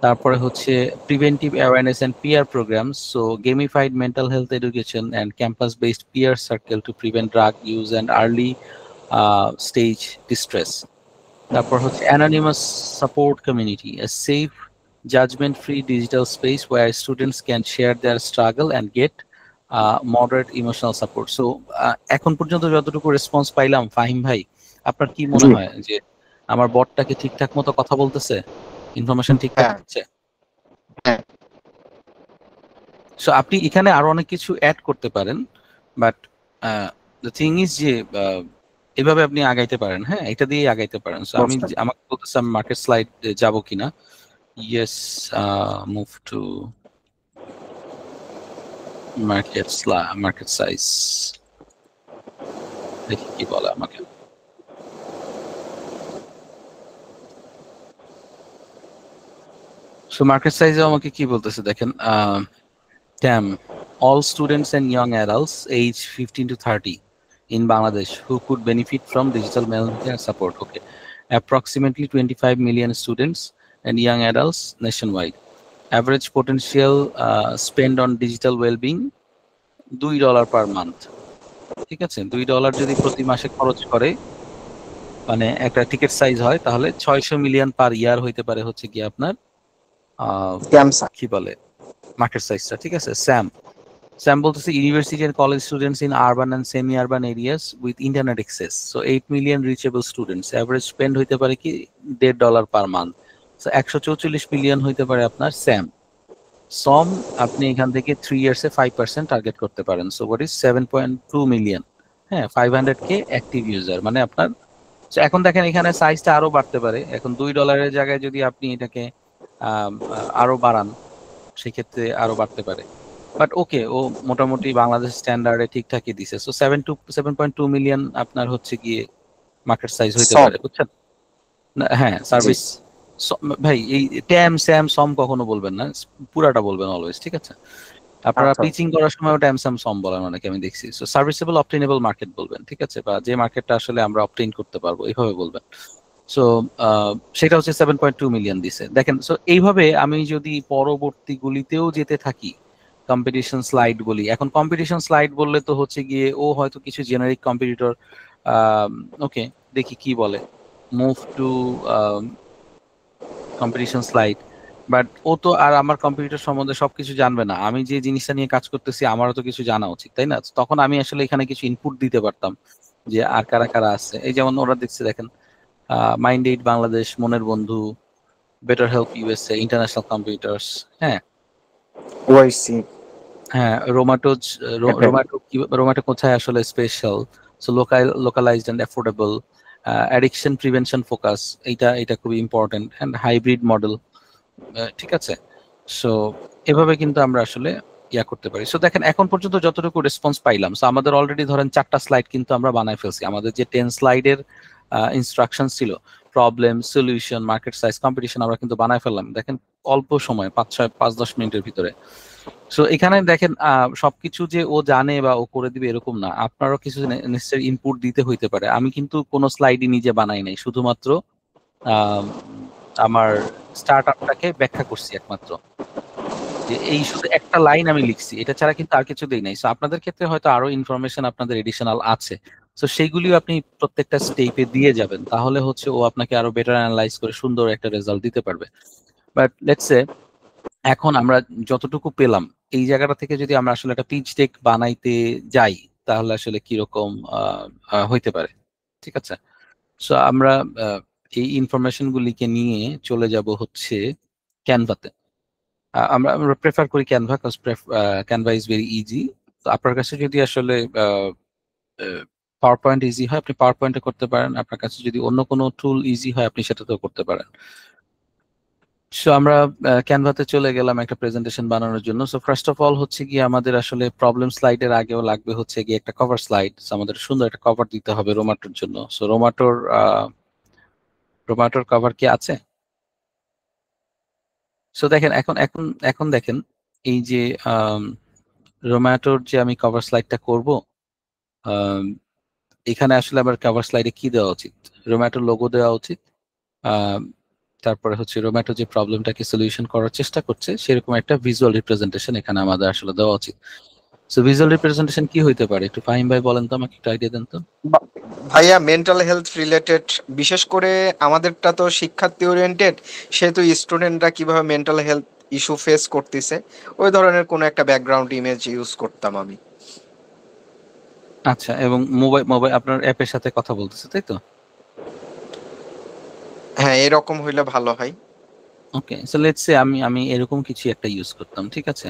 [SPEAKER 10] তারপরে হচ্ছে preventive awareness and peer programs, so gamified mental health education and campus based peer circle to prevent drug use and early stage distress. তারপর হচ্ছে anonymous support community, a safe judgment free digital space where students can share their struggle and get moderate emotional support. So এখন পর্যন্ত যতটুকু response পাইলাম ফাহিম ভাই, আপনার কি মনে হয় যে আমার বটটাকে ঠিকঠাক মতো কথা বলতেছে, ইনফরমেশন ঠিকঠাক আছে? সো আপনি এখানে আরো অনেক কিছু অ্যাড করতে পারেন, বাট দ্য থিং ইজ যে এভাবে আপনি আগাইতে পারেন, হ্যাঁ এটা দিয়ে আগাইতে পারেন। সো আমি আমাকে বলতেছি আমি মার্কেট স্লাইড যাব কিনা। Yes, move to market size, দেখি কি বলে আমাকে। So market size আমাকে কি বলতেছে দেখেন, TAM, all students and young adults age 15 to 30 in Bangladesh who could benefit from digital health support. Okay, approximately 25 million students and young adults nationwide. Average potential spend on digital well-being $2 per month. ঠিক আছে, $2 যদি প্রতি মাসে খরচ করে মানে একটা ticket size হয় তাহলে 600 মিলিয়ন পার ইয়ার হইতে পারে হচ্ছে কি আপনার কি বলে মার্কেট সাইজটা, ঠিক আছে? স্যাম বলতেছে university and college students in urban and semi urban areas with internet access, so 8 million reachable students, average spend হইতে পারে কি $1.5 পার মান্থ, সো 144 মিলিয়ন হইতে পারে আপনার সম আপনি এখান থেকে 3 ইয়ার্সে 5% টার্গেট করতে পারেন, সো হোয়াট ইজ 7.2 মিলিয়ন, হ্যাঁ 500K অ্যাক্টিভ ইউজার, মানে আপনার এখন দেখেন এখানে সাইজটা আরো বাড়তে পারে। এখন $2 জায়গায় যদি আপনি এটাকে আরো বাড়ান সেক্ষেত্রে আরো বাড়তে পারে, বাট ওকে ও মোটামুটি বাংলাদেশ স্ট্যান্ডার্ডে ঠিকঠাকই দিছে। সো 7.2 মিলিয়ন আপনার হচ্ছে গিয়ে মার্কেট সাইজ হইতে পারে, বুঝছেন? হ্যাঁ সার্ভিস ভাই এই ট্যাম স্যাম সম কখনো বলবেন না, পুরাটা বলবেন অলওয়েজ, ঠিক আছে? আপনারা পিচিং করার সময় ট্যাম স্যাম সম বলেন অনেকে, আমি দেখছি। সো সার্ভিসেবল অবটেনেবল মার্কেট বলবেন, ঠিক আছে? বা যে মার্কেটটা আসলে আমরা অবটেইন করতে পারবো এইভাবে বলবেন। সো সেটা হচ্ছে 7.2 মিলিয়ন দিছে দেখেন। সো এইভাবে আমি যদি পরবর্তীগুলিতেও যেতে থাকি, কম্পিটিশন স্লাইড বলি, এখন কম্পিটিশন স্লাইড বললে তো হচ্ছে গিয়ে ও হয়তো কিছু জেনারিক কম্পিটিটর, ওকে দেখি কি বলে, move to competition slide, but ও তো আর আমার কম্পিটিটর সম্বন্ধে সবকিছু জানবে না। আমি যে জিনিসটা নিয়ে কাজ করতেছি আমারও তো কিছু জানা উচিত, তাই না? তখন আমি আসলে এখানে কিছু ইনপুট দিতে পারতাম যে আর কারা কারা আছে। এই যেমন ওরা দেখছে দেখেন mind aid Bangladesh, Moner Bondhu, better help USA, international computers, হ্যাঁ রোমাটো কোথায় আসলে special, so localized and affordable, addiction prevention focus, এটা খুবই ইম্পর্টেন্ট, এন্ড হাইব্রিড মডেল, ঠিক আছে? সো এভাবে কিন্তু আমরা আসলে ইয়া করতে পারি। সো দেখেন এখন পর্যন্ত যতটুকু রেসপন্স পাইলাম, সো আমাদের অলরেডি ধরেন 4টা স্লাইড কিন্তু আমরা বানাই ফেলছি। আমাদের যে 10 স্লাইডের ইনস্ট্রাকশন ছিল, problem, solution, market size, competition আমরা কিন্তু বানায় ফেললাম দেখেন অল্প সময় 5-10 মিনিটের ভিতরে। সো এখানে দেখেন সবকিছু যে ও জানে বা ও করে দিবে এরকম না, আপনারও কিছু নেসেসারি ইনপুট দিতে হইতে পারে। আমি কিন্তু কোনো স্লাইডই নিজে বানাই নাই, শুধুমাত্র আমার স্টার্ট আপটাকে ব্যাখ্যা করছি একমাত্র, যে এই শুধু একটা লাইন আমি লিখছি, এটা ছাড়া কিন্তু আর কিছু দেই নাই। সো আপনাদের ক্ষেত্রে হয়তো আরো ইনফরমেশন আপনাদের এডিশনাল আছে, সো সেইগুলিও আপনি প্রত্যেকটা স্টেপে দিয়ে যাবেন, তাহলে হচ্ছে ও আপনাকে আরো বেটার অ্যানালাইজ করে সুন্দর একটা রেজাল্ট দিতে পারবে। বাট লেটস সে এখন আমরা যতটুকু পেলাম এই জায়গাটা থেকে যদি আমরা আসলে একটা পিচ ডেক বানাইতে যাই তাহলে আসলে কিরকম হইতে পারে, ঠিক আছে? সো আমরা এই ইনফরমেশন গুলিকে নিয়ে চলে যাব হচ্ছে ক্যানভাতে। আমরা প্রেফার করি Canva, cause Canva is very easy. তো আপনার কাছে যদি আসলে পাওয়ার পয়েন্ট ইজি হয় আপনি পাওয়ার পয়েন্টে করতে পারেন, আপনার কাছে যদি অন্য কোনো টুল ইজি হয় আপনি সেটাতেও করতে পারেন। সো আমরা ক্যানভাতে চলে গেলাম একটা প্রেজেন্টেশন বানানোর জন্য। সো ফার্স্ট অফ অল হচ্ছে গিয়ে আমাদের আসলে প্রবলেম স্লাইডের আগেও লাগবে হচ্ছে গিয়ে একটা কভার স্লাইড। আমাদের সুন্দর একটা কভার দিতে হবে রোমাটোর জন্য। সো রোমাটোর কভার কি আছে? সো দেখেন এখন দেখেন এই যে রোমাটোর যে আমি কভার স্লাইডটা করব, এখানে আসলে আমার কভার স্লাইডে কি দেওয়া উচিত? রোমাটোর লোগো দেওয়া উচিত, তারপরে হচ্ছে রোমাটো যে প্রবলেমটাকে সলিউশন করার চেষ্টা করছে সেরকম একটা ভিজুয়াল রিপ্রেজেন্টেশন এখানে আমাদের আসলে দেওয়া উচিত। সো ভিজুয়াল রিপ্রেজেন্টেশন কি হইতে পারে একটু ফাহিম ভাই বলেন তো, আমাকে একটু আইডিয়া দেন তো।
[SPEAKER 3] ভাইয়া মেন্টাল হেলথ রিলেটেড, বিশেষ করে আমাদেরটা তো শিক্ষার্থী ওরিয়েন্টেড, সেহেতু স্টুডেন্টরা কিভাবে মেন্টাল হেলথ ইস্যু ফেস করতেছে ওই ধরনের কোনো একটা ব্যাকগ্রাউন্ড ইমেজ ইউজ করতাম আমি।
[SPEAKER 10] আচ্ছা, এবং মোবাইল আপনার অ্যাপের সাথে কথা বলতেছে তাই তো?
[SPEAKER 3] হ্যাঁ, এরকম হইলে ভালো হয়।
[SPEAKER 10] ওকে, সো লেটস সে আমি এরকম কিছু একটা ইউজ করতাম, ঠিক আছে?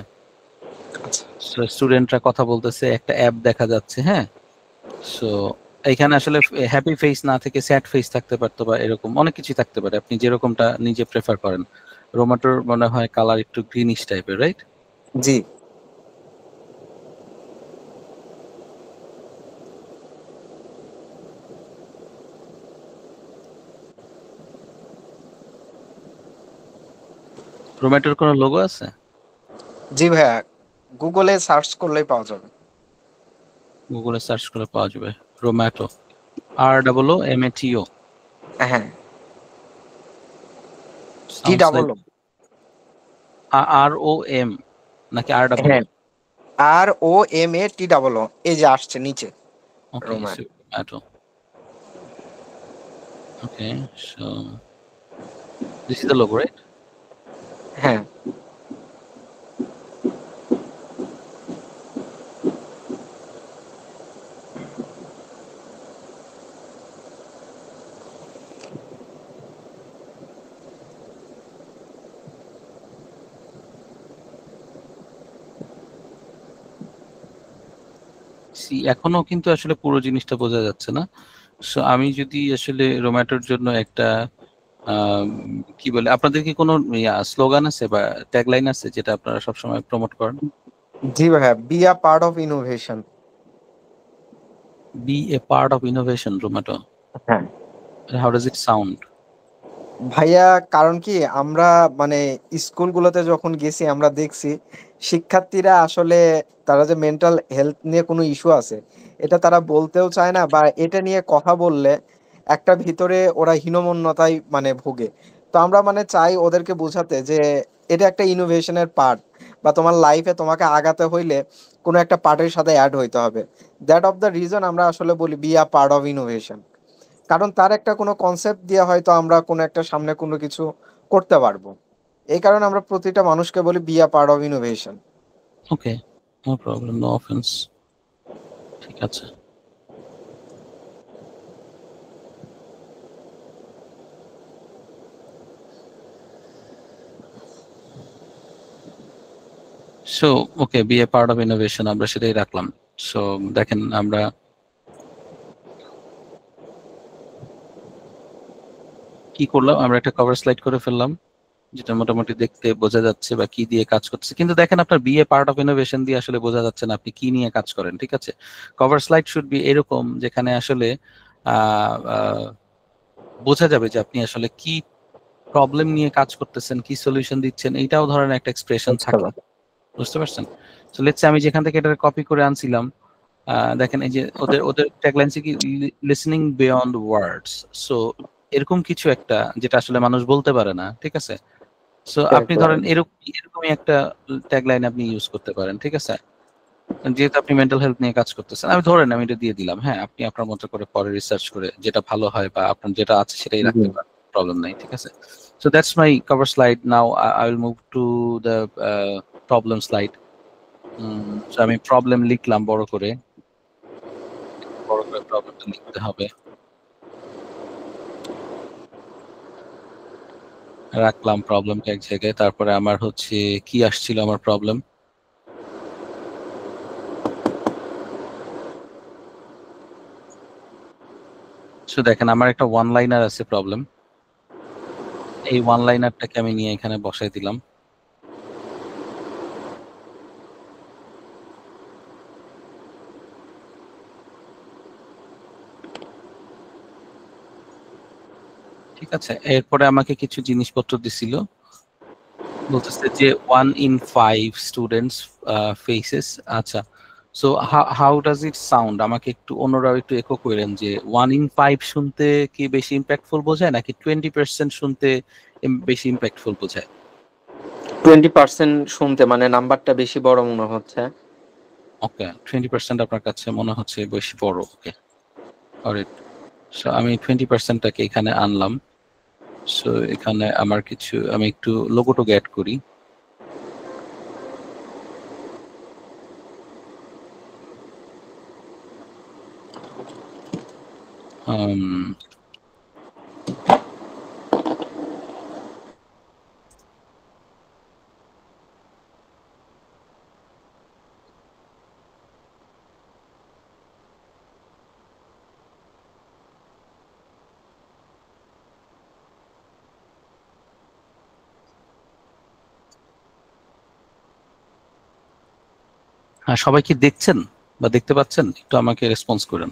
[SPEAKER 10] সো স্টুডেন্টরা কথা বলতেছে, একটা অ্যাপ দেখা যাচ্ছে, হ্যাঁ। সো এখানে আসলে হ্যাপি ফেস না থেকে স্যাড ফেস থাকতে পারতো বা এরকম অনেক কিছু থাকতে পারে, আপনি যেরকমটা নিজে প্রেফার করেন। রোমাটোর মনে হয় কালার একটু গ্রিনিশ টাইপের, রাইট?
[SPEAKER 3] জি।
[SPEAKER 10] রোমাটোর কোনো লোগো আছে?
[SPEAKER 3] জি ভাইয়া, গুগলে সার্চ করলেই পাওয়া যাবে।
[SPEAKER 10] গুগলে সার্চ করে পাওয়া যাবে রোমাটো, ROOMATO।
[SPEAKER 3] হ্যাঁ, TOO
[SPEAKER 10] ROM নাকি ROO?
[SPEAKER 3] হ্যাঁ, ROMATOO, এই যে আসছে নিচে
[SPEAKER 10] Romato. Okay, so this is the logo, right?
[SPEAKER 3] হ্যাঁ।
[SPEAKER 10] এখনো কিন্তু আসলে পুরো জিনিসটা বোঝা যাচ্ছে না। সো আমি যদি আসলে রোমাটোর জন্য একটা কি বলে, আপনাদের কি কোনো স্লোগান আছে বা ট্যাগলাইন আছে যেটা আপনারা সবসময় প্রমোট করেন?
[SPEAKER 3] জি ভাইয়া, be a part of innovation.
[SPEAKER 10] Be a part of innovation Romato.
[SPEAKER 3] হ্যাঁ।
[SPEAKER 10] How does it sound?
[SPEAKER 3] ভাইয়া কারণ কি আমরা মানে স্কুলগুলোতে যখন গেছি আমরা দেখছি শিক্ষার্থীরা আসলে তারা যে মেন্টাল হেলথ নিয়ে কোনো ইস্যু আছে এটা তারা বলতেও চায় না, বা এটা নিয়ে কথা বললে একটা ভিতরে ওরা হীনমন্যতায় মানে ভোগে। তো আমরা মানে চাই ওদেরকে বোঝাতে যে এটা একটা ইনোভেশনের পার্ট, বা তোমার লাইফে তোমাকে আগাতে হইলে কোনো একটা পার্টের সাথে অ্যাড হইতে হবে। দ্যাট অফ দ্য রিজন আমরা আসলে বলি be a part of innovation, কারণ তার একটা কোনো কনসেপ্ট দিয়ে হয়তো আমরা কোনো একটা সামনে কোনো কিছু করতে পারবো। এই কারণে আমরা প্রতিটা মানুষকে বলি be a part of innovation.
[SPEAKER 10] Okay, no problem, no offense, ঠিক আছে। So okay, be a part of innovation আমরা সেটাই রাখলাম। সো দেখেন আমরা কি করলাম, আমরা একটা কভার স্লাইড করে ফেললাম যেটা মোটামুটি দেখতে বোঝা যাচ্ছে বা কি দিয়ে কাজ করছে, কিন্তু দেখেন আপনার be a part of innovation দিয়ে আসলে বোঝা যাচ্ছে না আপনি কি নিয়ে কাজ করেন, ঠিক আছে? কভার স্লাইড শুড বি এরকম যেখানে আসলে বোঝা যাবে যে আপনি আসলে কি প্রবলেম নিয়ে কাজ করতেছেন, কি সলিউশন দিচ্ছেন, এইটাও ধরেন একটা এক্সপ্রেশন থাকে, বুঝতে পারছেন? তো লেটস আমি যেখান থেকে এটা কপি করে আনছিলাম, দেখেন এই যে ওদের ওদের ট্যাগলাইন কি লিসনিং বিয়ন্ড ওয়ার্ডস। সো এরকম কিছু একটা যেটা আসলে মানুষ বলতে পারে না, ঠিক আছে? সো আপনি ধরেন এরকমই একটা ট্যাগলাইন আপনি ইউজ করতে পারেন, ঠিক আছে? যেহেতু আপনি মেন্টাল হেলথ নিয়ে কাজ করতেছেন, আমি ধরেন আমি এটা দিয়ে দিলাম, হ্যাঁ আপনি আপনার মতো করে পরে রিসার্চ করে যেটা ভালো হয় বা আপনার যেটা আছে সেটাই রাখতে পারেন, প্রবলেম নাই, ঠিক আছে? So that's my cover slide. Now I will move to the problem slide. So আমি প্রবলেম লিখলাম বড় করে প্রবলেমটা লিখতে হবে, রাখলাম প্রবলেমটা এক জায়গায়। তারপরে আমার হচ্ছে কি আসছিল আমার প্রবলেম, সো দেখেন আমার একটা ওয়ান লাইনার আছে প্রবলেম, এই ওয়ান লাইনারটাকে আমি নিয়ে এখানে বসাই দিলাম। ঠিক আছে, এরপরে আমাকে কিছু জিনিসপত্র দিছিল, বলতেছে যে 1 in 5 স্টুডেন্টস ফেসেস। আচ্ছা, so how does it sound, আমাকে একটু অন্যরাও একটু একো করেন যে 1 in 5 শুনতে কি বেশি ইম্প্যাক্টফুল বোঝায় নাকি 20% শুনতে বেশি ইম্প্যাক্টফুল বোঝায়?
[SPEAKER 3] 20% শুনতে, মানে নাম্বারটা বেশি বড় মনে হচ্ছে।
[SPEAKER 10] ওকে, 20% আপনার কাছে মনে হচ্ছে বেশি বড়। ওকে, অলরাইট, সো আমি 20%টাকে এখানে আনলাম। সো এখানে আমার কিছু, আমি একটু লোগোটো অ্যাড করি। হ্যাঁ, সবাই কি দেখছেন বা দেখতে পাচ্ছেন? একটু আমাকে রেসপন্স করেন।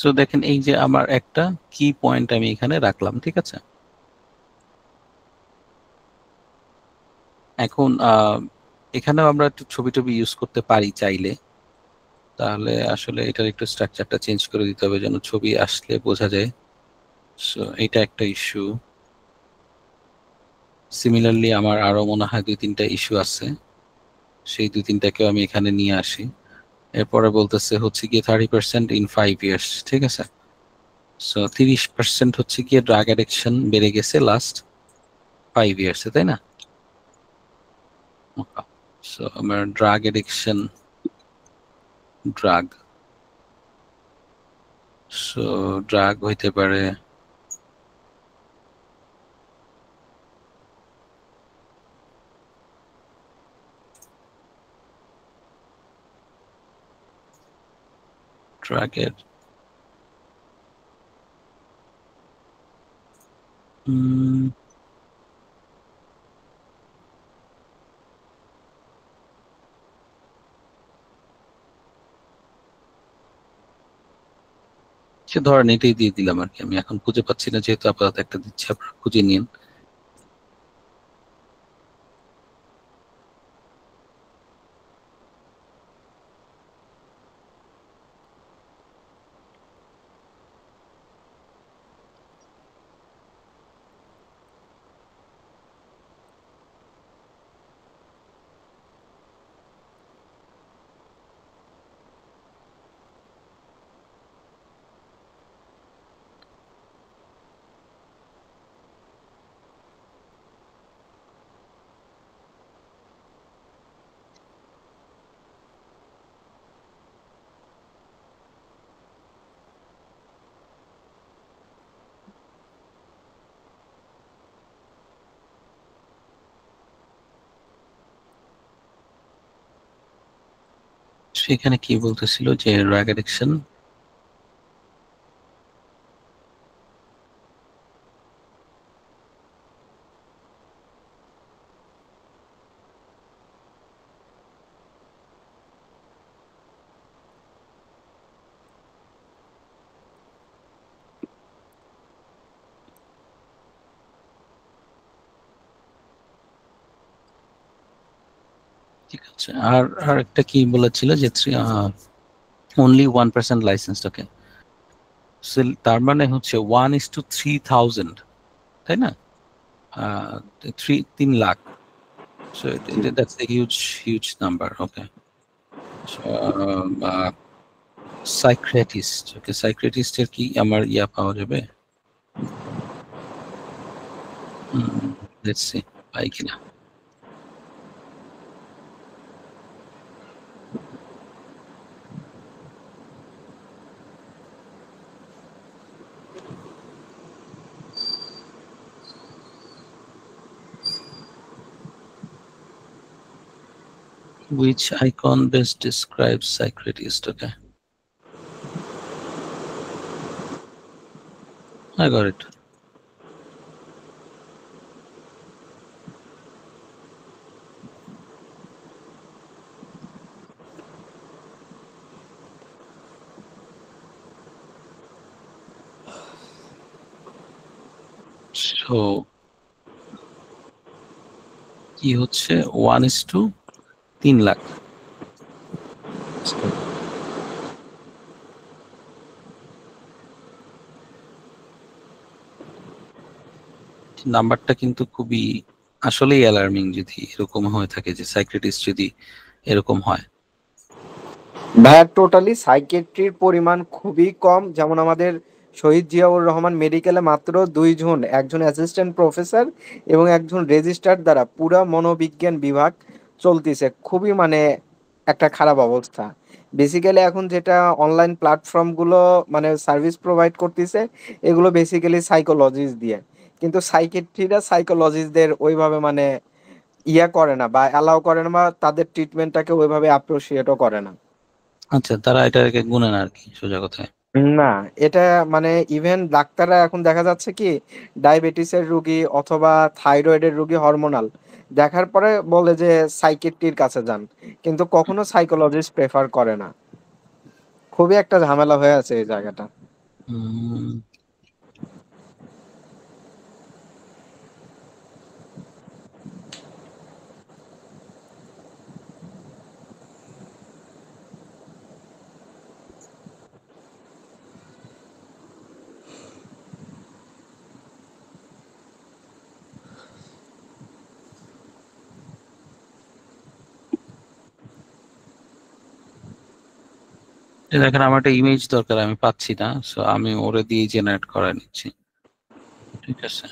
[SPEAKER 10] সো দেখেন এই যে আমার একটা কি পয়েন্ট আমি এখানে রাখলাম, ঠিক আছে? এখন এখানেও আমরা একটু ছবি টবি ইউজ করতে পারি চাইলে, তাহলে আসলে এটার একটু স্ট্রাকচারটা চেঞ্জ করে দিতে হবে যেন ছবি আসলে বোঝা যায়। সো এটা একটা ইস্যু। সিমিলারলি আমার আরো মনে হয় 2-3টা ইস্যু আছে, সেই 2-3টাকেও আমি এখানে নিয়ে আসি। এরপরে বলতেছে হচ্ছে গিয়ে 30% ইন 5 years, ঠিক আছে? সো 30% হচ্ছে গিয়ে ড্রাগ অ্যাডিকশন বেড়ে গেছে লাস্ট 5 years, তাই না? সো আমার drug addiction, drug, so drug হইতে পারে ড্রাগের সে ধরেন এটাই দিয়ে দিলাম আর কি। আমি এখন খুঁজে পাচ্ছি না, যেহেতু আপাতত একটা দিচ্ছি, আপনারা খুঁজে নিন। সেখানে কি বলতেছিল যে র্যাগ অ্যাডিকশন ঠিক আছে। আর আর একটা কি বলেছিল যে only 1% লাইসেন্স। ওকে, তার মানে হচ্ছে 1:3000, তাই না? 3 lakh. So that's a huge number. Okay. So psychiatrist. Okay, psychiatrist এর কি আমার পাওয়া যাবে? Let's see পাই কিনা। Which icon best describes psychiatrist? Okay, I got it. So কি হচ্ছে 1:3 লাখ। নাম্বারটা কিন্তু খুবই আসলেই অ্যালার্মিং যদি এরকম হয়ে থাকে, যে সাইকিয়াট্রিস্ট যদি এরকম হয়।
[SPEAKER 3] ভাইয়া টোটালি সাইকিয়াট্রির পরিমাণ খুবই কম। যেমন আমাদের শহীদ জিয়াউর রহমান মেডিকেলে মাত্র 2 জন, একজন অ্যাসিস্ট্যান্ট প্রফেসর এবং একজন রেজিস্ট্রার দ্বারা পুরা মনোবিজ্ঞান বিভাগ চলতেছে। খুবই মানে একটা খারাপ অবস্থা। বেসিক্যালি এখন যেটা অনলাইন প্ল্যাটফর্মগুলো মানে সার্ভিস প্রোভাইড করতেছে, এগুলো বেসিক্যালি সাইকোলজিস্ট দিয়ে, কিন্তু সাইকিয়াট্রিরা সাইকোলজিস্টদের ওইভাবে মানে করে না বা অ্যালাউ করে না, বা তাদের ট্রিটমেন্টটাকে ওইভাবে অ্যাপ্রিসিয়েটও করে না।
[SPEAKER 10] আচ্ছা, তারা এটাকে গুনে না আর কি, সোজা কথায়।
[SPEAKER 3] না, এটা মানে ইভেন ডাক্তাররা এখন দেখা যাচ্ছে কি ডায়াবেটিসের রোগী অথবা থাইরয়েডের রোগী হরমোনাল দেখার পরে বলে যে সাইকিয়াট্রির কাছে যান, কিন্তু কখনো সাইকোলজিস্ট প্রেফার করে না। খুবই একটা ঝামেলা হয়ে আছে এই জায়গাটা।
[SPEAKER 10] দেখেন, আমার একটা ইমেজ দরকার, আমি পাচ্ছি না, সো আমি ওরে দিয়ে জেনারেট করে নিচ্ছি। ঠিক আছে,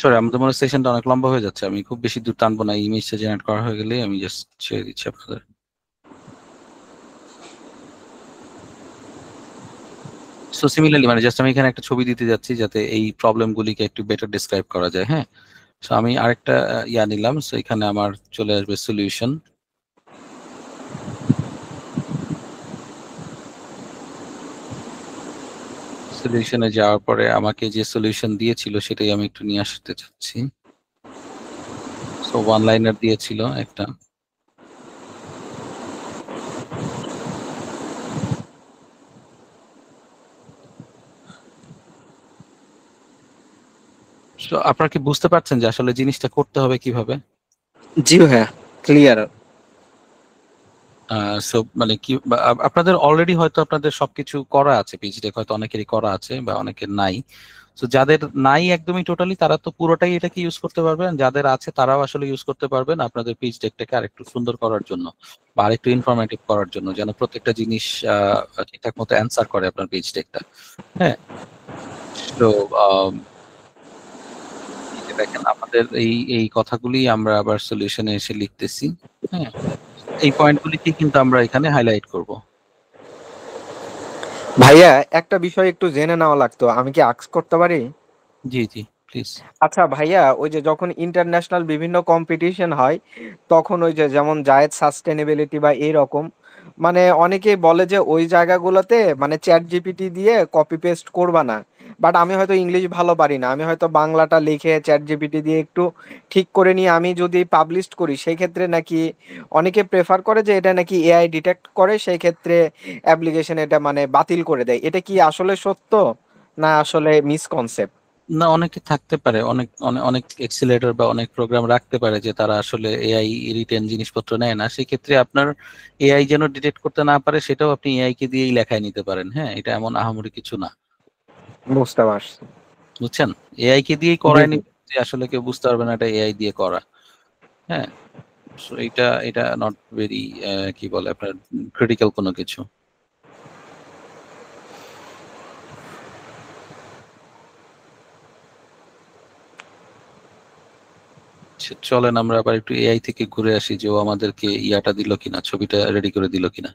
[SPEAKER 10] সরি আমাদের মনে সেশনটা অনেক লম্বা হয়ে যাচ্ছে, আমি খুব বেশি দূর টানবো না। ইমেজটা জেনারেট করা হয়ে গেলে আমি জাস্ট ছেড়ে দিচ্ছি আপনাদের। সো সিমিলারলি মানে জাস্ট আমি এখানে একটা ছবি দিতে যাচ্ছি যাতে এই প্রবলেমগুলিকে একটু বেটার ডিসক্রাইব করা যায়। হ্যাঁ, সো আমি আরেকটা নিলাম। সো এখানে আমার চলে আসবে সলিউশন। সলিউশনে যাওয়ার পরে আমাকে যে সলিউশন দিয়েছিল সেটাই আমি একটু নিয়ে আসতে চাচ্ছি। সো ওয়ান লাইনার দিয়েছিল একটা, আপনারা কি বুঝতে পারছেন যে আসলে জিনিসটা করতে হবে কিভাবে?
[SPEAKER 3] জি হ্যাঁ, ক্লিয়ার।
[SPEAKER 10] সো মানে কি আপনাদের অলরেডি হয়তো আপনাদের সবকিছু করা আছে, পিএইচডি হয়তো অনেকেরই করা আছে বা অনেকের নাই। তো যাদের নাই একদমই টোটালি তারা তো পুরোটাই এটাকে ইউজ করতে পারবেন, যাদের আছে তারাও আসলে ইউজ করতে পারবেন আপনাদের পিচ ডেকটাকে আরেকটু সুন্দর করার জন্য বা আরেকটু ইনফরমেটিভ করার জন্য, যেন প্রত্যেকটা জিনিস ঠিকঠাক মতো অ্যান্সার করে আপনার পিচ ডেকটা। হ্যাঁ, তো দেখেন আমাদের এই কথাগুলি আমরা আবার সলিউশনে এসে লিখতেছি। হ্যাঁ, এই পয়েন্টগুলিকে কিন্তু আমরা এখানে হাইলাইট করব।
[SPEAKER 3] ভাইয়া একটা বিষয় একটু জেনে নেওয়া লাগতো, আমি কি আস্ক করতে পারি?
[SPEAKER 10] জি জি প্লিজ।
[SPEAKER 3] আচ্ছা ভাইয়া, ওই যে যখন ইন্টারন্যাশনাল বিভিন্ন কম্পিটিশন হয় তখন ওই যে যেমন জায়েদ সাস্টেনেবিলিটি বা এইরকম, মানে অনেকেই বলে যে ওই জায়গাগুলোতে মানে চ্যাট জিপিটি দিয়ে কপি পেস্ট করবা না। বাট আমি হয়তো ইংলিশ ভালো পারি না, আমি হয়তো বাংলাটা লিখে চ্যাট জিপিটি দিয়ে একটু ঠিক করে নিয়ে আমি যদি পাবলিশ করি সেই ক্ষেত্রে নাকি অনেকে প্রেফার করে যে এটা নাকি এআই ডিটেক্ট করে, সেই ক্ষেত্রে অ্যাপ্লিকেশন এটা মানে বাতিল করে দেয়। এটা কি আসলে সত্য না আসলে মিসকনসেপ্ট?
[SPEAKER 10] না, অনেকে থাকতে পারে, অনেক অনেক অনেক এক্সিলেটর বা অনেক প্রোগ্রাম রাখতে পারে যে তারা আসলে এআই রিটেন জিনিসপত্র নেয় না। সেক্ষেত্রে আপনার এআই যেন ডিটেক্ট করতে না পারে সেটাও আপনি এআই কে দিয়েই লেখায় নিতে পারেন। হ্যাঁ, এটা এমন আহামরি কিছু না,
[SPEAKER 3] বুঝতে পারছি।
[SPEAKER 10] বুঝছেন? এআই কে দিয়েই
[SPEAKER 3] জি
[SPEAKER 10] করায়
[SPEAKER 3] জি।
[SPEAKER 10] নিতে যে আসলে কেউ বুঝতে পারবে না এটা এআই দিয়ে করা। হ্যাঁ, সো এটা নট ভেরি কি বলে আপনার ক্রিটিক্যাল কোনো কিছু। চলেন আমরা আবার একটু এআই থেকে ঘুরে আসি যে ও আমাদেরকে ইয়াটা দিল কিনা, ছবিটা রেডি করে দিল কিনা।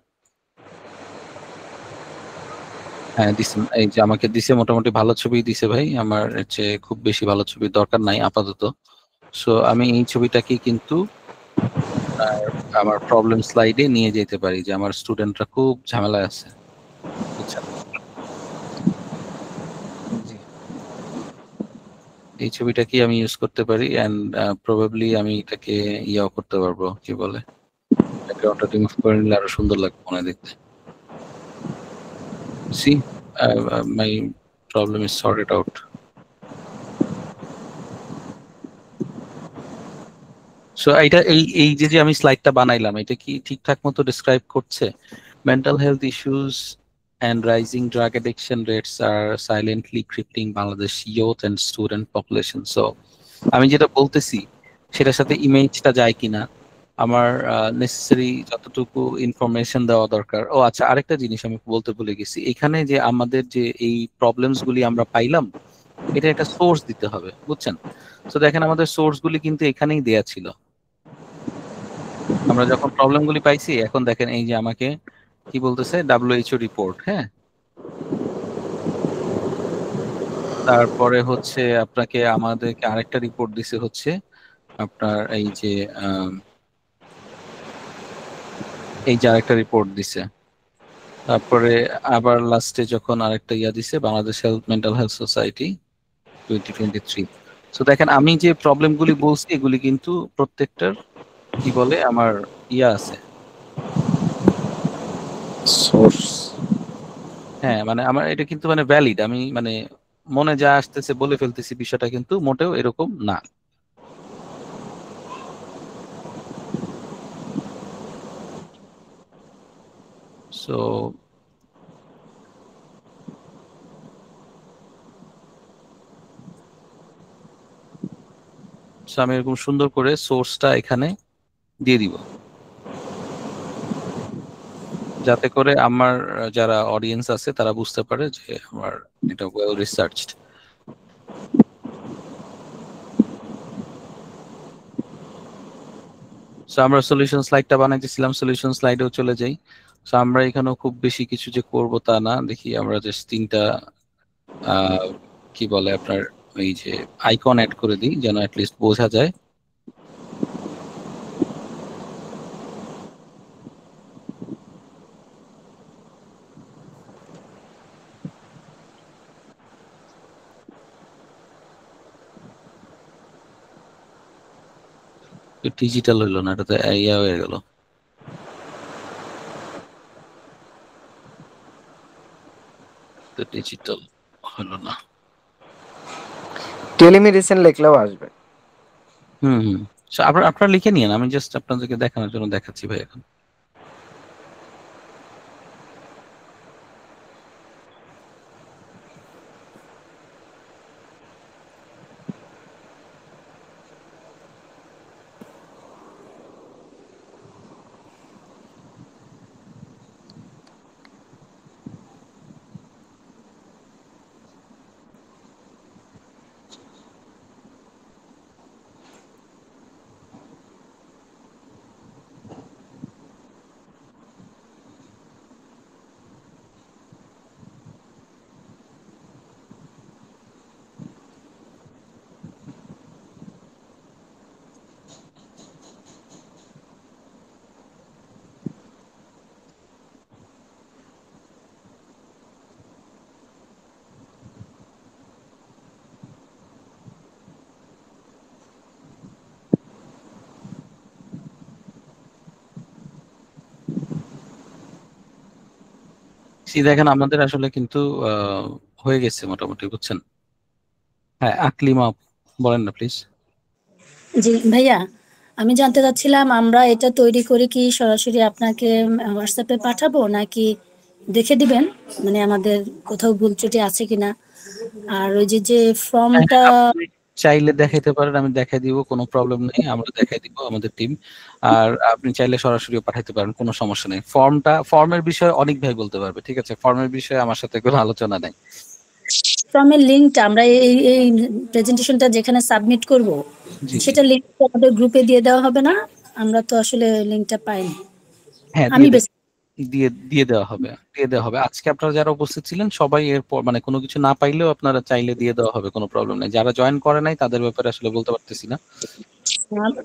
[SPEAKER 10] হ্যাঁ দিছেন, এই যে আমাকে দিছে, মোটামুটি ভালো ছবি দিছে ভাই, আমার চেয়ে খুব বেশি ভালো ছবির দরকার নাই আপাতত। সো আমি এই ছবিটাকে কিন্তু আমার প্রবলেম স্লাইডে নিয়ে যেতে পারি যে আমার স্টুডেন্টরা খুব ঝামেলায় আছে, বুঝছেন? এই ছবিটাকে আমি ইউজ করতে পারি এন্ড প্রবাবলি আমি এটাকে ইয়াও করতে পারবো, কি বলে, ব্যাকগ্রাউন্ডটা রিমুভ করে নিলে আরো সুন্দর লাগবে মনে দেখতে। See, my problem is sorted out. So এই যে আমি স্লাইডটা বানাইলাম এটা কি ঠিকঠাক মতো ডিসক্রাইব করছে? Mental health issues and rising drug addiction rates are silently crippling Bangladesh youth and student population. So আমি যেটা বলতেছি সেটার সাথে ইমেজটা যায় কিনা, আমার নেসেসারি যতটুকু ইনফরমেশন দেওয়া দরকার। ও আচ্ছা, আরেকটা জিনিস আমি বলতে ভুলে গেছি, এখানে যে আমাদের যে এই প্রবলেমস গুলি আমরা পাইলাম এটা একটা সোর্স দিতে হবে, বুঝছেন? তো দেখেন আমাদের সোর্স গুলি কিন্তু এখানেই দেয়া ছিল। আমরা যখন প্রবলেম গুলি পাইছি, এখন দেখেন এই যে আমাকে কি বলতেছে, WHO রিপোর্ট। হ্যাঁ, তারপরে হচ্ছে আপনাকে আমাদেরকে আরেকটা রিপোর্ট দিছে হচ্ছে আপনার এই যে আরেকটা রিপোর্ট দিছে। তারপরে আবার লাস্টে যখন আরেকটা ইয়া দিছে, Bangladesh mental health society 2023। So দেখেন আমি যে প্রবলেম গুলি বলছি এগুলি কিন্তু প্রত্যেকটার কি বলে আমার ইয়া আছে,
[SPEAKER 3] সোর্স।
[SPEAKER 10] হ্যাঁ, মানে আমার এটা কিন্তু মানে ভ্যালিড, আমি মানে মনে যা আসতেছে বলে ফেলতেছি, বিষয়টা কিন্তু মোটেও এরকম না। সো আমি এরকম সুন্দর করে সোর্সটা এখানে দিয়ে দিব, যাতে করে আমার যারা অডিয়েন্স আছে তারা বুঝতে পারে যে আমার এটা ওয়েল রিসার্চড। সো আমরা সলিউশন স্লাইডটা বানাইতেছিলাম, সলিউশন স্লাইডেও চলে যাই। সো আমরা এখানেও খুব বেশি কিছু যে করব তা না, দেখি আমরা জাস্ট 3টা কি বলে আপনার ওই যে আইকন অ্যাড করে দিই যেন অ্যাটলিস্ট বোঝা যায়। ডিজিটাল হইলো না, এটা তো ইয়া হয়ে গেল। ডিজিটাল হলো না,
[SPEAKER 3] টেলিমেডিসিন লিখলেও আসবে।
[SPEAKER 10] হুম। আপনারা লিখে নিন, আমি জাস্ট আপনাদেরকে দেখানোর জন্য দেখাচ্ছি ভাই এখন। দেখেন আমাদের আসলে কিন্তু হয়ে গেছে মোটামুটি, বুঝছেন। হ্যাঁ, আকলিমা বলেন না প্লিজ।
[SPEAKER 5] জি ভাইয়া, আমি জানতে চাচ্ছিলাম আমরা এটা তৈরি করে কি সরাসরি আপনাকে হোয়াটসঅ্যাপে পাঠাবো নাকি দেখে দিবেন, মানে আমাদের কোথাও ভুল ত্রুটি আছে কিনা? আর ওই যে ফর্মটা
[SPEAKER 10] আপনি চাইলে দেখাইতে পারেন, আমি দেখাই দিব, কোনো প্রবলেম নেই, আমরা দেখাই দিব আমাদের টিম। আর আপনি চাইলে সরাসরিও পাঠাইতে পারেন, কোনো সমস্যা নেই। ফর্মের বিষয়ে অনেক ভাই বলতে পারবে, ঠিক আছে। ফর্মের বিষয়ে আমার সাথে কোনো আলোচনা নেই।
[SPEAKER 5] ফর্মের লিংকটা আমরা এই প্রেজেন্টেশনটা যেখানে সাবমিট করব সেটা লিংক আমাদের গ্রুপে দিয়ে দেওয়া হবে না? আমরা তো আসলে লিংকটা পাইনি।
[SPEAKER 10] হ্যাঁ,
[SPEAKER 5] আমি
[SPEAKER 10] দিয়ে দেওয়া হবে। আজকে আপনারা যারা উপস্থিত ছিলেন সবাই এরপর মানে কোনো কিছু না পাইলেও আপনারা চাইলে দিয়ে দেওয়া হবে, কোনো প্রবলেম নেই। যারা জয়েন করে নাই তাদের ব্যাপারে আসলে বলতে পারতেছি না।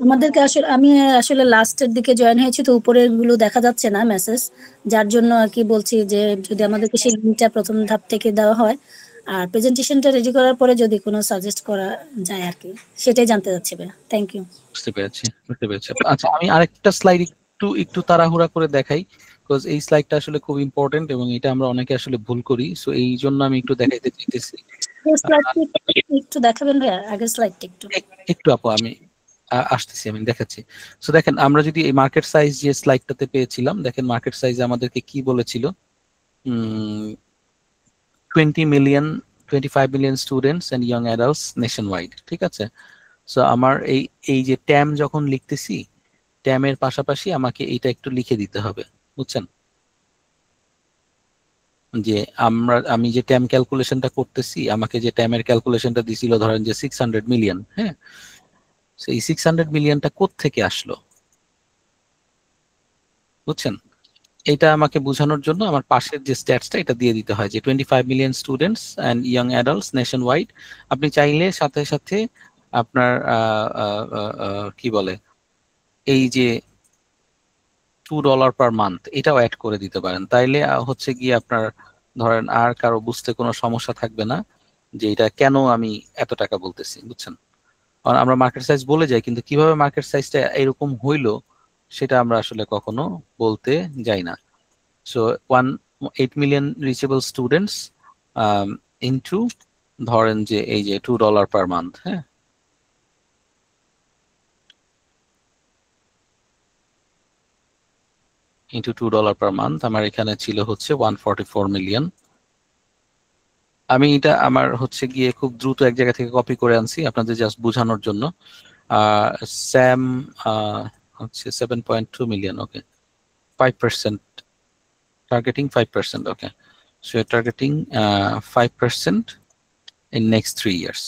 [SPEAKER 5] আমাদেরকে আসলে আমি আসলে লাস্টের দিকে জয়েন হয়েছি, তো উপরের গুলো দেখা যাচ্ছে না মেসেজ, যার জন্য আর কি বলছি যে যদি আমাদেরকে সেই লিংকটা প্রথম ধাপ থেকে দেওয়া হয় আর প্রেজেন্টেশনটা রেডি করার পরে যদি কোনো সাজেস্ট করা যায় আর কি, সেটাই জানতে চাচ্ছি ভাই। Thank you.
[SPEAKER 10] বুঝতে পেরেছি। আচ্ছা, আমি আরেকটা স্লাইড একটু তাড়াহুড়া করে দেখাই, বিকজ এই স্লাইডটা আসলে খুব ইম্পর্টেন্ট এবং এটা আমরা অনেকে আসলে ভুল করি, সো এই জন্য আমি একটু দেখাইতে চাইতেছি।
[SPEAKER 5] একটু দেখাবেন ভাইয়া আগের স্লাইডটা
[SPEAKER 10] একটু আপু আমি আসতেছি, আমি দেখাচ্ছি। সো দেখেন, আমরা যদি এই মার্কেট সাইজ যে স্লাইডটাতে পেয়েছিলাম, দেখেন মার্কেট সাইজ আমাদেরকে কি বলেছিল, 25 million students and young adults nationwide, ঠিক আছে। সো আমার এই যে ট্যাম যখন লিখতেছি, ট্যামের পাশাপাশি আমাকে এইটা একটু লিখে দিতে হবে, বুঝছেন, যে আমি যে ট্যাম ক্যালকুলেশনটা করতেছি, আমাকে যে ট্যামের ক্যালকুলেশনটা দিছিল ধরেন যে 600 মিলিয়ন, হ্যাঁ, সেই 600 মিলিয়নটা কোত্থেকে আসলো, বুঝছেন। এটা আমাকে বোঝানোর জন্য আমার পাশের যে স্ট্যাটসটা এটা দিয়ে দিতে হয় যে 25 million students and young adults nation wide. আপনি চাইলে সাথে সাথে আপনার কি বলে এই যে $2 পার মান্থ এটাও অ্যাড করে দিতে পারেন, তাইলে হচ্ছে গিয়ে আপনার ধরেন আর কারো বুঝতে কোনো সমস্যা থাকবে না যে এটা কেন আমি এত টাকা বলতেছি, বুঝছেন। কারণ আমরা মার্কেট সাইজ বলে যাই, কিন্তু কিভাবে মার্কেট সাইজটা এরকম হইলো সেটা আমরা আসলে কখনো বলতে যাই না। So 8 million reachable students into ধরেন যে এই যে $2 পার মান্থ, হ্যাঁ, ইনটু $2 পার মান্থ, আমার এখানে ছিল হচ্ছে 144 মিলিয়ন। আমি এটা আমার হচ্ছে গিয়ে খুব দ্রুত এক জায়গা থেকে কপি করে আনছি আপনাদের জাস্ট বোঝানোর জন্য। স্যাম হচ্ছে 7.2 million, okay, 5%, targeting 5%, okay, so you're targeting 5% in next 3 years.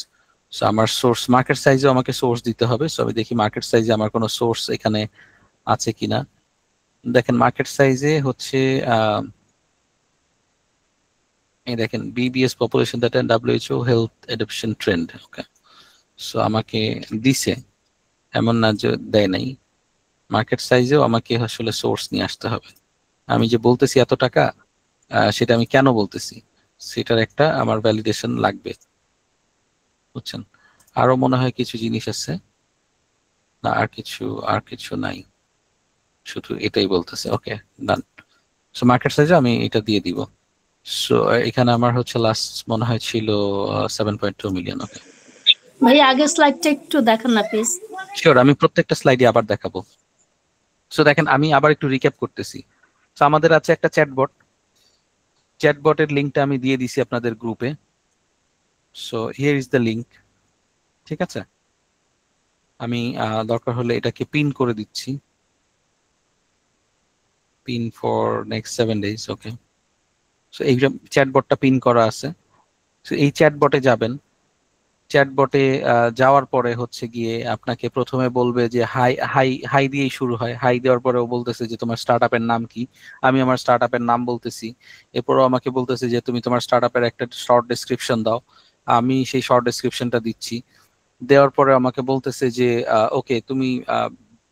[SPEAKER 10] So আমার সোর্স মার্কেট সাইজে আমাকে সোর্স দিতে হবে, সো আমি দেখি মার্কেট সাইজে আমার কোনো সোর্স এখানে আছে কিনা। দেখেন মার্কেট সাইজে হচ্ছে এই দেখেন BBS population data WHO health adoption trend, okay, so আমাকে দিছে, এমন না যে দেয় নাই। মার্কেট সাইজেও আমাকে আসলে সোর্স নিয়ে আসতে হবে। আমি যে বলতেছি এত টাকা, সেটা আমি কেন বলতেছি সেটার একটা আমার ভ্যালিডেশন লাগবে, বুঝছেন। আরো মনে হয় কিছু জিনিস আছে না, আর কিছু নাই, শুধু এটাই বলতেছে, ওকে, ডান। সো মার্কেট সাইজে আমি এটা দিয়ে দিব। সো এখানে আমার হচ্ছে লাস্ট মনে হয় ছিল 7.2 মিলিয়ন, ওকে।
[SPEAKER 5] ভাই আগের স্লাইডটা একটু দেখান না প্লিজ।
[SPEAKER 10] শিওর, আমি প্রত্যেকটা স্লাইডে আবার দেখাবো। সো দেখেন আমি আবার একটু রিক্যাপ করতেছি। সো আমাদের আছে একটা চ্যাটবটের লিঙ্কটা আমি দিয়ে দিছি আপনাদের গ্রুপে। So here is the link, ঠিক আছে। আমি দরকার হলে এটাকে পিন করে দিচ্ছি, pin for next 7 days, okay. So এই চ্যাটবটটা পিন করা আছে। সো এই চ্যাটবটে যাবেন, চ্যাটবটে যাওয়ার পরে হচ্ছে গিয়ে আপনাকে প্রথমে বলবে যে হাই হাই হাই দিয়েই শুরু হয়। হাই দেওয়ার পরে ও বলতেছে যে তোমার স্টার্টআপের নাম কি, আমি আমার স্টার্টআপের নাম বলতেছি। এরপরও আমাকে বলতেছে যে তুমি তোমার স্টার্টআপের একটা শর্ট ডেসক্রিপশন দাও, আমি সেই শর্ট ডেসক্রিপশনটা দিচ্ছি। দেওয়ার পরে আমাকে বলতেছে যে ওকে, তুমি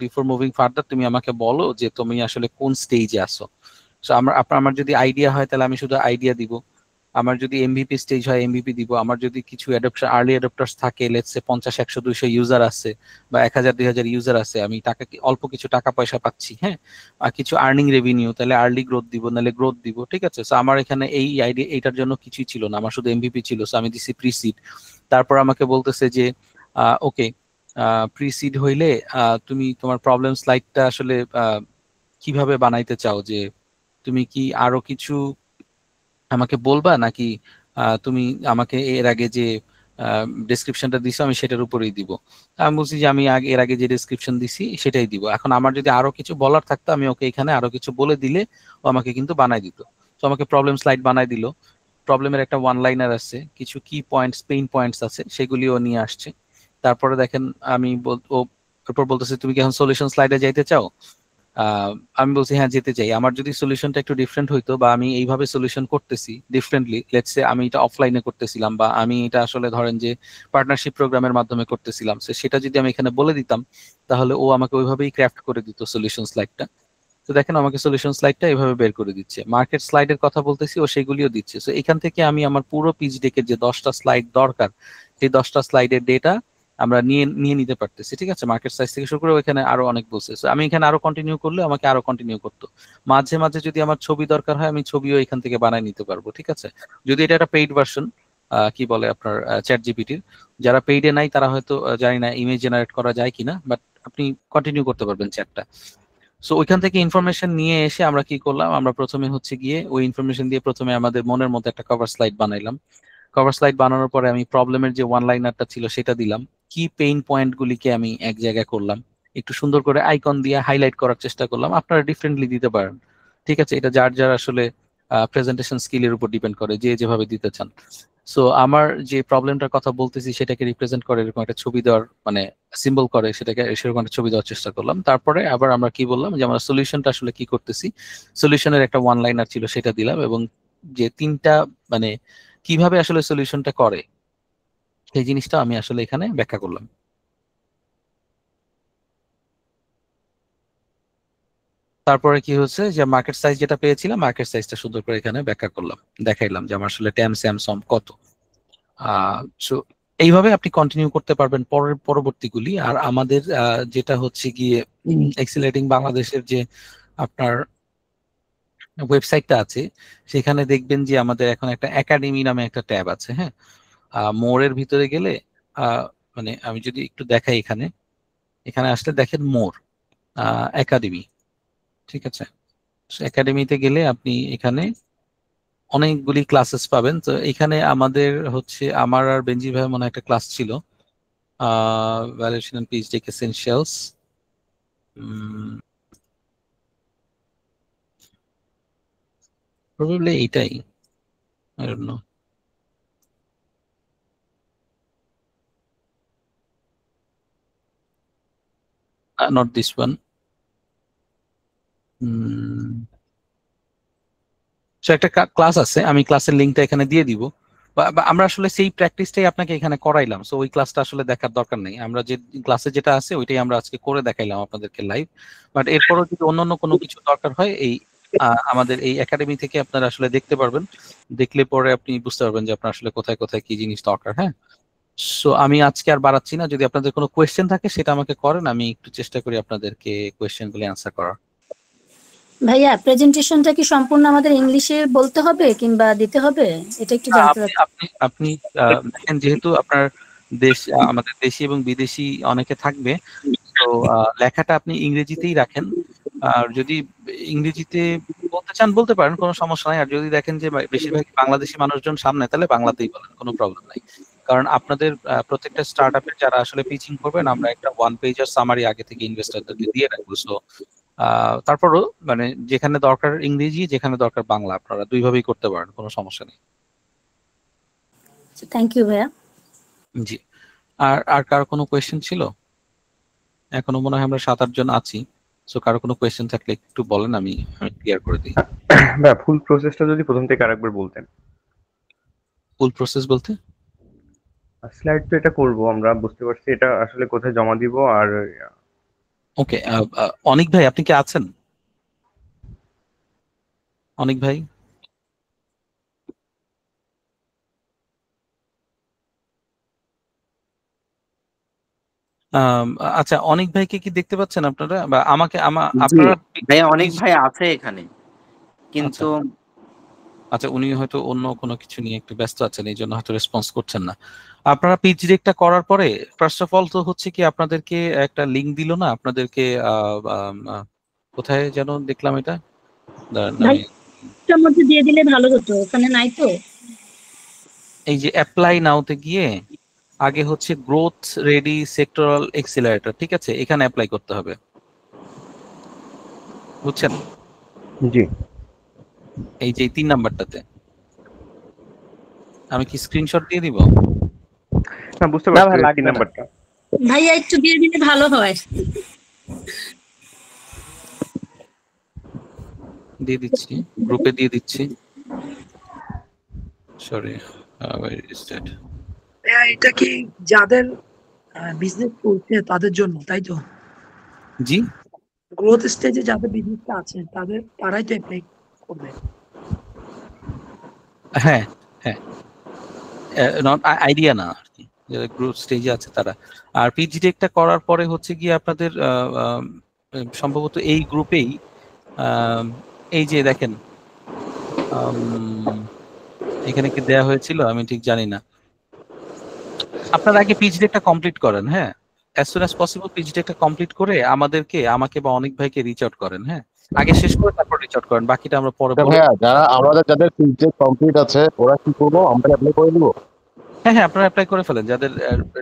[SPEAKER 10] বিফোর মুভিং ফার্দার তুমি আমাকে বলো যে তুমি আসলে কোন স্টেজে আসো। সো আমার যদি আইডিয়া হয় তাহলে আমি শুধু আইডিয়া দিব, আমার যদি এমভিপি স্টেজ হয় এমভিপি দিব, আমার যদি কিছু অ্যাডাপ্টার আর্লি অ্যাডাপ্টার্স থাকে, লেটস সে 50, 100, 200 ইউজার আছে বা 1000, 2000 ইউজার আছে, আমি টাকা অল্প কিছু টাকা পয়সা পাচ্ছি, হ্যাঁ, আর কিছু আর্নিং রেভিনিউ, তাহলে আর্লি গ্রোথ দিব, নাহলে গ্রোথ দিব, ঠিক আছে। সো আমার এখানে এই আইডিয়া এইটার জন্য কিছুই ছিল না, আমার শুধু এমভিপি ছিল। সো আমি দিছি প্রিসিড। তারপর আমাকে বলতেছে যে ওকে, প্রিসিড হইলে তুমি তোমার প্রবলেম স্লাইডটা আসলে কিভাবে বানাইতে চাও, যে তুমি কি আরো কিছু আমাকে বলবা, নাকি তুমি আমাকে এর আগে যে ডেসক্রিপশনটা দিছো আমি সেটার উপরেই দিব। আমি বলছি যে আমি এর আগে যে ডেসক্রিপশন দিছি সেটাই দিব। এখন আমার যদি আরো কিছু বলার থাকতো আমি ওকে এখানে আরো কিছু বলে দিলে ও আমাকে কিন্তু বানাই দিত। তো আমাকে প্রবলেম স্লাইড বানাই দিল, প্রবলেমের একটা ওয়ান লাইনার আছে, কিছু কি পয়েন্টস, পেইন পয়েন্টস আছে, সেগুলিও নিয়ে আসছে। তারপরে দেখেন আমি ও এরপর বলতেছে তুমি কি এখন সলিউশন স্লাইডে যাইতে চাও? আমি বলছি হ্যাঁ যেতে চাই। আমার যদি সলিউশনটা একটু ডিফারেন্ট হইতো, বা আমি এইভাবে সলিউশন করতেছি ডিফারেন্টলি, লেটস সে আমি এটা অফলাইনে করতেছিলাম, বা আমি এটা আসলে ধরেন যে পার্টনারশিপ প্রোগ্রামের মাধ্যমে করতেছিলাম, সেটা যদি আমি এখানে বলে দিতাম তাহলে ও আমাকে ওইভাবেই ক্রাফট করে দিত সলিউশন স্লাইডটা। তো দেখেন আমাকে সলিউশন স্লাইডটা এভাবে বের করে দিচ্ছে। মার্কেট স্লাইডের কথা বলতেছি, ও সেগুলিও দিচ্ছে। সো এখান থেকে আমি আমার পুরো পিচ ডেকের যে 10টা স্লাইড দরকার, সেই 10টা স্লাইডের ডেটা আমরা নিয়ে নিতে পারতেছি, ঠিক আছে। মার্কেট সাইজ থেকে শুরু করে এখানে আরো অনেক বলছে। সো আমি এখানে আরো কন্টিনিউ করলে আমাকে আরো কন্টিনিউ করতো। মাঝে মাঝে যদি আমার ছবি দরকার হয় আমি ছবিও এখান থেকে বানাই নিতে পারবো, ঠিক আছে। যদি এটা একটা পেইড ভার্সন, কি বলে আপনার চ্যাট জিপিটির, যারা পেইডে নাই তারা হয়তো জানি না ইমেজ জেনারেট করা যায় কিনা, বাট আপনি কন্টিনিউ করতে পারবেন চ্যাটটা। সো ওইখান থেকে ইনফরমেশন নিয়ে এসে আমরা কি করলাম, আমরা প্রথমে হচ্ছে গিয়ে ওই ইনফরমেশন দিয়ে প্রথমে আমাদের মনের মতো একটা কভার স্লাইড বানাইলাম। কভার স্লাইড বানানোর পরে আমি প্রবলেমের যে ওয়ান লাইনারটা ছিল সেটা দিলাম, কি পেইন পয়েন্ট গুলিকে আমি এক জায়গায় করলাম, একটু সুন্দর করে আইকন দিয়ে হাইলাইট করার চেষ্টা করলাম। আপনারা ডিফারেন্টলি দিতে পারেন, ঠিক আছে। এটা যার যার আসলে প্রেজেন্টেশন স্কিলের উপর ডিপেন্ড করে, যে যেভাবে দিতে চান। সো আমার যে প্রবলেমটার কথা বলতেছি সেটাকে রিপ্রেজেন্ট করে এরকম একটা ছবি দেওয়ার, মানে সিম্বল করে সেটাকে, সেরকম একটা ছবি দেওয়ার চেষ্টা করলাম। তারপরে আবার আমরা কি বললাম যে আমরা সলিউশনটা আসলে কি করতেছি, সলিউশনের একটা ওয়ান লাইনার ছিল সেটা দিলাম, এবং যে তিনটা মানে কিভাবে আসলে সলিউশনটা করে সেই জিনিসটা আমি আসলে এখানে ব্যাখ্যা করলাম। তারপরে কি হচ্ছে যে মার্কেট সাইজ যেটা পেয়েছিলাম, মার্কেট সাইজটা সুন্দর করে এখানে ব্যাখ্যা করলাম, দেখাইলাম যে আমার আসলে ট্যাম স্যামসং কত। সো এইভাবে আপনি কন্টিনিউ করতে পারবেন পরবর্তীগুলি। আর আমাদের যেটা হচ্ছে গিয়ে এক্সিলারেটিং বাংলাদেশের যে আপনার ওয়েবসাইটটা আছে, সেখানে দেখবেন যে আমাদের এখন একটা একাডেমি নামে একটা ট্যাব আছে, হ্যাঁ। মোরের ভিতরে গেলে মানে আমি যদি একটু দেখাই, এখানে এখানে আসলে দেখেন মোর একাডেমি, ঠিক আছে। একাডেমিতে গেলে আপনি এখানে অনেকগুলি ক্লাসেস পাবেন। তো এখানে আমাদের হচ্ছে আমার আর বেঞ্জি ভাই মনে একটা ক্লাস ছিল, valuation and pitch deck essentials. Probably এইটাই, I don't know. Not this one. সো একটা ক্লাস আছে, আমি ক্লাসের লিঙ্কটা এখানে দিয়ে দিব। বা আমরা আসলে সেই প্র্যাকটিসটাই আপনাকে এখানে করাইলাম। সো ওই ক্লাসটা আসলে দেখার দরকার নেই, আমরা যে ক্লাসে যেটা আছে ওইটাই আমরা আজকে করে দেখাইলাম আপনাদেরকে লাইভ। বাট এরপরও যদি অন্যান্য কোনো কিছু দরকার হয়, এই আমাদের এই একাডেমি থেকে আপনারা আসলে দেখতে পারবেন। দেখলে পরে আপনি বুঝতে পারবেন যে আপনার আসলে কোথায় কোথায় কি জিনিস দরকার। হ্যাঁ, সো আমি আজকে আর বাড়াচ্ছি না। যদি আপনাদের কোনো কোয়েশ্চেন থাকে সেটা আমাকে করেন, আমি একটু চেষ্টা করি আপনাদেরকে কোয়েশ্চেনগুলি অ্যান্সার করার।
[SPEAKER 5] ভাইয়া, প্রেজেন্টেশনটা কি সম্পূর্ণ আমাদের ইংলিশে বলতে হবে কিংবা দিতে হবে, এটা একটু জানতে চাচ্ছি।
[SPEAKER 10] আপনি দেখেন, যেহেতু আপনার দেশ, আমাদের দেশি এবং বিদেশি অনেকে থাকবে, তো লেখাটা আপনি ইংরেজিতেই রাখেন। আর যদি ইংরেজিতে বলতে চান বলতে পারেন, কোনো সমস্যা নাই। আর যদি দেখেন যে বেশিরভাগ বাংলাদেশি মানুষজন সামনে, তাহলে বাংলাতেই বলেন, কোনো প্রবলেম নাই। কারণ আপনাদের প্রত্যেকটা স্টার্ট আপের যারা আসলে পিচিং করবেন, আমরা একটা 1 পেজের সামারি আগে থেকে ইনভেস্টরদেরকে দিয়ে রাখবো। সো তারপরও মানে যেখানে দরকার ইংরেজি, যেখানে দরকার বাংলা, আপনারা দুইভাবেই করতে পারেন, কোনো সমস্যা নেই।
[SPEAKER 5] থ্যাংক ইউ ভাইয়া।
[SPEAKER 10] জি, আর কারো কোনো কোয়েশ্চেন ছিল? এখনো মনে হয় আমরা 7-8 জন আছি। সো কারো কোনো কোয়েশ্চেন থাকলে একটু বলেন, আমি ক্লিয়ার করে দিই।
[SPEAKER 15] ভাই, ফুল প্রসেসটা যদি প্রথম থেকে আরেকবার বলতেন।
[SPEAKER 10] ফুল প্রসেস বলতে?
[SPEAKER 15] স্লাইড তো এটা করব, আমরা বুঝতে পারছি, এটা আসলে কোথায় জমা দিব? আর
[SPEAKER 10] ওকে, অনিক ভাই আপনি কি আছেন? অনিক ভাই আম, আচ্ছা, অনেক ভাইকে কি দেখতে পাচ্ছেন আপনারা, বা আমাকে
[SPEAKER 17] জি
[SPEAKER 10] আপনারা
[SPEAKER 17] ভাইয়া, অনেক ভাই আছে এখানে, কিন্তু
[SPEAKER 10] আচ্ছা, উনি হয়তো অন্য কোনো কিছু নিয়ে একটু ব্যস্ত আছেন, এই জন্য হয়তো রেসপন্স করছেন না। আপনারা পিচ ডিরেক্টটা করার পরে ফার্স্ট অফ অল তো হচ্ছে কি আপনাদেরকে একটা লিংক দিল না আপনাদেরকে, কোথায় যেন দেখলাম এটা, দাঁড়ান
[SPEAKER 5] ভাই
[SPEAKER 10] আমি
[SPEAKER 5] এটার মধ্যে দিয়ে দিলে ভালো হতো, ওখানে নাই তো।
[SPEAKER 10] এই যে অ্যাপ্লাই নাওতে গিয়ে আগে হচ্ছে গ্রোথ রেডি সেক্টরাল এক্সিলারেটর, ঠিক আছে, এখানে অ্যাপ্লাই করতে হবে, বুঝছেন?
[SPEAKER 15] জি
[SPEAKER 10] এই যে 3 নাম্বারটাতে আমি কি স্ক্রিনশট দিয়ে দিব?
[SPEAKER 15] না, বুঝতে
[SPEAKER 17] না
[SPEAKER 15] পারছি
[SPEAKER 17] ভাই,
[SPEAKER 15] 3
[SPEAKER 17] লাগবে না।
[SPEAKER 15] নাম্বারটা।
[SPEAKER 5] ভাইয়া একটু দিয়ে দিলে ভালো হয়।
[SPEAKER 10] দিয়ে দিচ্ছি, গ্রুপে দিয়ে দিচ্ছি। সরি,
[SPEAKER 18] এটা কি যাদের বিজনেস করছে তাদের জন্য, তাই তো?
[SPEAKER 10] জি,
[SPEAKER 18] গ্রোথ স্টেজে যাদের বিজনেসটা আছে তারাই তো অ্যাপ্লাই করবে।
[SPEAKER 10] হ্যাঁ হ্যাঁ, আইডিয়া না আর কি, যারা গ্রোথ স্টেজে আছে তারা। আর পিজিডি একটা করার পরে হচ্ছে গিয়ে আপনাদের সম্ভবত এই গ্রুপেই এই যে দেখেন এখানে কি দেয়া হয়েছিল আমি ঠিক জানি না। আপনারা আগে পিজিডি একটা কমপ্লিট করেন, হ্যাঁ, as soon as possible PGD একটা কমপ্লিট করে আমাকে বা অনেক ভাইকে রিচ আউট করেন, হ্যাঁ, আগে শেষ করে তারপর রিচ আউট করেন, বাকিটা আমরা পরে বলে।
[SPEAKER 2] ভাইয়া যারা যাদের ফিজিক্স কমপ্লিট আছে ওরা কি করবো, আমরা অ্যাপ্লাই করে দিব?
[SPEAKER 10] হ্যাঁ হ্যাঁ, আপনারা অ্যাপ্লাই করে ফেলেন, যাদের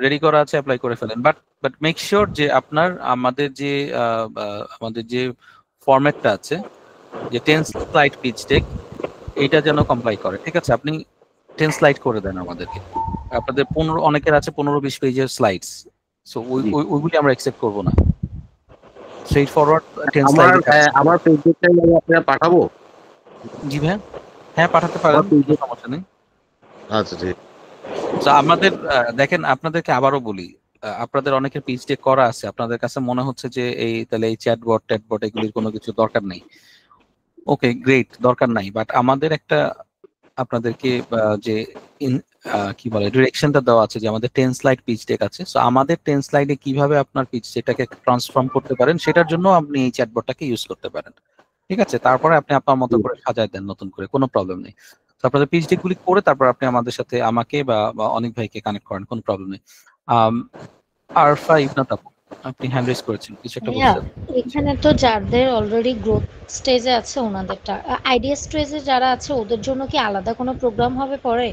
[SPEAKER 10] রেডি করা আছে অ্যাপ্লাই করে ফেলেন, বাট মেক শিওর যে আপনার আমাদের যে ফরম্যাটটা আছে, যে 10 স্লাইড পিচ ডেক, এইটা যেন কমপ্লাই করে, ঠিক আছে? আপনি 10 স্লাইড করে দেন আমাদেরকে। আপনাদের 15 অনেকের আছে 15-20 পেজের স্লাইডস, সো ওইগুলি আমরা অ্যাকসেপ্ট করব না। স্ট্রেইট ফরওয়ার্ড 10 স্লাইড
[SPEAKER 2] আমার পেজটা আপনারা পাঠাবো?
[SPEAKER 10] জি ভাই, হ্যাঁ পাঠাতে পারেন, কোনো সমস্যা নেই।
[SPEAKER 2] আচ্ছা ঠিক।
[SPEAKER 10] তো আমাদের দেখেন, আপনাদেরকে আবারও বলি, আপনাদের অনেকের পিচ ডেক করা আছে, আপনাদের কাছে মনে হচ্ছে যে তাহলে এই চ্যাটবট এগুলির কোনো কিছু দরকার নেই। ওকে গ্রেট, দরকার নাই, বাট আমাদের একটা আপনাদেরকে যে কি বলে ডিরেকশনটা দেওয়া আছে যে আমাদের 10 স্লাইড পিচ ডেক আছে, সো আমাদের 10 স্লাইডে কিভাবে আপনার পিচ ডেকটাকে ট্রান্সফর্ম করতে পারেন সেটার জন্য আপনি এই চ্যাটবটটাকে ইউজ করতে পারেন, ঠিক আছে? তারপরে আপনি আপনার মতো করে সাজায় দেন নতুন করে, কোনো প্রবলেম নেই। তো আপনাদের পিচ ডেক গুলি করে তারপর আপনি আমাদের সাথে আমাকে বা অনেক ভাইকে কানেক্ট করেন, কোনো প্রবলেম নেই। আরফা ইবনাত আপু, আপনি হ্যান্ড রেজ করেছেন, কিছু একটা
[SPEAKER 4] ভাইয়া
[SPEAKER 10] বলছেন?
[SPEAKER 4] এখানে তো যাদের অলরেডি গ্রোথ স্টেজে আছে ওনাদেরটা, আইডিয়া স্টেজে যারা আছে ওদের জন্য কি আলাদা কোনো প্রোগ্রাম হবে পরে?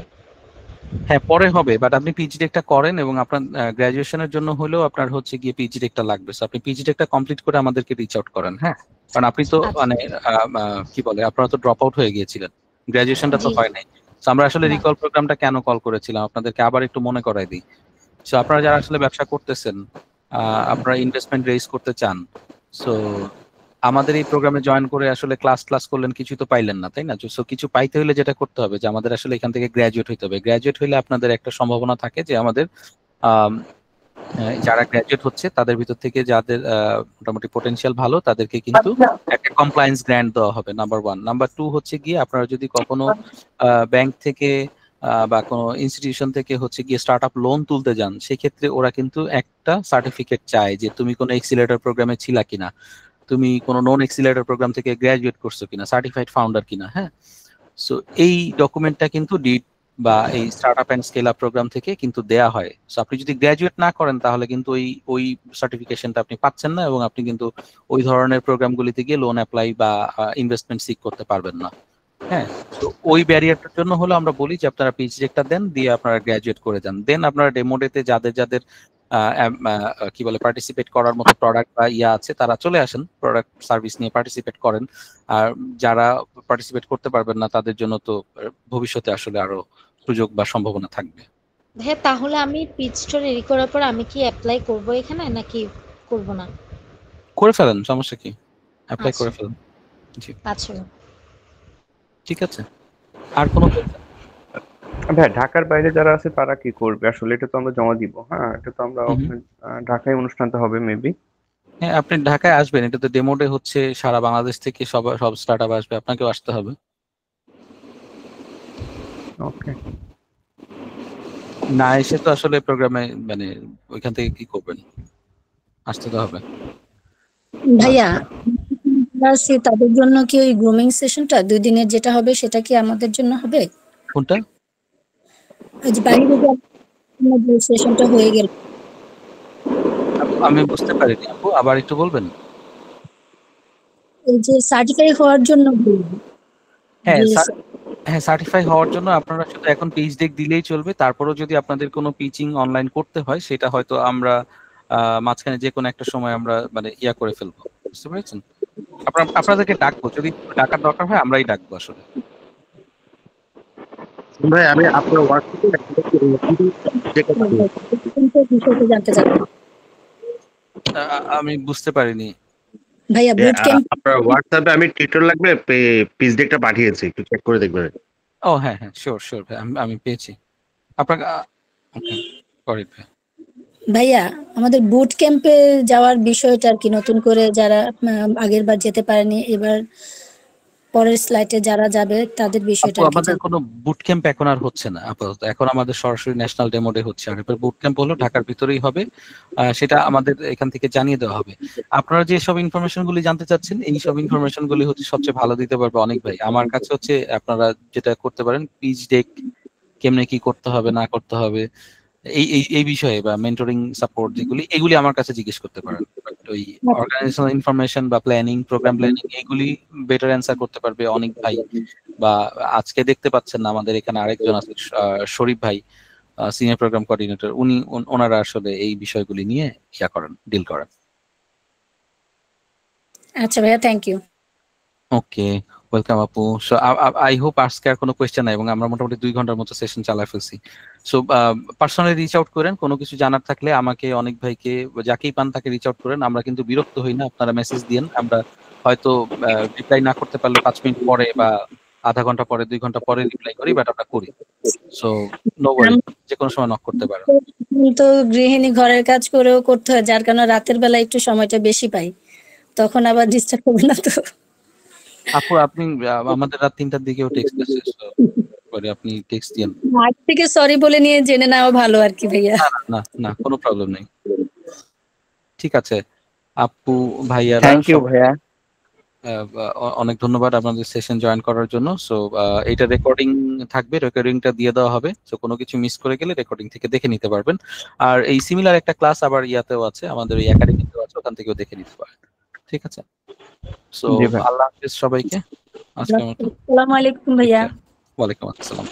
[SPEAKER 10] হ্যাঁ পরে হবে, বাট আপনি পিজি ডেকটা করেন এবং আপনার গ্রাজুয়েশনের জন্য হলেও আপনার হচ্ছে গিয়ে পিজি ডেকটা লাগবে, সো আপনি পিজি ডেকটা কমপ্লিট করে আমাদেরকে রিচ আউট করেন, হ্যাঁ, কারণ আপনি তো মানে কি বলে আপনারা তো ড্রপ আউট হয়ে গিয়েছিলেন, গ্রাজুয়েশনটা তো
[SPEAKER 4] জি
[SPEAKER 10] হয় নাই। সো আমরা আসলে
[SPEAKER 4] না
[SPEAKER 10] রিকল প্রোগ্রামটা কেন কল করেছিলাম আপনাদেরকে আবার একটু মনে করাই দিই। সো আপনারা যারা আসলে ব্যবসা করতেছেন, আপনারা ইনভেস্টমেন্ট রেজ করতে চান, সো আমাদের এই প্রোগ্রামে জয়েন করে আসলে ক্লাস করলেন, কিছু তো পাইলেন না, তাই না? সো কিছু পাইতে হলে যেটা করতে হবে যে আমাদের আসলে এখান থেকে গ্র্যাজুয়েট হইতে হবে। গ্র্যাজুয়েট হইলে আপনাদের একটা সম্ভাবনা থাকে যে আমাদের যারা গ্র্যাজুয়েট হচ্ছে তাদের ভিতর থেকে যাদের মোটামুটি পোটেনশিয়াল ভালো তাদেরকে কিন্তু একটা কমপ্লায়েন্স গ্র্যান্ট দেওয়া হবে, নাম্বার 1। নাম্বার 2 হচ্ছে গিয়ে আপনারা যদি কখনো ব্যাংক থেকে বা কোনো ইনস্টিটিউশন থেকে হচ্ছে গিয়ে স্টার্ট আপ লোন তুলতে যান, সেক্ষেত্রে ওরা কিন্তু একটা সার্টিফিকেট চায় যে তুমি কোনো এক্সিলারেটর প্রোগ্রামে ছিলা কিনা, তুমি কোনো নন এক্সিলারেটর প্রোগ্রাম থেকে গ্র্যাজুয়েট করছো কিনা, সার্টিফাইড ফাউন্ডার কিনা, হ্যাঁ। সো এই ডকুমেন্টটা কিন্তু ডিড বা এই startup and scale up program থেকে কিন্তু দেয়া হয়। সো আপনি যদি গ্র্যাজুয়েট না করেন তাহলে কিন্তু ওই সার্টিফিকেশনটা আপনি পাচ্ছেন না এবং আপনি কিন্তু ওই ধরনের প্রোগ্রামগুলিতে গিয়ে লোন অ্যাপ্লাই বা ইনভেস্টমেন্ট সিক করতে পারবেন না, হ্যাঁ। তো ওই ব্যারিয়ারটার জন্য হলো আমরা বলি যে আপনারা পিচ ডেকটা দেন, দিয়ে আপনারা গ্র্যাজুয়েট করে যান, দেন আপনারা ডেমো ডেতে যাদের কি বলে পার্টিসিপেট করার মতো প্রোডাক্ট বা ইয়া আছে তারা চলে আসেন, প্রোডাক্ট সার্ভিস নিয়ে পার্টিসিপেট করেন। আর যারা পার্টিসিপেট করতে পারবেন না তাদের জন্য তো ভবিষ্যতে আসলে আরো সুযোগ বা সম্ভাবনা থাকবে।
[SPEAKER 4] ভাইয়া তাহলে আমি পিচটা রেডি করার পর আমি কি অ্যাপ্লাই করব এখানে নাকি করব না?
[SPEAKER 10] করে ফেলেন, সমস্যা কি, অ্যাপ্লাই
[SPEAKER 4] আচ্ছা
[SPEAKER 10] করে ফেলেন। জি
[SPEAKER 4] আচ্ছা
[SPEAKER 10] ঠিক আছে। আর কোনো
[SPEAKER 15] ভাই ঢাকার বাইরে যারা আছে তারা কি করবে আসলে? এটা তো আমরা জমা দিব, হ্যাঁ, এটা তো আমরা ঢাকায় অনুষ্ঠানটা হবে মেবি।
[SPEAKER 10] হ্যাঁ আপনি ঢাকায় আসবেন, এটা তো ডেমো ডে হচ্ছে, সারা বাংলাদেশ থেকে সব স্টার্টআপ আসবে, আপনাকেও আসতে হবে।
[SPEAKER 15] ওকে,
[SPEAKER 10] না এসে তো আসলে প্রোগ্রামে মানে ওইখান থেকে কি করবেন? আসতে তো হবে।
[SPEAKER 5] ভাইয়া আছে তাদের জন্য কি ওই গ্রুমিং সেশনটা 2 দিনের যেটা হবে সেটা কি আমাদের জন্য হবে?
[SPEAKER 10] কোনটা?
[SPEAKER 5] ওই যে বাইরে যে সেশনটা হয়ে গেল।
[SPEAKER 10] আমি বুঝতে পারিনি আপু, আবার একটু বলবেন?
[SPEAKER 5] এই যে সার্টিফাই হওয়ার জন্য
[SPEAKER 10] হ্যাঁ হ্যাঁ, সার্টিফাই হওয়ার জন্য আপনারা শুধু এখন পিচ ডেক দিলেই চলবে। তারপরেও যদি আপনাদের কোনো পিচিং অনলাইন করতে হয় সেটা হয়তো আমরা মাঝখানে যে কোনো একটা সময় আমরা মানে ইয়া করে ফেলবো, বুঝতে পেরেছেন? আপনাদেরকে ডাকবো, যদি ডাকার দরকার হয় আমরাই ডাকবো আসলে।
[SPEAKER 2] ভাই আমি আপনার
[SPEAKER 10] আমি বুঝতে পারিনি
[SPEAKER 5] ভাইয়া। বুট ক্যাম্প
[SPEAKER 2] আপনার হোয়াটসঅ্যাপে আমি টিউটর লাগবে পিচ ডেকটা পাঠিয়েছি, একটু চেক করে দেখবেন।
[SPEAKER 10] ও হ্যাঁ হ্যাঁ, শিওর শিওর ভাই, আমি পেয়েছি আপনাকে। ওকে, সরি ভাই।
[SPEAKER 5] ভাইয়া আমাদের বুট ক্যাম্পে যাওয়ার বিষয়টা আর কি, নতুন করে যারা আগের বার যেতে পারেনি এবার পরের স্লাইডে যারা যাবে তাদের বিষয়টা
[SPEAKER 10] আপু
[SPEAKER 5] আর কি।
[SPEAKER 10] আমাদের কোনো বুট ক্যাম্প এখন আর হচ্ছে না আপাতত, এখন আমাদের সরাসরি ন্যাশনাল ডেমো ডে হচ্ছে। আর এবার বুট ক্যাম্প হলো ঢাকার ভিতরেই হবে, সেটা আমাদের এখান থেকে জানিয়ে দেওয়া হবে। আপনারা যে সব ইনফরমেশন গুলি জানতে চাচ্ছেন এই সব ইনফরমেশন গুলি হচ্ছে সবচেয়ে ভালো দিতে পারবে অনেক ভাই। আমার কাছে হচ্ছে আপনারা যেটা করতে পারেন, পিচ ডেক কেমনে কি করতে হবে না করতে হবে এই এই এই বিষয়ে বা মেন্টরিং সাপোর্ট যেগুলি, এগুলি আমার কাছে জিজ্ঞেস করতে পারেন। ওই অর্গানাইজেশনাল ইনফরমেশন বা প্ল্যানিং, প্রোগ্রাম প্ল্যানিং, এগুলি বেটার অ্যান্সার করতে পারবে অনেক ভাই। বা আজকে দেখতে পাচ্ছেন না আমাদের এখানে আরেকজন আছে শরীফ ভাই, সিনিয়র প্রোগ্রাম কোঅর্ডিনেটর, ওনারা আসলে এই বিষয়গুলি নিয়ে ইয়া করেন, ডিল করেন।
[SPEAKER 5] আচ্ছা ভাইয়া, থ্যাংক ইউ।
[SPEAKER 10] ওকে, ওয়েলকাম আপু। সো আই হোপ আজকে আর কোনো কোয়েশ্চেন নাই এবং আমরা মোটামুটি 2 ঘন্টার মতো সেশন চালায় ফেলছি। সো পার্সোনালি রিচ আউট করেন, কোনো কিছু জানার থাকলে আমাকে, অনেক ভাইকে, যাকেই পান তাকে রিচ আউট করেন। আমরা কিন্তু বিরক্ত হই না, আপনারা মেসেজ দিন। আমরা হয়তো রিপ্লাই না করতে পারলে 5 মিনিট পরে বা আধা ঘন্টা পরে 2 ঘন্টা পরে রিপ্লাই করি, বাট আমরা করি। সো নো ওয়ারি, যে কোনো সময় নক করতে পারেন।
[SPEAKER 5] তো গৃহিণী ঘরের কাজ করেও করতে হয়, যার কারণে রাতের বেলা একটু সময়টা বেশি পাই, তখন আবার ডিস্টার্ব হবে না তো?
[SPEAKER 10] আপু আপনি আমাদের রাত 3টার দিকেও টেক্সট আসে, সো পরে আপনি টেক্সট দিন।
[SPEAKER 5] আজ থেকে সরি বলে নিয়ে জেনে নেওয়া ভালো আর কি ভাইয়া।
[SPEAKER 10] না না না, কোনো প্রবলেম নেই। ঠিক আছে আপু ভাইয়ারা,
[SPEAKER 11] থ্যাংক ইউ ভাইয়া,
[SPEAKER 10] অনেক ধন্যবাদ আপনাদের সেশন জয়েন করার জন্য। সো এটা রেকর্ডিং থাকবে, রেকর্ডিংটা দিয়ে দেওয়া হবে। সো কোনো কিছু মিস করে গেলে রেকর্ডিং থেকে দেখে নিতে পারবেন। আর এই সিমিলার একটা ক্লাস আবার ইয়াতেও আছে, আমাদের এই একাডেমিতেও আছে, ওখান থেকেও দেখে নিতে পারেন। ঠিক আছে, সো আল্লাহ হাফেজ সবাইকে আজকের মতো।
[SPEAKER 5] আসসালামু আলাইকুম ভাইয়া।
[SPEAKER 10] ওয়ালাইকুম আসসালাম।